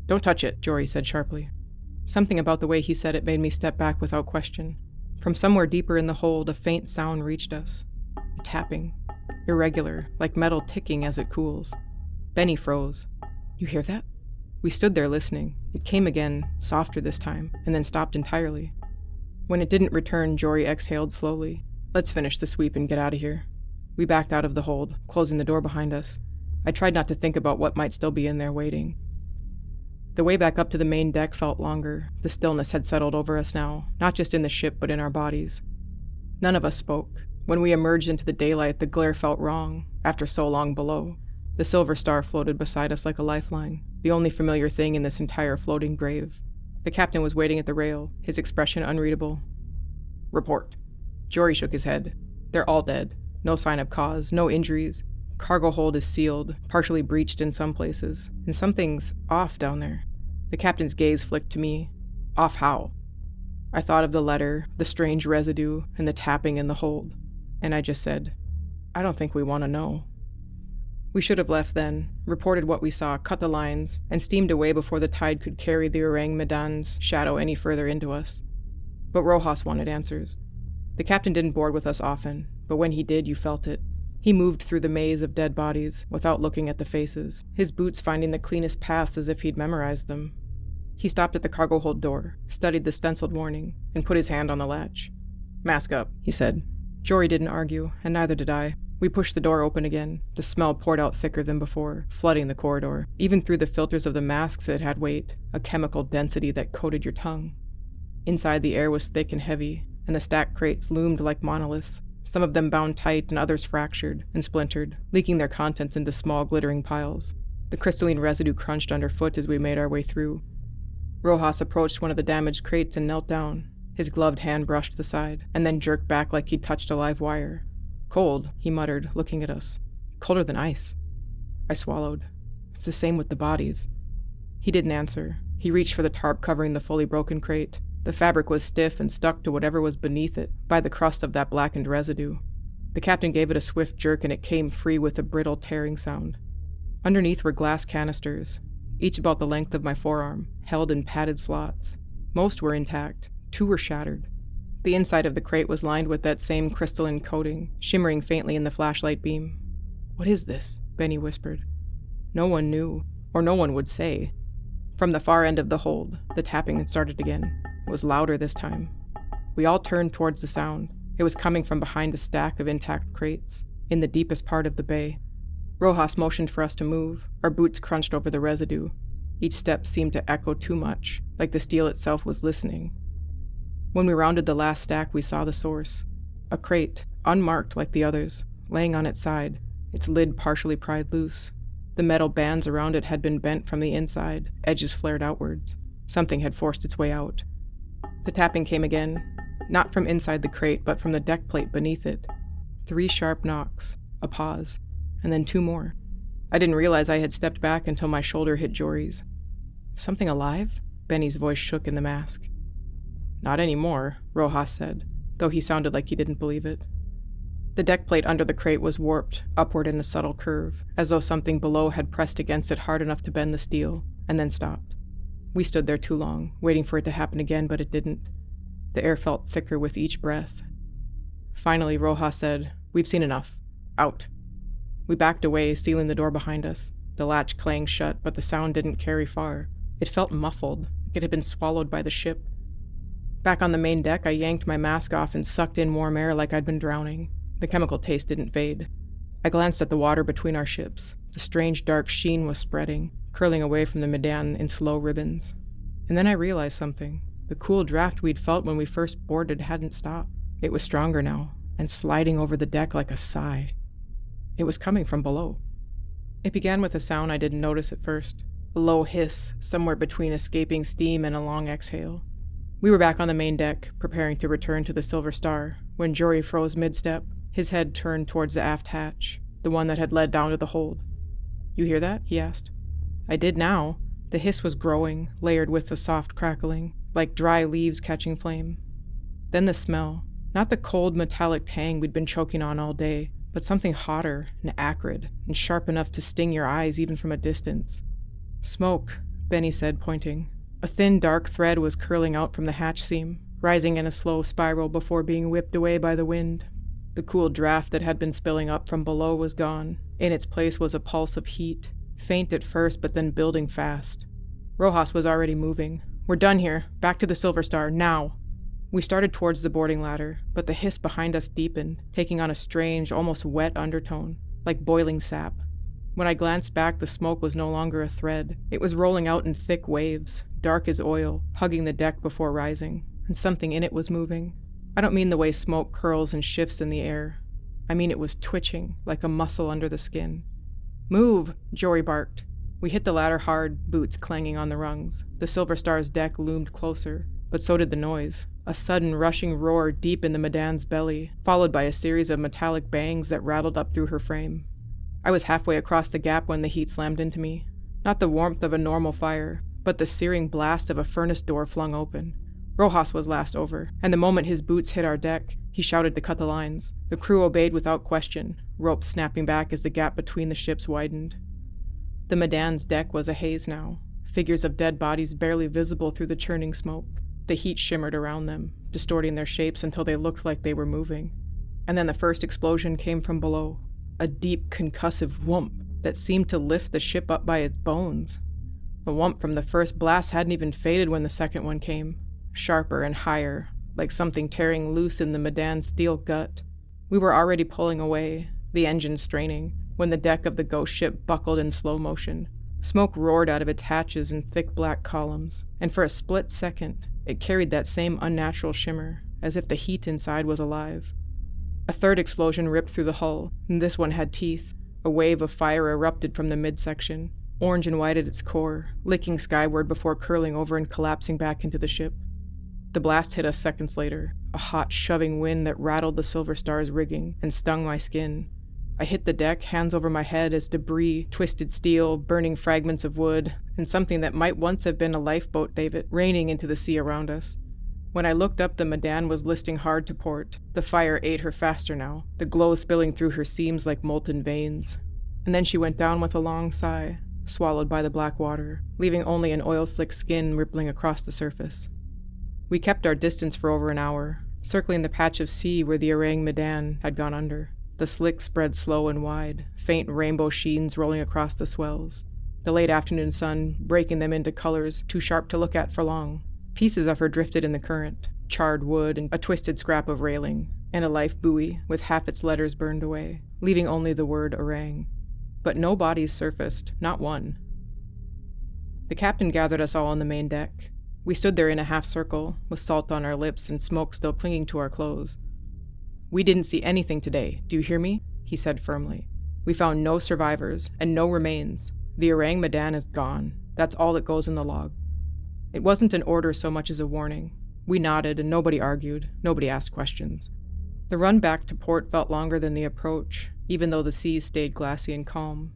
"Don't touch it," Jory said sharply. Something about the way he said it made me step back without question. From somewhere deeper in the hold, a faint sound reached us. A tapping. Irregular, like metal ticking as it cools. Benny froze. "You hear that?" We stood there listening. It came again, softer this time, and then stopped entirely. When it didn't return, Jory exhaled slowly. "Let's finish the sweep and get out of here." We backed out of the hold, closing the door behind us. I tried not to think about what might still be in there waiting. The way back up to the main deck felt longer. The stillness had settled over us now, not just in the ship but in our bodies. None of us spoke. When we emerged into the daylight, the glare felt wrong, after so long below. The silver star floated beside us like a lifeline, the only familiar thing in this entire floating grave. The captain was waiting at the rail, his expression unreadable. "Report." Jory shook his head. "They're all dead. No sign of cause, no injuries. cargo hold is sealed, partially breached in some places, and something's off down there. The captain's gaze flicked to me. Off how? I thought of the letter, the strange residue, and the tapping in the hold, and I just said, I don't think we want to know. We should have left then, reported what we saw, cut the lines, and steamed away before the tide could carry the Orang Medan's shadow any further into us. But Rojas wanted answers. The captain didn't board with us often, but when he did, you felt it. He moved through the maze of dead bodies without looking at the faces, his boots finding the cleanest paths as if he'd memorized them. He stopped at the cargo hold door, studied the stenciled warning, and put his hand on the latch. Mask up, he said. Jory didn't argue, and neither did I. We pushed the door open again. The smell poured out thicker than before, flooding the corridor. Even through the filters of the masks it had weight, a chemical density that coated your tongue. Inside the air was thick and heavy, and the stacked crates loomed like monoliths, some of them bound tight and others fractured and splintered, leaking their contents into small glittering piles. The crystalline residue crunched underfoot as we made our way through. Rojas approached one of the damaged crates and knelt down. His gloved hand brushed the side, and then jerked back like he'd touched a live wire. Cold, he muttered, looking at us. Colder than ice. I swallowed. It's the same with the bodies. He didn't answer. He reached for the tarp covering the fully broken crate. The fabric was stiff and stuck to whatever was beneath it by the crust of that blackened residue. The captain gave it a swift jerk and it came free with a brittle tearing sound. Underneath were glass canisters, each about the length of my forearm, held in padded slots. Most were intact. 2 were shattered. The inside of the crate was lined with that same crystalline coating, shimmering faintly in the flashlight beam. What is this? Benny whispered. No one knew, or no one would say. From the far end of the hold, the tapping had started again. It was louder this time. We all turned towards the sound. It was coming from behind a stack of intact crates, in the deepest part of the bay. Rojas motioned for us to move. Our boots crunched over the residue. Each step seemed to echo too much, like the steel itself was listening. When we rounded the last stack, we saw the source. A crate, unmarked like the others, laying on its side, its lid partially pried loose. The metal bands around it had been bent from the inside, edges flared outwards. Something had forced its way out. The tapping came again, not from inside the crate, but from the deck plate beneath it. 3 sharp knocks, a pause, and then 2 more. I didn't realize I had stepped back until my shoulder hit Jory's. Something alive? Benny's voice shook in the mask. Not anymore, Rojas said, though he sounded like he didn't believe it. The deck plate under the crate was warped, upward in a subtle curve, as though something below had pressed against it hard enough to bend the steel, and then stopped. We stood there too long, waiting for it to happen again, but it didn't. The air felt thicker with each breath. Finally, Rojas said, We've seen enough. Out. We backed away, sealing the door behind us. The latch clanged shut, but the sound didn't carry far. It felt muffled, like it had been swallowed by the ship. Back on the main deck, I yanked my mask off and sucked in warm air like I'd been drowning. The chemical taste didn't fade. I glanced at the water between our ships. The strange dark sheen was spreading, curling away from the Medan in slow ribbons. And then I realized something. The cool draft we'd felt when we first boarded hadn't stopped. It was stronger now, and sliding over the deck like a sigh. It was coming from below. It began with a sound I didn't notice at first. A low hiss, somewhere between escaping steam and a long exhale. We were back on the main deck, preparing to return to the Silver Star, when Jory froze mid-step, his head turned towards the aft hatch, the one that had led down to the hold. You hear that? He asked. I did now. The hiss was growing, layered with the soft crackling, like dry leaves catching flame. Then the smell, not the cold metallic tang we'd been choking on all day, but something hotter and acrid and sharp enough to sting your eyes even from a distance. Smoke, Benny said, pointing. A thin, dark thread was curling out from the hatch seam, rising in a slow spiral before being whipped away by the wind. The cool draft that had been spilling up from below was gone. In its place was a pulse of heat, faint at first but then building fast. Rojas was already moving. We're done here. Back to the Silver Star, now. We started towards the boarding ladder, but the hiss behind us deepened, taking on a strange, almost wet undertone, like boiling sap. When I glanced back, the smoke was no longer a thread. It was rolling out in thick waves, dark as oil, hugging the deck before rising, and something in it was moving. I don't mean the way smoke curls and shifts in the air. I mean it was twitching, like a muscle under the skin. Move, Jory barked. We hit the ladder hard, boots clanging on the rungs. The Silver Star's deck loomed closer, but so did the noise. A sudden rushing roar deep in the Medan's belly, followed by a series of metallic bangs that rattled up through her frame. I was halfway across the gap when the heat slammed into me. Not the warmth of a normal fire, but the searing blast of a furnace door flung open. Rojas was last over, and the moment his boots hit our deck, he shouted to cut the lines. The crew obeyed without question, ropes snapping back as the gap between the ships widened. The Medan's deck was a haze now, figures of dead bodies barely visible through the churning smoke. The heat shimmered around them, distorting their shapes until they looked like they were moving. And then the first explosion came from below, a deep concussive whoomp that seemed to lift the ship up by its bones. The whoomp from the first blast hadn't even faded when the second one came, sharper and higher, like something tearing loose in the Medan's steel gut. We were already pulling away, the engine straining, when the deck of the ghost ship buckled in slow motion. Smoke roared out of its hatches in thick black columns, and for a split second, it carried that same unnatural shimmer, as if the heat inside was alive. A third explosion ripped through the hull, and this one had teeth. A wave of fire erupted from the midsection, orange and white at its core, licking skyward before curling over and collapsing back into the ship. The blast hit us seconds later, a hot, shoving wind that rattled the Silver Star's rigging and stung my skin. I hit the deck, hands over my head, as debris, twisted steel, burning fragments of wood, and something that might once have been a lifeboat davit raining into the sea around us. When I looked up, the Medan was listing hard to port. The fire ate her faster now, the glow spilling through her seams like molten veins. And then she went down with a long sigh, swallowed by the black water, leaving only an oil-slick skin rippling across the surface. We kept our distance for over an hour, circling the patch of sea where the Orang Medan had gone under. The slick spread slow and wide, faint rainbow sheens rolling across the swells, the late afternoon sun breaking them into colors too sharp to look at for long. Pieces of her drifted in the current, charred wood and a twisted scrap of railing, and a life buoy with half its letters burned away, leaving only the word Orang. But no bodies surfaced, not one. The captain gathered us all on the main deck. We stood there in a half circle, with salt on our lips and smoke still clinging to our clothes. "We didn't see anything today, do you hear me?" he said firmly. "We found no survivors, and no remains. The Orang Medan is gone. That's all that goes in the log." It wasn't an order so much as a warning. We nodded, and nobody argued, nobody asked questions. The run back to port felt longer than the approach, even though the seas stayed glassy and calm.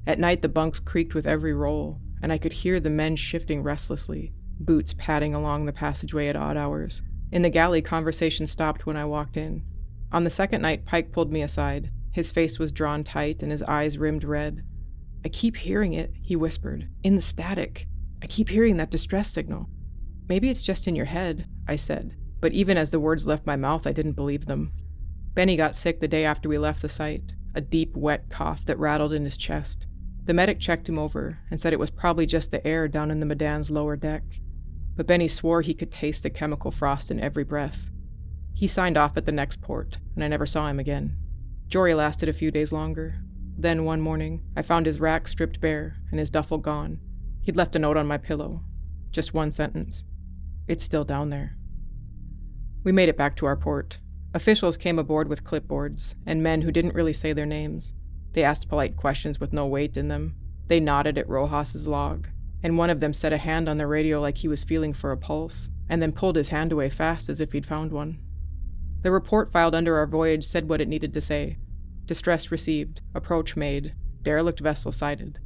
At night the bunks creaked with every roll, and I could hear the men shifting restlessly, boots padding along the passageway at odd hours. In the galley, conversation stopped when I walked in. On the second night, Pike pulled me aside. His face was drawn tight and his eyes rimmed red. "I keep hearing it," he whispered, "in the static. I keep hearing that distress signal." "Maybe it's just in your head," I said, but even as the words left my mouth, I didn't believe them. Benny got sick the day after we left the site, a deep, wet cough that rattled in his chest. The medic checked him over and said it was probably just the air down in the Medan's lower deck. But Benny swore he could taste the chemical frost in every breath. He signed off at the next port, and I never saw him again. Jory lasted a few days longer. Then, one morning, I found his rack stripped bare and his duffel gone. He'd left a note on my pillow. Just one sentence. "It's still down there." We made it back to our port. Officials came aboard with clipboards, and men who didn't really say their names. They asked polite questions with no weight in them. They nodded at Rojas's log, and one of them set a hand on the radio like he was feeling for a pulse, and then pulled his hand away fast as if he'd found one. The report filed under our voyage said what it needed to say. Distress received, approach made, derelict vessel sighted.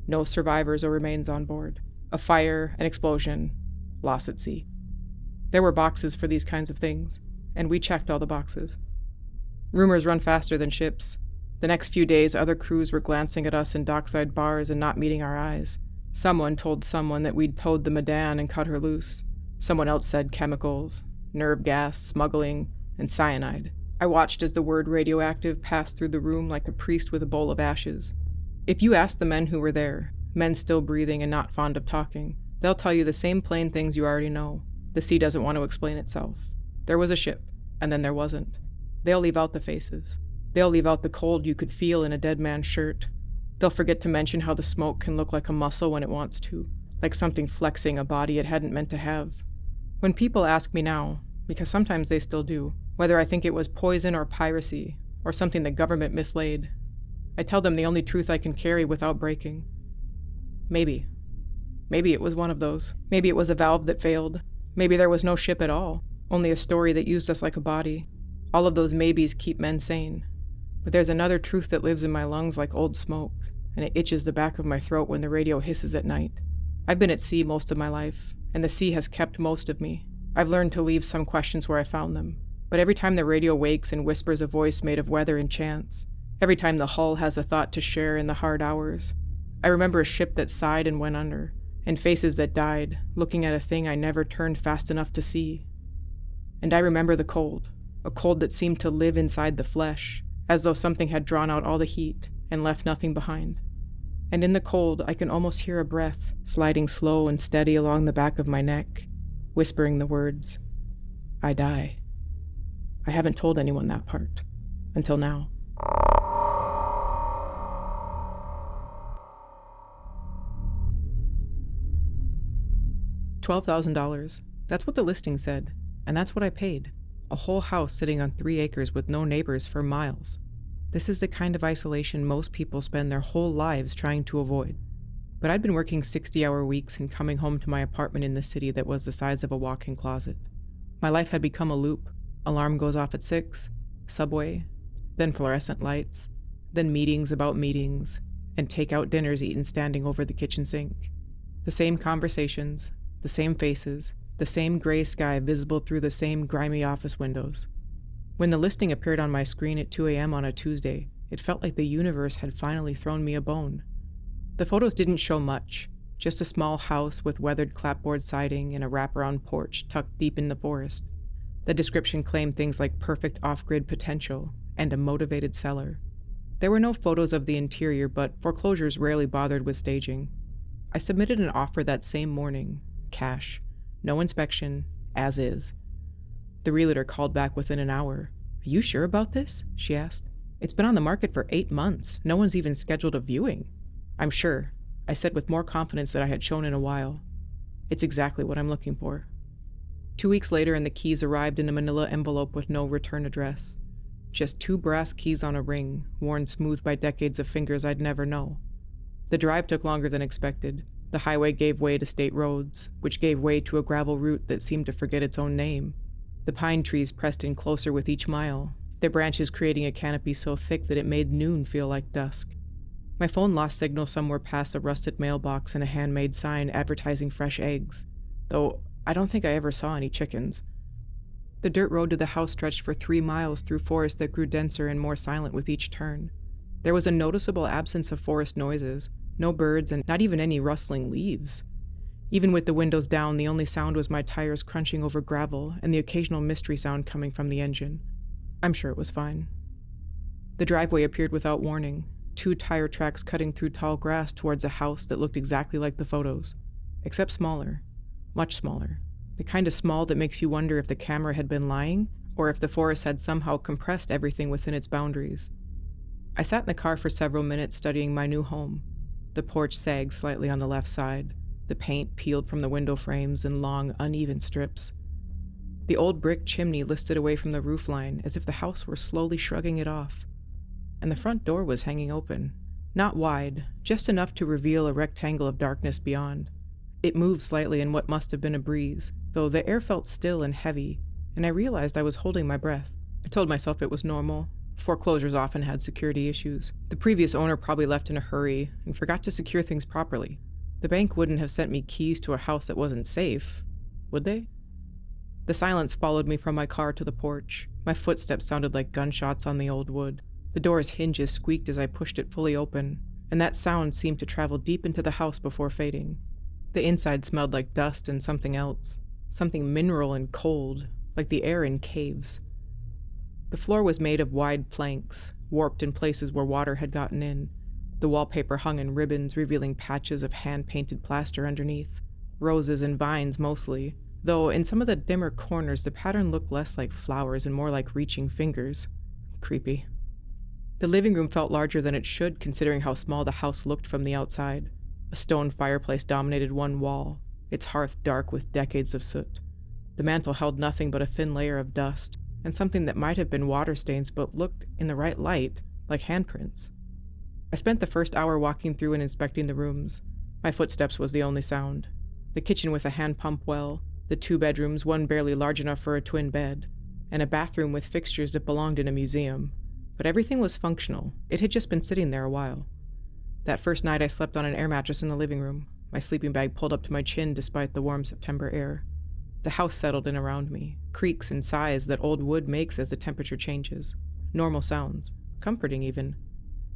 No survivors or remains on board. A fire, an explosion, loss at sea. There were boxes for these kinds of things, and we checked all the boxes. Rumors run faster than ships. The next few days, other crews were glancing at us in dockside bars and not meeting our eyes. Someone told someone that we'd towed the Medan and cut her loose. Someone else said chemicals, nerve gas, smuggling, and cyanide. I watched as the word radioactive passed through the room like a priest with a bowl of ashes. If you ask the men who were there, men still breathing and not fond of talking, they'll tell you the same plain things you already know. The sea doesn't want to explain itself. There was a ship, and then there wasn't. They'll leave out the faces. They'll leave out the cold you could feel in a dead man's shirt. They'll forget to mention how the smoke can look like a muscle when it wants to, like something flexing a body it hadn't meant to have. When people ask me now, because sometimes they still do, whether I think it was poison or piracy, or something the government mislaid, I tell them the only truth I can carry without breaking. Maybe. Maybe it was one of those. Maybe it was a valve that failed. Maybe there was no ship at all, only a story that used us like a body. All of those maybes keep men sane. But there's another truth that lives in my lungs like old smoke, and it itches the back of my throat when the radio hisses at night. I've been at sea most of my life, and the sea has kept most of me. I've learned to leave some questions where I found them. But every time the radio wakes and whispers a voice made of weather and chance, every time the hull has a thought to share in the hard hours, I remember a ship that sighed and went under, and faces that died, looking at a thing I never turned fast enough to see. And I remember the cold, a cold that seemed to live inside the flesh, as though something had drawn out all the heat and left nothing behind. And in the cold, I can almost hear a breath sliding slow and steady along the back of my neck, whispering the words, "I die." I haven't told anyone that part, until now. $12,000. That's what the listing said, and that's what I paid. A whole house sitting on 3 acres with no neighbors for miles. This is the kind of isolation most people spend their whole lives trying to avoid. But I'd been working 60-hour weeks and coming home to my apartment in the city that was the size of a walk-in closet. My life had become a loop. Alarm goes off at 6, subway, then fluorescent lights, then meetings about meetings, and take-out dinners eaten standing over the kitchen sink. The same conversations, the same faces, the same gray sky visible through the same grimy office windows. When the listing appeared on my screen at 2 a.m. on a Tuesday, it felt like the universe had finally thrown me a bone. The photos didn't show much, just a small house with weathered clapboard siding and a wraparound porch tucked deep in the forest. The description claimed things like perfect off-grid potential and a motivated seller. There were no photos of the interior, but foreclosures rarely bothered with staging. I submitted an offer that same morning, cash, no inspection, as is. The realtor called back within an hour. "Are you sure about this?" she asked. "It's been on the market for 8 months. No one's even scheduled a viewing." "I'm sure," I said with more confidence than I had shown in a while. "It's exactly what I'm looking for." 2 weeks later, and the keys arrived in a manila envelope with no return address. Just 2 brass keys on a ring, worn smooth by decades of fingers I'd never know. The drive took longer than expected. The highway gave way to state roads, which gave way to a gravel route that seemed to forget its own name. The pine trees pressed in closer with each mile, their branches creating a canopy so thick that it made noon feel like dusk. My phone lost signal somewhere past a rusted mailbox and a handmade sign advertising fresh eggs, though I don't think I ever saw any chickens. The dirt road to the house stretched for 3 miles through forest that grew denser and more silent with each turn. There was a noticeable absence of forest noises, no birds, and not even any rustling leaves. Even with the windows down, the only sound was my tires crunching over gravel and the occasional mystery sound coming from the engine. I'm sure it was fine. The driveway appeared without warning, 2 tire tracks cutting through tall grass towards a house that looked exactly like the photos, except smaller, much smaller, the kind of small that makes you wonder if the camera had been lying or if the forest had somehow compressed everything within its boundaries. I sat in the car for several minutes studying my new home. The porch sagged slightly on the left side, the paint peeled from the window frames in long, uneven strips. The old brick chimney listed away from the roofline as if the house were slowly shrugging it off. And the front door was hanging open, not wide, just enough to reveal a rectangle of darkness beyond. It moved slightly in what must have been a breeze, though the air felt still and heavy, and I realized I was holding my breath. I told myself it was normal. Foreclosures often had security issues. The previous owner probably left in a hurry and forgot to secure things properly. The bank wouldn't have sent me keys to a house that wasn't safe, would they? The silence followed me from my car to the porch. My footsteps sounded like gunshots on the old wood. The door's hinges squeaked as I pushed it fully open, and that sound seemed to travel deep into the house before fading. The inside smelled like dust and something else, something mineral and cold, like the air in caves. The floor was made of wide planks, warped in places where water had gotten in. The wallpaper hung in ribbons, revealing patches of hand-painted plaster underneath, roses and vines mostly, though in some of the dimmer corners the pattern looked less like flowers and more like reaching fingers. Creepy. The living room felt larger than it should, considering how small the house looked from the outside. A stone fireplace dominated one wall, its hearth dark with decades of soot. The mantel held nothing but a thin layer of dust, and something that might have been water stains but looked, in the right light, like handprints. I spent the first hour walking through and inspecting the rooms. My footsteps was the only sound. The kitchen with a hand pump well, the 2 bedrooms, one barely large enough for a twin bed, and a bathroom with fixtures that belonged in a museum. But everything was functional. It had just been sitting there a while. That first night I slept on an air mattress in the living room, my sleeping bag pulled up to my chin despite the warm September air. The house settled in around me, creaks and sighs that old wood makes as the temperature changes. Normal sounds, comforting even.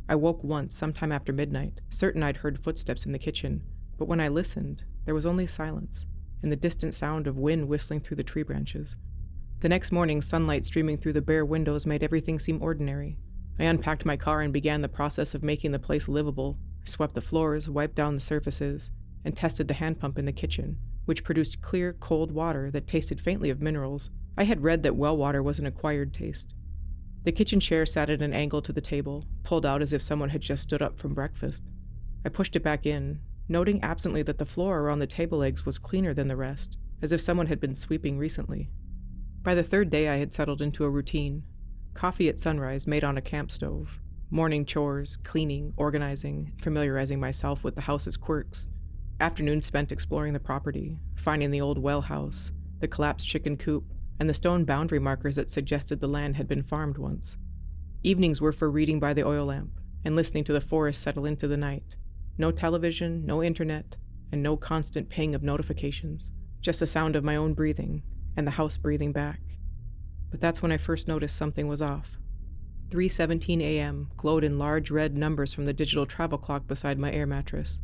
I woke once, sometime after midnight, certain I'd heard footsteps in the kitchen, but when I listened, there was only silence, and the distant sound of wind whistling through the tree branches. The next morning, sunlight streaming through the bare windows made everything seem ordinary. I unpacked my car and began the process of making the place livable. I swept the floors, wiped down the surfaces, and tested the hand pump in the kitchen, which produced clear, cold water that tasted faintly of minerals. I had read that well water was an acquired taste. The kitchen chair sat at an angle to the table, pulled out as if someone had just stood up from breakfast. I pushed it back in, noting absently that the floor around the table legs was cleaner than the rest, as if someone had been sweeping recently. By the third day I had settled into a routine. Coffee at sunrise made on a camp stove. Morning chores, cleaning, organizing, familiarizing myself with the house's quirks. Afternoons spent exploring the property, finding the old well house, the collapsed chicken coop, and the stone boundary markers that suggested the land had been farmed once. Evenings were for reading by the oil lamp and listening to the forest settle into the night. No television, no internet, and no constant ping of notifications. Just the sound of my own breathing and the house breathing back. But that's when I first noticed something was off. 3:17 a.m. glowed in large red numbers from the digital travel clock beside my air mattress.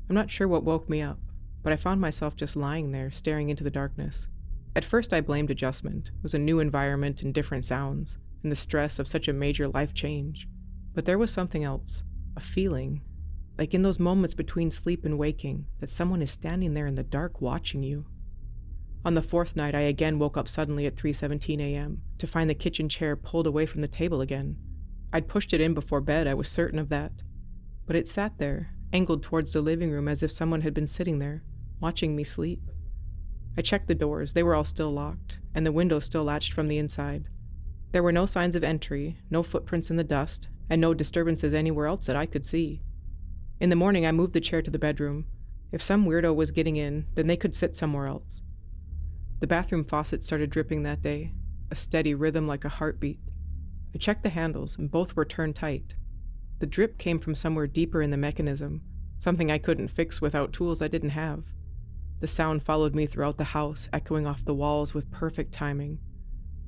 I'm not sure what woke me up, but I found myself just lying there, staring into the darkness. At first I blamed adjustment. It was a new environment and different sounds, and the stress of such a major life change. But there was something else, a feeling, like in those moments between sleep and waking, that someone is standing there in the dark watching you. On the fourth night, I again woke up suddenly at 3:17 a.m. to find the kitchen chair pulled away from the table again. I'd pushed it in before bed, I was certain of that. But it sat there, angled towards the living room as if someone had been sitting there, watching me sleep. I checked the doors, they were all still locked, and the windows still latched from the inside. There were no signs of entry, no footprints in the dust, and no disturbances anywhere else that I could see. In the morning, I moved the chair to the bedroom. If some weirdo was getting in, then they could sit somewhere else. The bathroom faucet started dripping that day, a steady rhythm like a heartbeat. I checked the handles, and both were turned tight. The drip came from somewhere deeper in the mechanism, something I couldn't fix without tools I didn't have. The sound followed me throughout the house, echoing off the walls with perfect timing.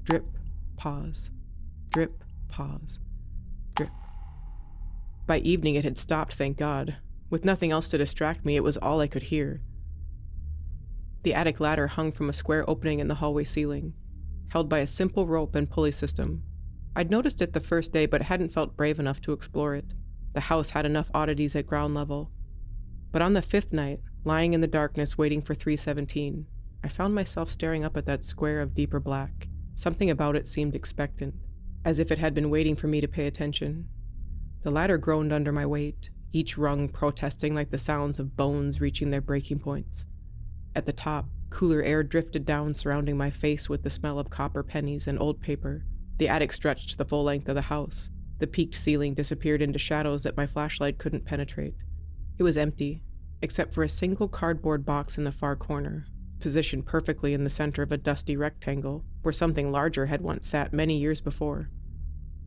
Drip, pause. Drip, pause. Drip. By evening it had stopped, thank God. With nothing else to distract me, it was all I could hear. The attic ladder hung from a square opening in the hallway ceiling, held by a simple rope and pulley system. I'd noticed it the first day, but hadn't felt brave enough to explore it. The house had enough oddities at ground level. But on the fifth night, lying in the darkness waiting for 3:17, I found myself staring up at that square of deeper black. Something about it seemed expectant, as if it had been waiting for me to pay attention. The ladder groaned under my weight, each rung protesting like the sounds of bones reaching their breaking points. At the top, cooler air drifted down, surrounding my face with the smell of copper pennies and old paper. The attic stretched the full length of the house. The peaked ceiling disappeared into shadows that my flashlight couldn't penetrate. It was empty, except for a single cardboard box in the far corner, positioned perfectly in the center of a dusty rectangle where something larger had once sat many years before.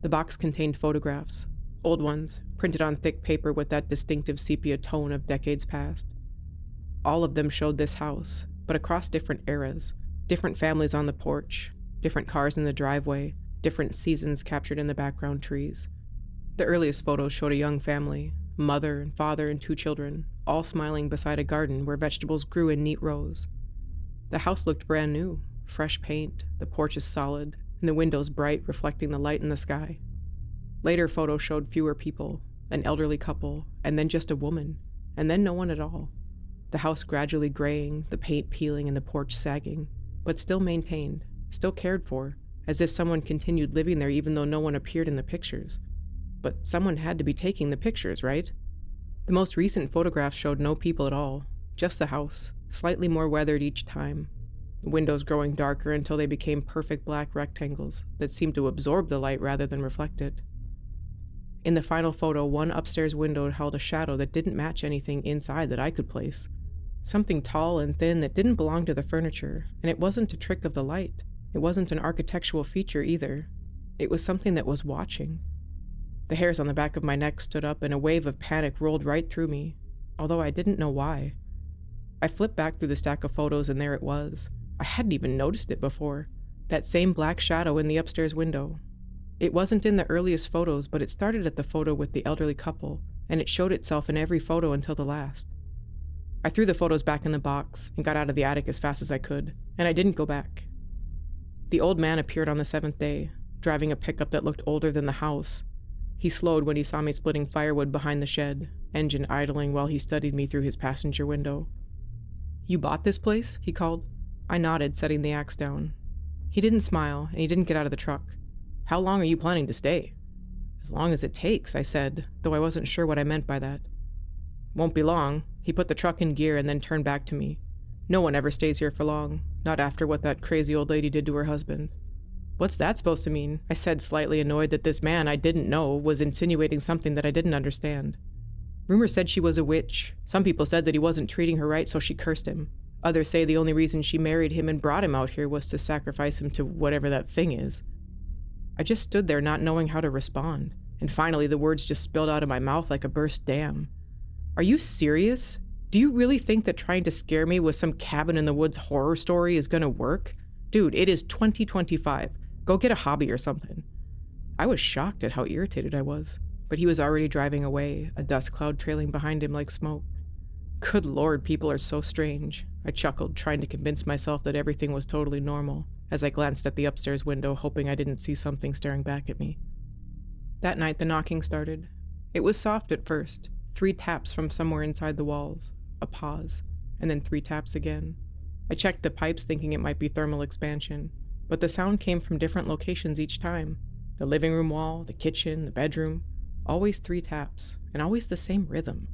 The box contained photographs, old ones, printed on thick paper with that distinctive sepia tone of decades past. All of them showed this house, but across different eras, different families on the porch, different cars in the driveway, different seasons captured in the background trees. The earliest photos showed a young family, a mother and father and 2 children, all smiling beside a garden where vegetables grew in neat rows. The house looked brand new, fresh paint, the porches solid, and the windows bright, reflecting the light in the sky. Later photos showed fewer people, an elderly couple, and then just a woman, and then no one at all. The house gradually graying, the paint peeling, and the porch sagging, but still maintained, still cared for, as if someone continued living there even though no one appeared in the pictures. But someone had to be taking the pictures, right? The most recent photographs showed no people at all, just the house, slightly more weathered each time, the windows growing darker until they became perfect black rectangles that seemed to absorb the light rather than reflect it. In the final photo, one upstairs window held a shadow that didn't match anything inside that I could place. Something tall and thin that didn't belong to the furniture, and it wasn't a trick of the light. It wasn't an architectural feature either. It was something that was watching. The hairs on the back of my neck stood up and a wave of panic rolled right through me, although I didn't know why. I flipped back through the stack of photos and there it was. I hadn't even noticed it before. That same black shadow in the upstairs window. It wasn't in the earliest photos, but it started at the photo with the elderly couple, and it showed itself in every photo until the last. I threw the photos back in the box and got out of the attic as fast as I could, and I didn't go back. The old man appeared on the 7th day, driving a pickup that looked older than the house. He slowed when he saw me splitting firewood behind the shed, engine idling while he studied me through his passenger window. "You bought this place?" he called. I nodded, setting the axe down. He didn't smile, and he didn't get out of the truck. "How long are you planning to stay?" "As long as it takes," I said, though I wasn't sure what I meant by that. "Won't be long." He put the truck in gear and then turned back to me. "No one ever stays here for long, not after what that crazy old lady did to her husband." "What's that supposed to mean?" I said, slightly annoyed that this man I didn't know was insinuating something that I didn't understand. "Rumors said she was a witch. Some people said that he wasn't treating her right, so she cursed him. Others say the only reason she married him and brought him out here was to sacrifice him to whatever that thing is." I just stood there not knowing how to respond, and finally the words just spilled out of my mouth like a burst dam. "Are you serious? Do you really think that trying to scare me with some cabin-in-the-woods horror story is gonna work? Dude, it is 2025. Go get a hobby or something." I was shocked at how irritated I was, but he was already driving away, a dust cloud trailing behind him like smoke. Good Lord, people are so strange. I chuckled, trying to convince myself that everything was totally normal, as I glanced at the upstairs window, hoping I didn't see something staring back at me. That night, the knocking started. It was soft at first, 3 taps from somewhere inside the walls, a pause, and then 3 taps again. I checked the pipes thinking it might be thermal expansion, but the sound came from different locations each time. The living room wall, the kitchen, the bedroom, always 3 taps, and always the same rhythm.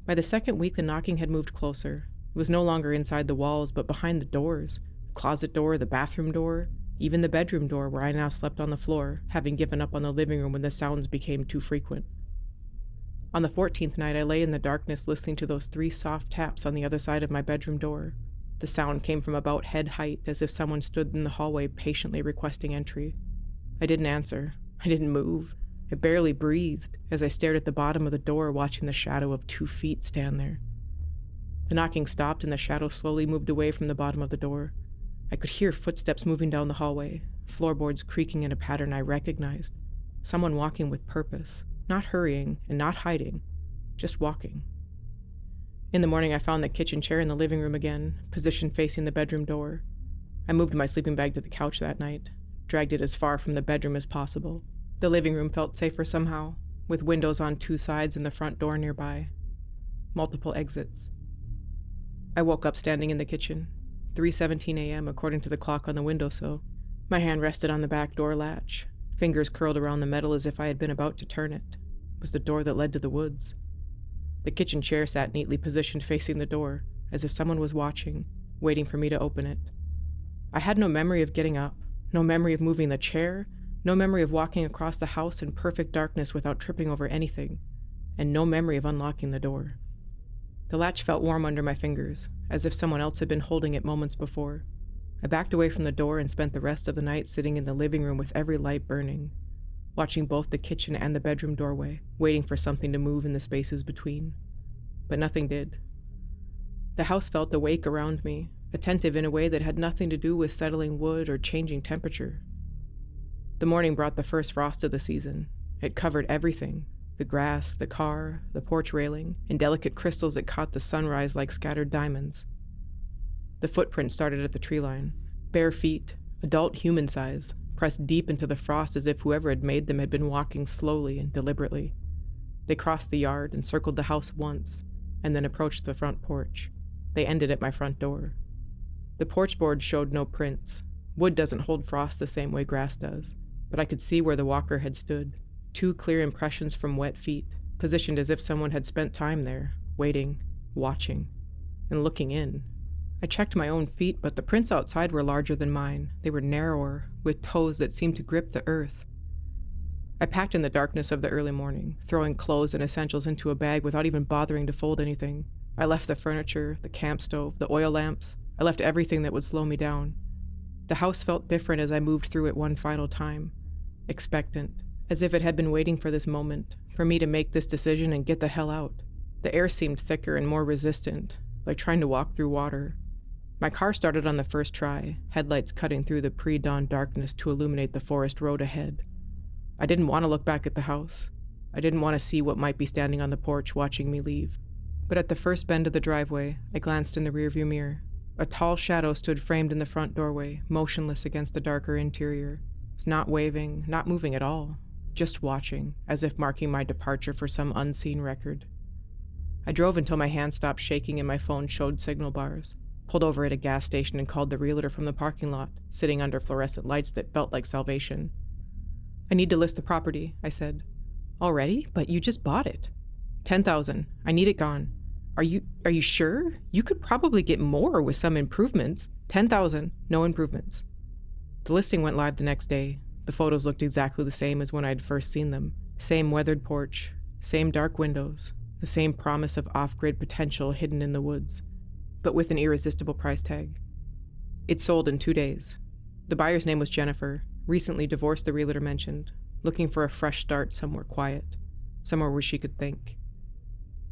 By the second week, the knocking had moved closer. It was no longer inside the walls, but behind the doors. The closet door, the bathroom door, even the bedroom door where I now slept on the floor, having given up on the living room when the sounds became too frequent. On the 14th night, I lay in the darkness listening to those 3 soft taps on the other side of my bedroom door. The sound came from about head height, as if someone stood in the hallway patiently requesting entry. I didn't answer. I didn't move. I barely breathed as I stared at the bottom of the door, watching the shadow of 2 feet stand there. The knocking stopped and the shadow slowly moved away from the bottom of the door. I could hear footsteps moving down the hallway, floorboards creaking in a pattern I recognized. Someone walking with purpose, not hurrying and not hiding, just walking. In the morning, I found the kitchen chair in the living room again, positioned facing the bedroom door. I moved my sleeping bag to the couch that night, dragged it as far from the bedroom as possible. The living room felt safer somehow, with windows on 2 sides and the front door nearby. Multiple exits. I woke up standing in the kitchen, 3:17 a.m. according to the clock on the windowsill. My hand rested on the back door latch, fingers curled around the metal as if I had been about to turn it. It was the door that led to the woods. The kitchen chair sat neatly positioned facing the door, as if someone was watching, waiting for me to open it. I had no memory of getting up, no memory of moving the chair, no memory of walking across the house in perfect darkness without tripping over anything, and no memory of unlocking the door. The latch felt warm under my fingers, as if someone else had been holding it moments before. I backed away from the door and spent the rest of the night sitting in the living room with every light burning, watching both the kitchen and the bedroom doorway, waiting for something to move in the spaces between. But nothing did. The house felt awake around me, attentive in a way that had nothing to do with settling wood or changing temperature. The morning brought the first frost of the season. It covered everything: the grass, the car, the porch railing, and delicate crystals that caught the sunrise like scattered diamonds. The footprint started at the tree line, bare feet, adult human size, pressed deep into the frost as if whoever had made them had been walking slowly and deliberately. They crossed the yard and circled the house once, and then approached the front porch. They ended at my front door. The porch board showed no prints. Wood doesn't hold frost the same way grass does, but I could see where the walker had stood. 2 clear impressions from wet feet, positioned as if someone had spent time there, waiting, watching, and looking in. I checked my own feet, but the prints outside were larger than mine. They were narrower, with toes that seemed to grip the earth. I packed in the darkness of the early morning, throwing clothes and essentials into a bag without even bothering to fold anything. I left the furniture, the camp stove, the oil lamps. I left everything that would slow me down. The house felt different as I moved through it one final time. Expectant, as if it had been waiting for this moment, for me to make this decision and get the hell out. The air seemed thicker and more resistant, like trying to walk through water. My car started on the first try, headlights cutting through the pre-dawn darkness to illuminate the forest road ahead. I didn't want to look back at the house. I didn't want to see what might be standing on the porch watching me leave. But at the first bend of the driveway, I glanced in the rearview mirror. A tall shadow stood framed in the front doorway, motionless against the darker interior. It was not waving, not moving at all, just watching, as if marking my departure for some unseen record. I drove until my hand stopped shaking and my phone showed signal bars. Pulled over at a gas station and called the realtor from the parking lot, sitting under fluorescent lights that felt like salvation. "I need to list the property," I said. "Already? But you just bought it." $10,000. I need it gone." Are you sure? You could probably get more with some improvements." $10,000, no improvements." The listing went live the next day. The photos looked exactly the same as when I'd first seen them. Same weathered porch, same dark windows, the same promise of off-grid potential hidden in the woods, but with an irresistible price tag. It sold in 2 days. The buyer's name was Jennifer, recently divorced, the realtor mentioned, looking for a fresh start somewhere quiet, somewhere where she could think.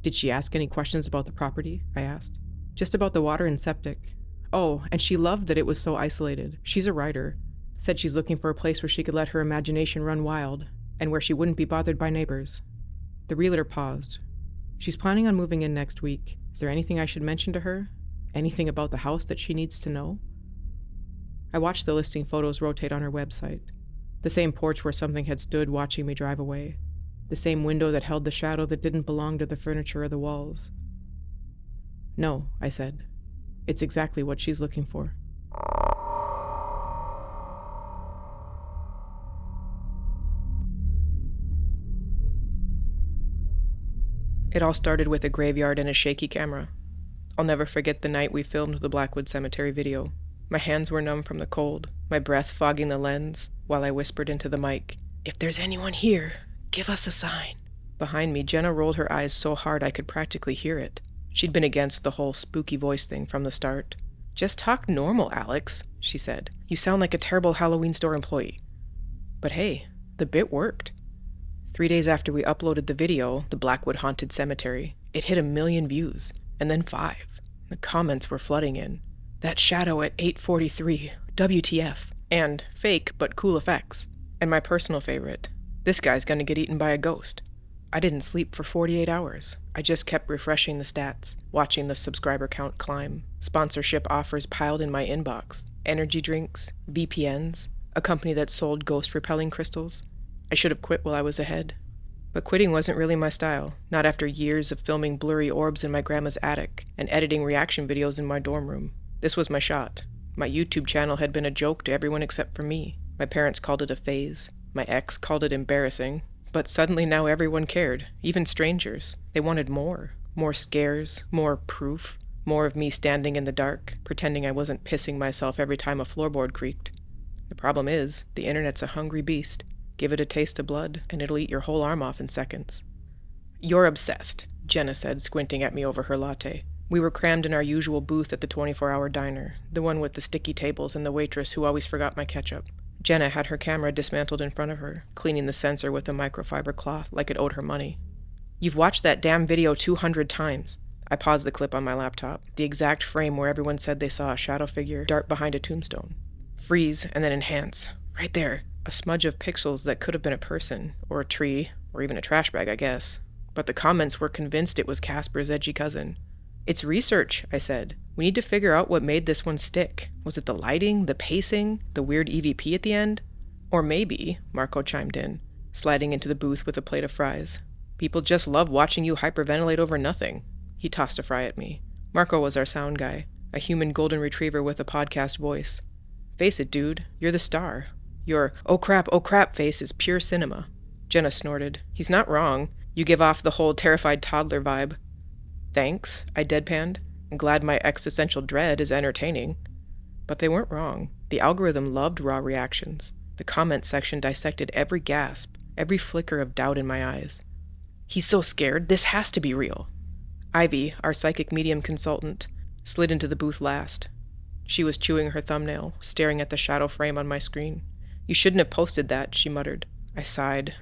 "Did she ask any questions about the property?" I asked. "Just about the water and septic. Oh, and she loved that it was so isolated. She's a writer. Said she's looking for a place where she could let her imagination run wild, and where she wouldn't be bothered by neighbors." The realtor paused. "She's planning on moving in next week. Is there anything I should mention to her? Anything about the house that she needs to know?" I watched the listing photos rotate on her website. The same porch where something had stood watching me drive away. The same window that held the shadow that didn't belong to the furniture or the walls. "No," I said. "It's exactly what she's looking for." It all started with a graveyard and a shaky camera. I'll never forget the night we filmed the Blackwood Cemetery video. My hands were numb from the cold, my breath fogging the lens, while I whispered into the mic, "If there's anyone here, give us a sign." Behind me, Jenna rolled her eyes so hard I could practically hear it. She'd been against the whole spooky voice thing from the start. "Just talk normal, Alex," she said. "You sound like a terrible Halloween store employee." But hey, the bit worked. 3 days after we uploaded the video, the Blackwood Haunted Cemetery, it hit 1 million views, and then 5. The comments were flooding in. "That shadow at 8:43, WTF," and "fake but cool effects." And my personal favorite, "This guy's gonna get eaten by a ghost." I didn't sleep for 48 hours. I just kept refreshing the stats, watching the subscriber count climb. Sponsorship offers piled in my inbox. Energy drinks, VPNs, a company that sold ghost-repelling crystals. I should have quit while I was ahead. But quitting wasn't really my style, not after years of filming blurry orbs in my grandma's attic and editing reaction videos in my dorm room. This was my shot. My YouTube channel had been a joke to everyone except for me. My parents called it a phase. My ex called it embarrassing. But suddenly now everyone cared, even strangers. They wanted more. More scares, more proof, more of me standing in the dark, pretending I wasn't pissing myself every time a floorboard creaked. The problem is, the internet's a hungry beast. Give it a taste of blood, and it'll eat your whole arm off in seconds. "You're obsessed," Jenna said, squinting at me over her latte. We were crammed in our usual booth at the 24-hour diner, the one with the sticky tables and the waitress who always forgot my ketchup. Jenna had her camera dismantled in front of her, cleaning the sensor with a microfiber cloth like it owed her money. "You've watched that damn video 200 times. I paused the clip on my laptop, the exact frame where everyone said they saw a shadow figure dart behind a tombstone. Freeze, and then enhance. Right there. A smudge of pixels that could have been a person, or a tree, or even a trash bag, I guess. But the comments were convinced it was Casper's edgy cousin. "It's research," I said. "We need to figure out what made this one stick. Was it the lighting, the pacing, the weird EVP at the end? Or maybe," Marco chimed in, sliding into the booth with a plate of fries, "people just love watching you hyperventilate over nothing." He tossed a fry at me. Marco was our sound guy, a human golden retriever with a podcast voice. "Face it, dude, you're the star. Your oh crap face is pure cinema." Jenna snorted. "He's not wrong. You give off the whole terrified toddler vibe." "Thanks," I deadpanned. "I'm glad my existential dread is entertaining." But they weren't wrong. The algorithm loved raw reactions. The comment section dissected every gasp, every flicker of doubt in my eyes. "He's so scared, this has to be real." Ivy, our psychic medium consultant, slid into the booth last. She was chewing her thumbnail, staring at the shadow frame on my screen. "You shouldn't have posted that," she muttered. I sighed.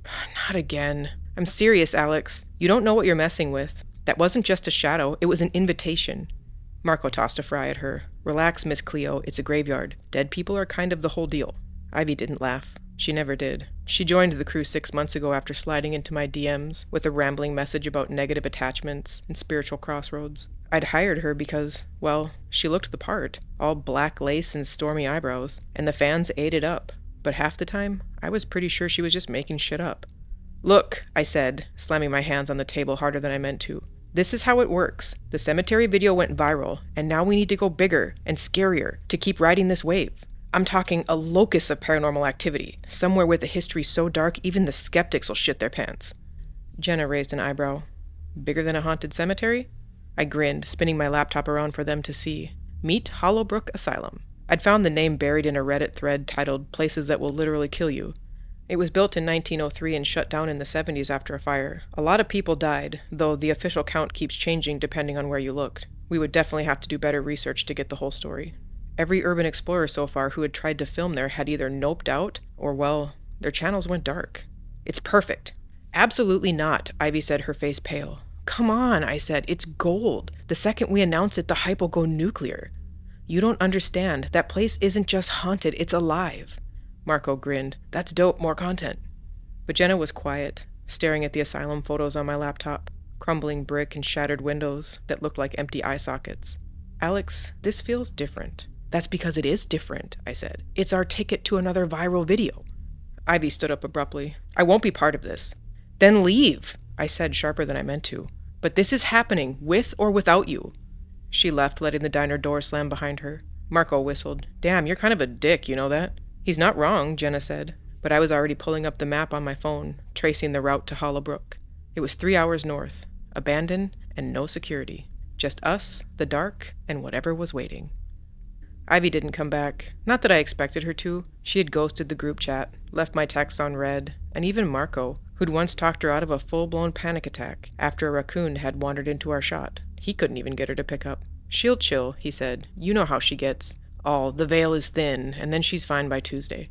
Not again. I'm serious, Alex. You don't know what you're messing with. That wasn't just a shadow, it was an invitation. Marco tossed a fry at her. Relax, Miss Cleo, it's a graveyard. Dead people are kind of the whole deal. Ivy didn't laugh. She never did. She joined the crew 6 months ago after sliding into my DMs with a rambling message about negative attachments and spiritual crossroads. I'd hired her because, well, she looked the part. All black lace and stormy eyebrows, and the fans ate it up. But half the time, I was pretty sure she was just making shit up. Look, I said, slamming my hands on the table harder than I meant to. This is how it works. The cemetery video went viral, and now we need to go bigger and scarier to keep riding this wave. I'm talking a locus of paranormal activity, somewhere with a history so dark even the skeptics will shit their pants. Jenna raised an eyebrow. Bigger than a haunted cemetery? I grinned, spinning my laptop around for them to see. Meet Hollowbrook Asylum. I'd found the name buried in a Reddit thread titled Places That Will Literally Kill You. It was built in 1903 and shut down in the 70s after a fire. A lot of people died, though the official count keeps changing depending on where you looked. We would definitely have to do better research to get the whole story. Every urban explorer so far who had tried to film there had either noped out or, well, their channels went dark. It's perfect. Absolutely not, Ivy said, her face pale. Come on, I said, it's gold. The second we announce it, the hype will go nuclear. You don't understand. That place isn't just haunted, it's alive. Marco grinned. That's dope, more content. But Jenna was quiet, staring at the asylum photos on my laptop, crumbling brick and shattered windows that looked like empty eye sockets. Alex, this feels different. That's because it is different, I said. It's our ticket to another viral video. Ivy stood up abruptly. I won't be part of this. Then leave, I said, sharper than I meant to. But this is happening, with or without you. She left, letting the diner door slam behind her. Marco whistled. Damn, you're kind of a dick, you know that? He's not wrong, Jenna said. But I was already pulling up the map on my phone, tracing the route to Hollowbrook. It was 3 hours north, abandoned, and no security. Just us, the dark, and whatever was waiting. Ivy didn't come back. Not that I expected her to. She had ghosted the group chat, left my texts on read, and even Marco, who'd once talked her out of a full-blown panic attack after a raccoon had wandered into our shot. He couldn't even get her to pick up. She'll chill, he said. You know how she gets. All, the veil is thin, and then she's fine by Tuesday.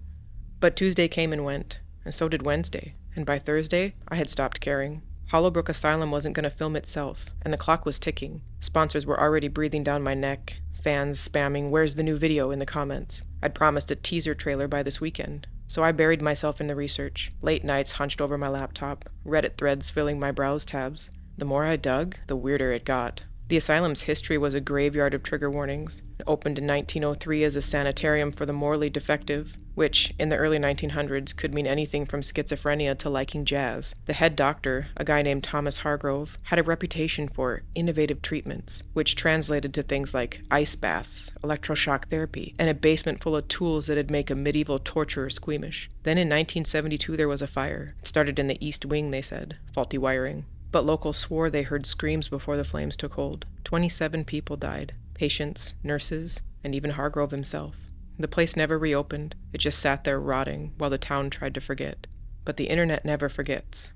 But Tuesday came and went, and so did Wednesday, and by Thursday, I had stopped caring. Hollowbrook Asylum wasn't going to film itself, and the clock was ticking. Sponsors were already breathing down my neck, fans spamming, "Where's the new video?" in the comments. I'd promised a teaser trailer by this weekend, so I buried myself in the research. Late nights hunched over my laptop, Reddit threads filling my browse tabs. The more I dug, the weirder it got. The asylum's history was a graveyard of trigger warnings. It opened in 1903 as a sanitarium for the morally defective, which, in the early 1900s, could mean anything from schizophrenia to liking jazz. The head doctor, a guy named Thomas Hargrove, had a reputation for innovative treatments, which translated to things like ice baths, electroshock therapy, and a basement full of tools that'd make a medieval torturer squeamish. Then in 1972 there was a fire. It started in the East Wing, they said. Faulty wiring. But locals swore they heard screams before the flames took hold. 27 people died. Patients, nurses, and even Hargrove himself. The place never reopened. It just sat there rotting while the town tried to forget. But the internet never forgets.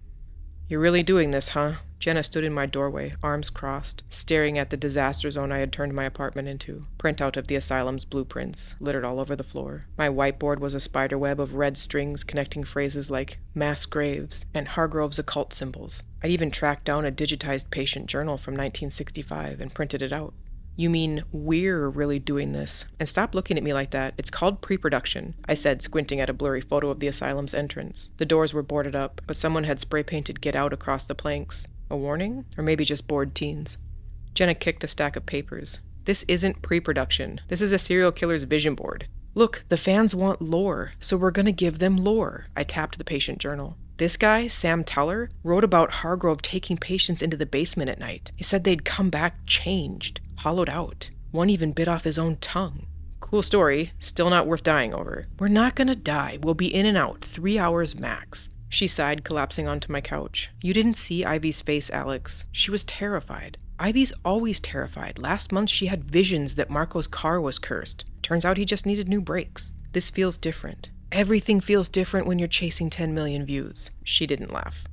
You're really doing this, huh? Jenna stood in my doorway, arms crossed, staring at the disaster zone I had turned my apartment into. Printout of the asylum's blueprints, littered all over the floor. My whiteboard was a spiderweb of red strings connecting phrases like mass graves and Hargrove's occult symbols. I'd even tracked down a digitized patient journal from 1965 and printed it out. You mean we're really doing this? And stop looking at me like that. It's called pre-production, I said, squinting at a blurry photo of the asylum's entrance. The doors were boarded up, but someone had spray-painted "Get Out" across the planks. A warning? Or maybe just bored teens? Jenna kicked a stack of papers. This isn't pre-production. This is a serial killer's vision board. Look, the fans want lore, so we're gonna give them lore. I tapped the patient journal. This guy, Sam Teller, wrote about Hargrove taking patients into the basement at night. He said they'd come back changed, hollowed out. One even bit off his own tongue. Cool story, still not worth dying over. We're not gonna die. We'll be in and out, 3 hours max. She sighed, collapsing onto my couch. You didn't see Ivy's face, Alex. She was terrified. Ivy's always terrified. Last month she had visions that Marco's car was cursed. Turns out he just needed new brakes. This feels different. Everything feels different when you're chasing 10 million views. She didn't laugh.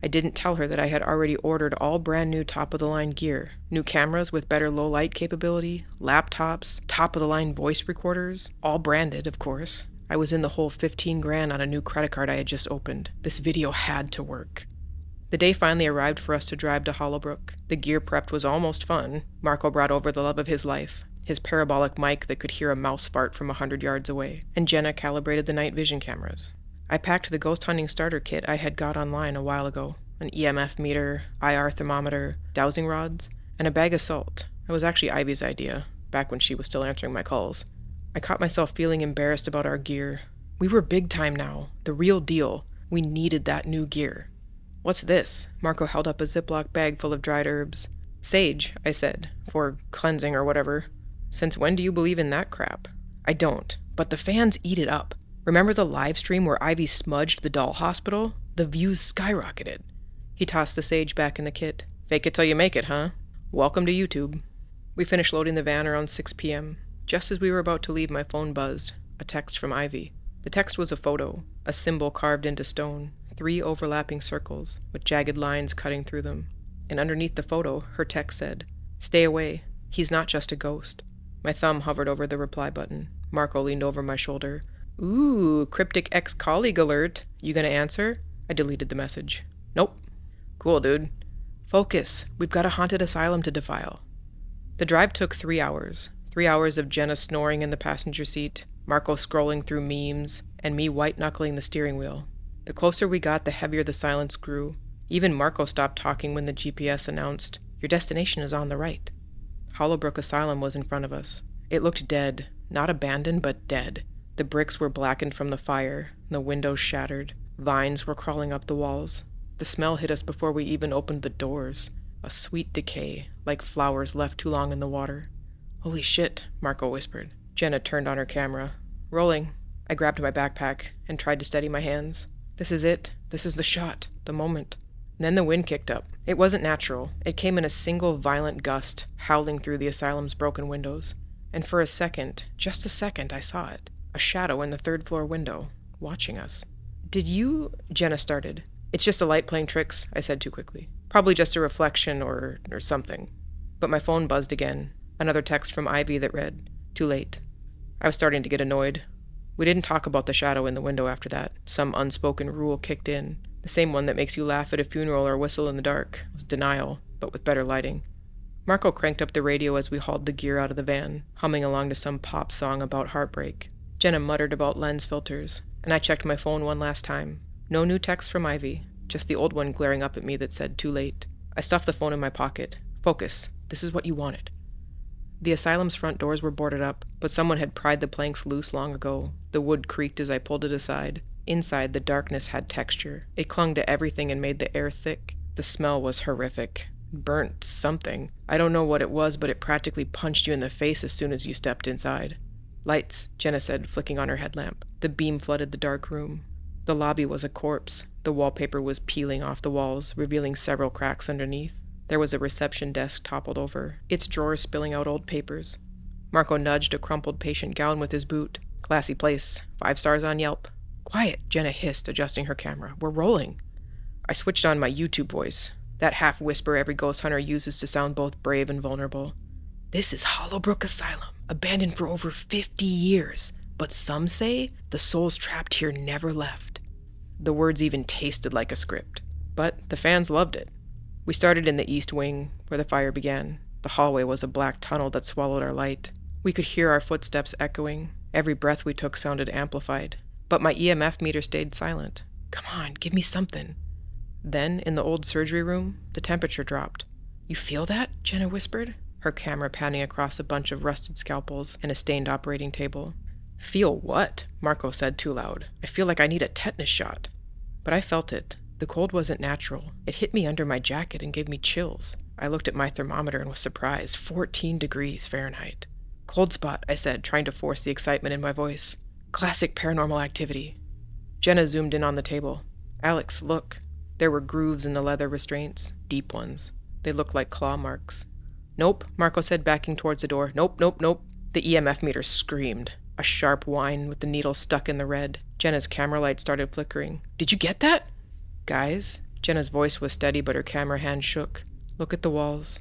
I didn't tell her that I had already ordered all brand new top-of-the-line gear. New cameras with better low-light capability, laptops, top-of-the-line voice recorders, all branded, of course. I was in the hole 15 grand on a new credit card I had just opened. This video had to work. The day finally arrived for us to drive to Hollowbrook. The gear prepped was almost fun. Marco brought over the love of his life, his parabolic mic that could hear a mouse fart from 100 yards away, and Jenna calibrated the night vision cameras. I packed the ghost hunting starter kit I had got online a while ago, an EMF meter, IR thermometer, dowsing rods, and a bag of salt. It was actually Ivy's idea, back when she was still answering my calls. I caught myself feeling embarrassed about our gear. We were big time now, the real deal. We needed that new gear. "What's this?" Marco held up a Ziploc bag full of dried herbs. "Sage," I said, "for cleansing or whatever. Since when do you believe in that crap?" "I don't, but the fans eat it up. Remember the live stream where Ivy smudged the doll hospital? The views skyrocketed." He tossed the sage back in the kit. "Fake it till you make it, huh? Welcome to YouTube." We finished loading the van around 6 p.m. Just as we were about to leave, my phone buzzed. A text from Ivy. The text was a photo, a symbol carved into stone, 3 overlapping circles, with jagged lines cutting through them. And underneath the photo, her text said, "Stay away. He's not just a ghost." My thumb hovered over the reply button. Marco leaned over my shoulder. "Ooh, cryptic ex-colleague alert. You gonna answer?" I deleted the message. "Nope." "Cool, dude. Focus. We've got a haunted asylum to defile." The drive took 3 hours. 3 hours of Jenna snoring in the passenger seat, Marco scrolling through memes, and me white-knuckling the steering wheel. The closer we got, the heavier the silence grew. Even Marco stopped talking when the GPS announced, "Your destination is on the right." Hollowbrook Asylum was in front of us. It looked dead. Not abandoned, but dead. The bricks were blackened from the fire, the windows shattered. Vines were crawling up the walls. The smell hit us before we even opened the doors. A sweet decay, like flowers left too long in the water. "Holy shit," Marco whispered. Jenna turned on her camera. "Rolling." I grabbed my backpack and tried to steady my hands. This is it. This is the shot. The moment. And then the wind kicked up. It wasn't natural. It came in a single violent gust, howling through the asylum's broken windows. And for a second, just a second, I saw it. A shadow in the 3rd-floor window, watching us. "Did you—" Jenna started. "It's just a light playing tricks," I said too quickly. "Probably just a reflection or something." But my phone buzzed again. Another text from Ivy that read, "Too late." I was starting to get annoyed. We didn't talk about the shadow in the window after that. Some unspoken rule kicked in. The same one that makes you laugh at a funeral or whistle in the dark. It was denial, but with better lighting. Marco cranked up the radio as we hauled the gear out of the van, humming along to some pop song about heartbreak. Jenna muttered about lens filters, and I checked my phone one last time. No new text from Ivy, just the old one glaring up at me that said, "Too late." I stuffed the phone in my pocket. "Focus. This is what you wanted." The asylum's front doors were boarded up, but someone had pried the planks loose long ago. The wood creaked as I pulled it aside. Inside, the darkness had texture. It clung to everything and made the air thick. The smell was horrific. Burnt something. I don't know what it was, but it practically punched you in the face as soon as you stepped inside. "Lights," Jenna said, flicking on her headlamp. The beam flooded the dark room. The lobby was a corpse. The wallpaper was peeling off the walls, revealing several cracks underneath. There was a reception desk toppled over, its drawers spilling out old papers. Marco nudged a crumpled patient gown with his boot. "Classy place. 5 stars on Yelp." "Quiet," Jenna hissed, adjusting her camera. "We're rolling." I switched on my YouTube voice, that half whisper every ghost hunter uses to sound both brave and vulnerable. "This is Hollowbrook Asylum, abandoned for over 50 years, but some say the souls trapped here never left." The words even tasted like a script, but the fans loved it. We started in the east wing, where the fire began. The hallway was a black tunnel that swallowed our light. We could hear our footsteps echoing. Every breath we took sounded amplified. But my EMF meter stayed silent. "Come on, give me something." Then, in the old surgery room, the temperature dropped. "You feel that?" Jenna whispered, her camera panning across a bunch of rusted scalpels and a stained operating table. "Feel what?" Marco said too loud. "I feel like I need a tetanus shot." But I felt it. The cold wasn't natural. It hit me under my jacket and gave me chills. I looked at my thermometer and was surprised. 14 degrees Fahrenheit. "Cold spot," I said, trying to force the excitement in my voice. "Classic paranormal activity." Jenna zoomed in on the table. "Alex, look." There were grooves in the leather restraints, deep ones. They looked like claw marks. "Nope," Marco said, backing towards the door. "Nope, nope, nope." The EMF meter screamed. A sharp whine with the needle stuck in the red. Jenna's camera light started flickering. "Did you get that?" "Guys?" Jenna's voice was steady, but her camera hand shook. "Look at the walls.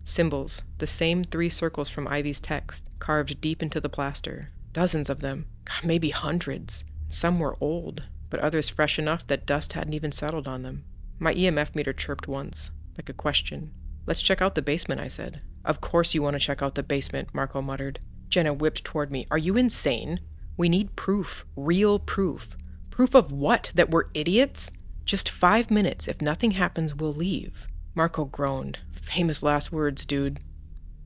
Symbols, the same 3 circles from Ivy's text, carved deep into the plaster. Dozens of them. God, maybe hundreds. Some were old, but others fresh enough that dust hadn't even settled on them. My EMF meter chirped once, like a question. "Let's check out the basement," I said. "Of course you want to check out the basement," Marco muttered. Jenna whipped toward me. "Are you insane? We need proof. Real proof." "Proof of what? That we're idiots?" "Just 5 minutes. If nothing happens, we'll leave." Marco groaned. "Famous last words, dude."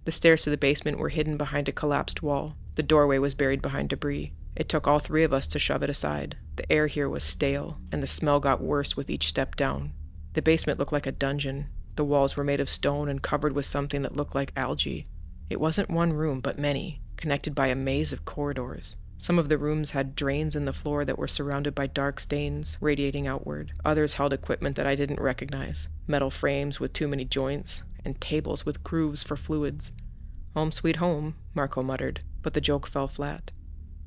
The stairs to the basement were hidden behind a collapsed wall. The doorway was buried behind debris. It took all 3 of us to shove it aside. The air here was stale, and the smell got worse with each step down. The basement looked like a dungeon. The walls were made of stone and covered with something that looked like algae. It wasn't one room, but many, connected by a maze of corridors. Some of the rooms had drains in the floor that were surrounded by dark stains, radiating outward. Others held equipment that I didn't recognize, metal frames with too many joints, and tables with grooves for fluids. "Home sweet home," Marco muttered, but the joke fell flat.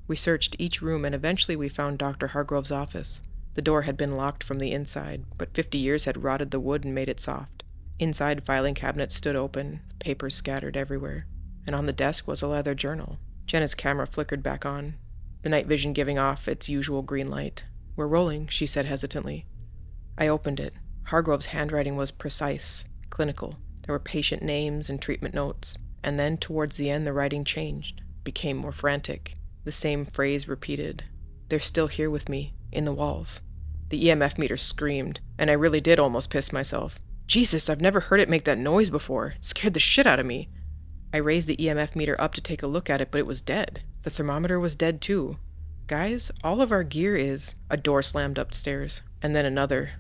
We searched each room, and eventually we found Dr. Hargrove's office. The door had been locked from the inside, but 50 years had rotted the wood and made it soft. Inside, filing cabinets stood open, papers scattered everywhere, and on the desk was a leather journal. Jenna's camera flickered back on, the night vision giving off its usual green light. "We're rolling," she said hesitantly. I opened it. Hargrove's handwriting was precise, clinical. There were patient names and treatment notes, and then towards the end the writing changed, became more frantic. The same phrase repeated. "They're still here with me, in the walls." The EMF meter screamed, and I really did almost piss myself. Jesus, I've never heard it make that noise before. It scared the shit out of me. I raised the EMF meter up to take a look at it, but it was dead. The thermometer was dead too. "Guys, all of our gear is..." A door slammed upstairs, and then another,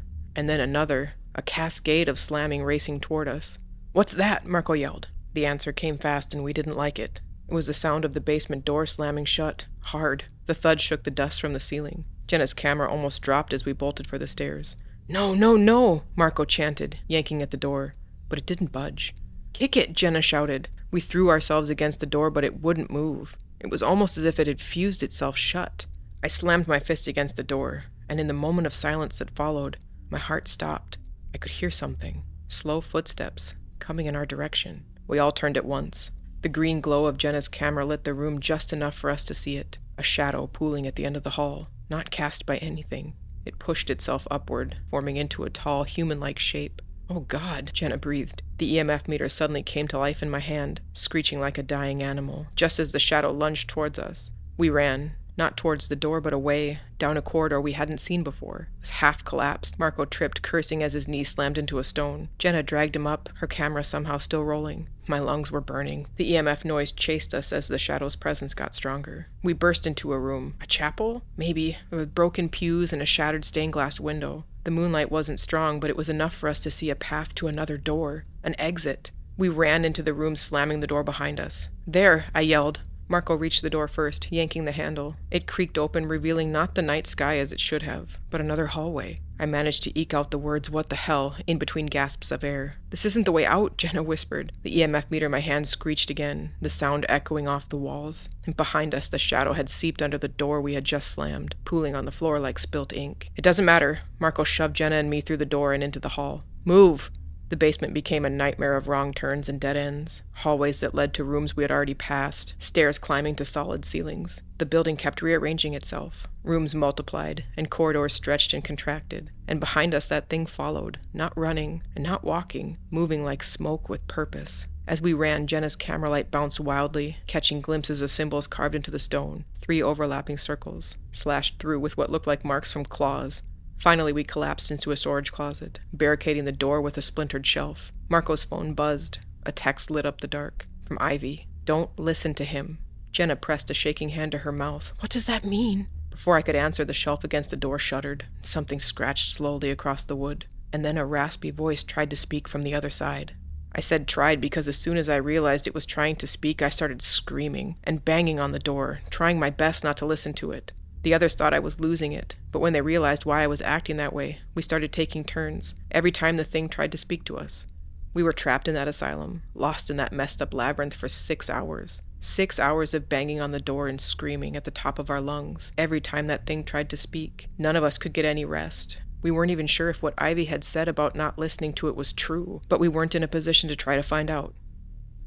a cascade of slamming racing toward us. "What's that?" Marco yelled. The answer came fast, and we didn't like it. It was the sound of the basement door slamming shut, hard. The thud shook the dust from the ceiling. Jenna's camera almost dropped as we bolted for the stairs. "No, no, no!" Marco chanted, yanking at the door. But it didn't budge. "Kick it!" Jenna shouted. We threw ourselves against the door, but it wouldn't move. It was almost as if it had fused itself shut. I slammed my fist against the door, and in the moment of silence that followed, my heart stopped. I could hear something. Slow footsteps, coming in our direction. We all turned at once. The green glow of Jenna's camera lit the room just enough for us to see it. A shadow pooling at the end of the hall, not cast by anything. It pushed itself upward, forming into a tall, human-like shape. "Oh God," Jenna breathed. The EMF meter suddenly came to life in my hand, screeching like a dying animal, just as the shadow lunged towards us. We ran, not towards the door, but away, down a corridor we hadn't seen before. It was half collapsed. Marco tripped, cursing as his knee slammed into a stone. Jenna dragged him up, her camera somehow still rolling. My lungs were burning. The EMF noise chased us as the shadow's presence got stronger. We burst into a room. A chapel? Maybe, with broken pews and a shattered stained-glass window. The moonlight wasn't strong, but it was enough for us to see a path to another door, an exit. We ran into the room, slamming the door behind us. "There!" I yelled. Marco reached the door first, yanking the handle. It creaked open, revealing not the night sky as it should have, but another hallway. I managed to eke out the words, "What the hell?" in between gasps of air. "This isn't the way out," Jenna whispered. The EMF meter in my hand screeched again, the sound echoing off the walls. And behind us, the shadow had seeped under the door we had just slammed, pooling on the floor like spilt ink. "It doesn't matter." Marco shoved Jenna and me through the door and into the hall. "Move!" The basement became a nightmare of wrong turns and dead ends, hallways that led to rooms we had already passed, stairs climbing to solid ceilings. The building kept rearranging itself. Rooms multiplied, and corridors stretched and contracted. And behind us that thing followed, not running and not walking, moving like smoke with purpose. As we ran, Jenna's camera light bounced wildly, catching glimpses of symbols carved into the stone, 3 overlapping circles, slashed through with what looked like marks from claws. Finally, we collapsed into a storage closet, barricading the door with a splintered shelf. Marco's phone buzzed. A text lit up the dark. From Ivy. "Don't listen to him." Jenna pressed a shaking hand to her mouth. "What does that mean?" Before I could answer, the shelf against the door shuddered. Something scratched slowly across the wood. And then a raspy voice tried to speak from the other side. I said tried because as soon as I realized it was trying to speak, I started screaming and banging on the door, trying my best not to listen to it. The others thought I was losing it, but when they realized why I was acting that way, we started taking turns, every time the thing tried to speak to us. We were trapped in that asylum, lost in that messed up labyrinth for 6 hours. 6 hours of banging on the door and screaming at the top of our lungs, every time that thing tried to speak. None of us could get any rest. We weren't even sure if what Ivy had said about not listening to it was true, but we weren't in a position to try to find out.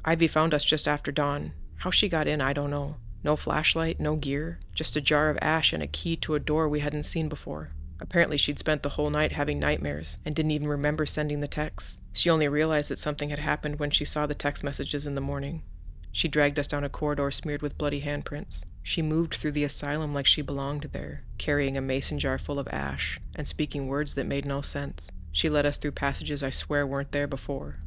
Ivy found us just after dawn. How she got in, I don't know. No flashlight, no gear, just a jar of ash and a key to a door we hadn't seen before. Apparently she'd spent the whole night having nightmares and didn't even remember sending the texts. She only realized that something had happened when she saw the text messages in the morning. She dragged us down a corridor smeared with bloody handprints. She moved through the asylum like she belonged there, carrying a mason jar full of ash and speaking words that made no sense. She led us through passages I swear weren't there before.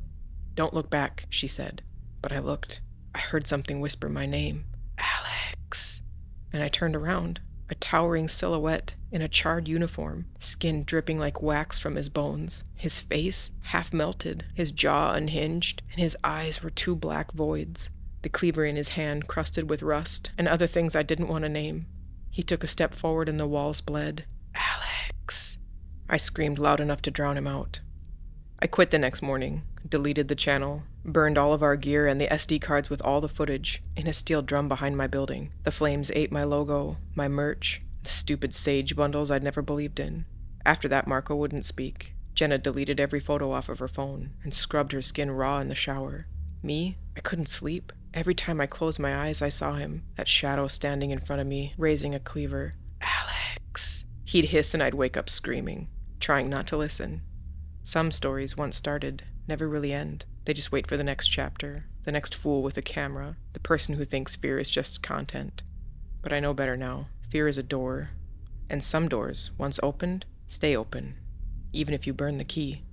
"Don't look back," she said. But I looked. I heard something whisper my name. "Alex." And I turned around. A towering silhouette in a charred uniform, skin dripping like wax from his bones, his face half melted, his jaw unhinged, and his eyes were two black voids, the cleaver in his hand crusted with rust, and other things I didn't want to name. He took a step forward and the walls bled. "Alex." I screamed loud enough to drown him out. I quit the next morning, deleted the channel, burned all of our gear and the SD cards with all the footage in a steel drum behind my building. The flames ate my logo, my merch, the stupid sage bundles I'd never believed in. After that, Marco wouldn't speak. Jenna deleted every photo off of her phone and scrubbed her skin raw in the shower. Me? I couldn't sleep. Every time I closed my eyes, I saw him, that shadow standing in front of me, raising a cleaver. "Alex." He'd hiss and I'd wake up screaming, trying not to listen. Some stories, once started, never really end. They just wait for the next chapter, the next fool with a camera, the person who thinks fear is just content. But I know better now. Fear is a door, and some doors, once opened, stay open, even if you burn the key.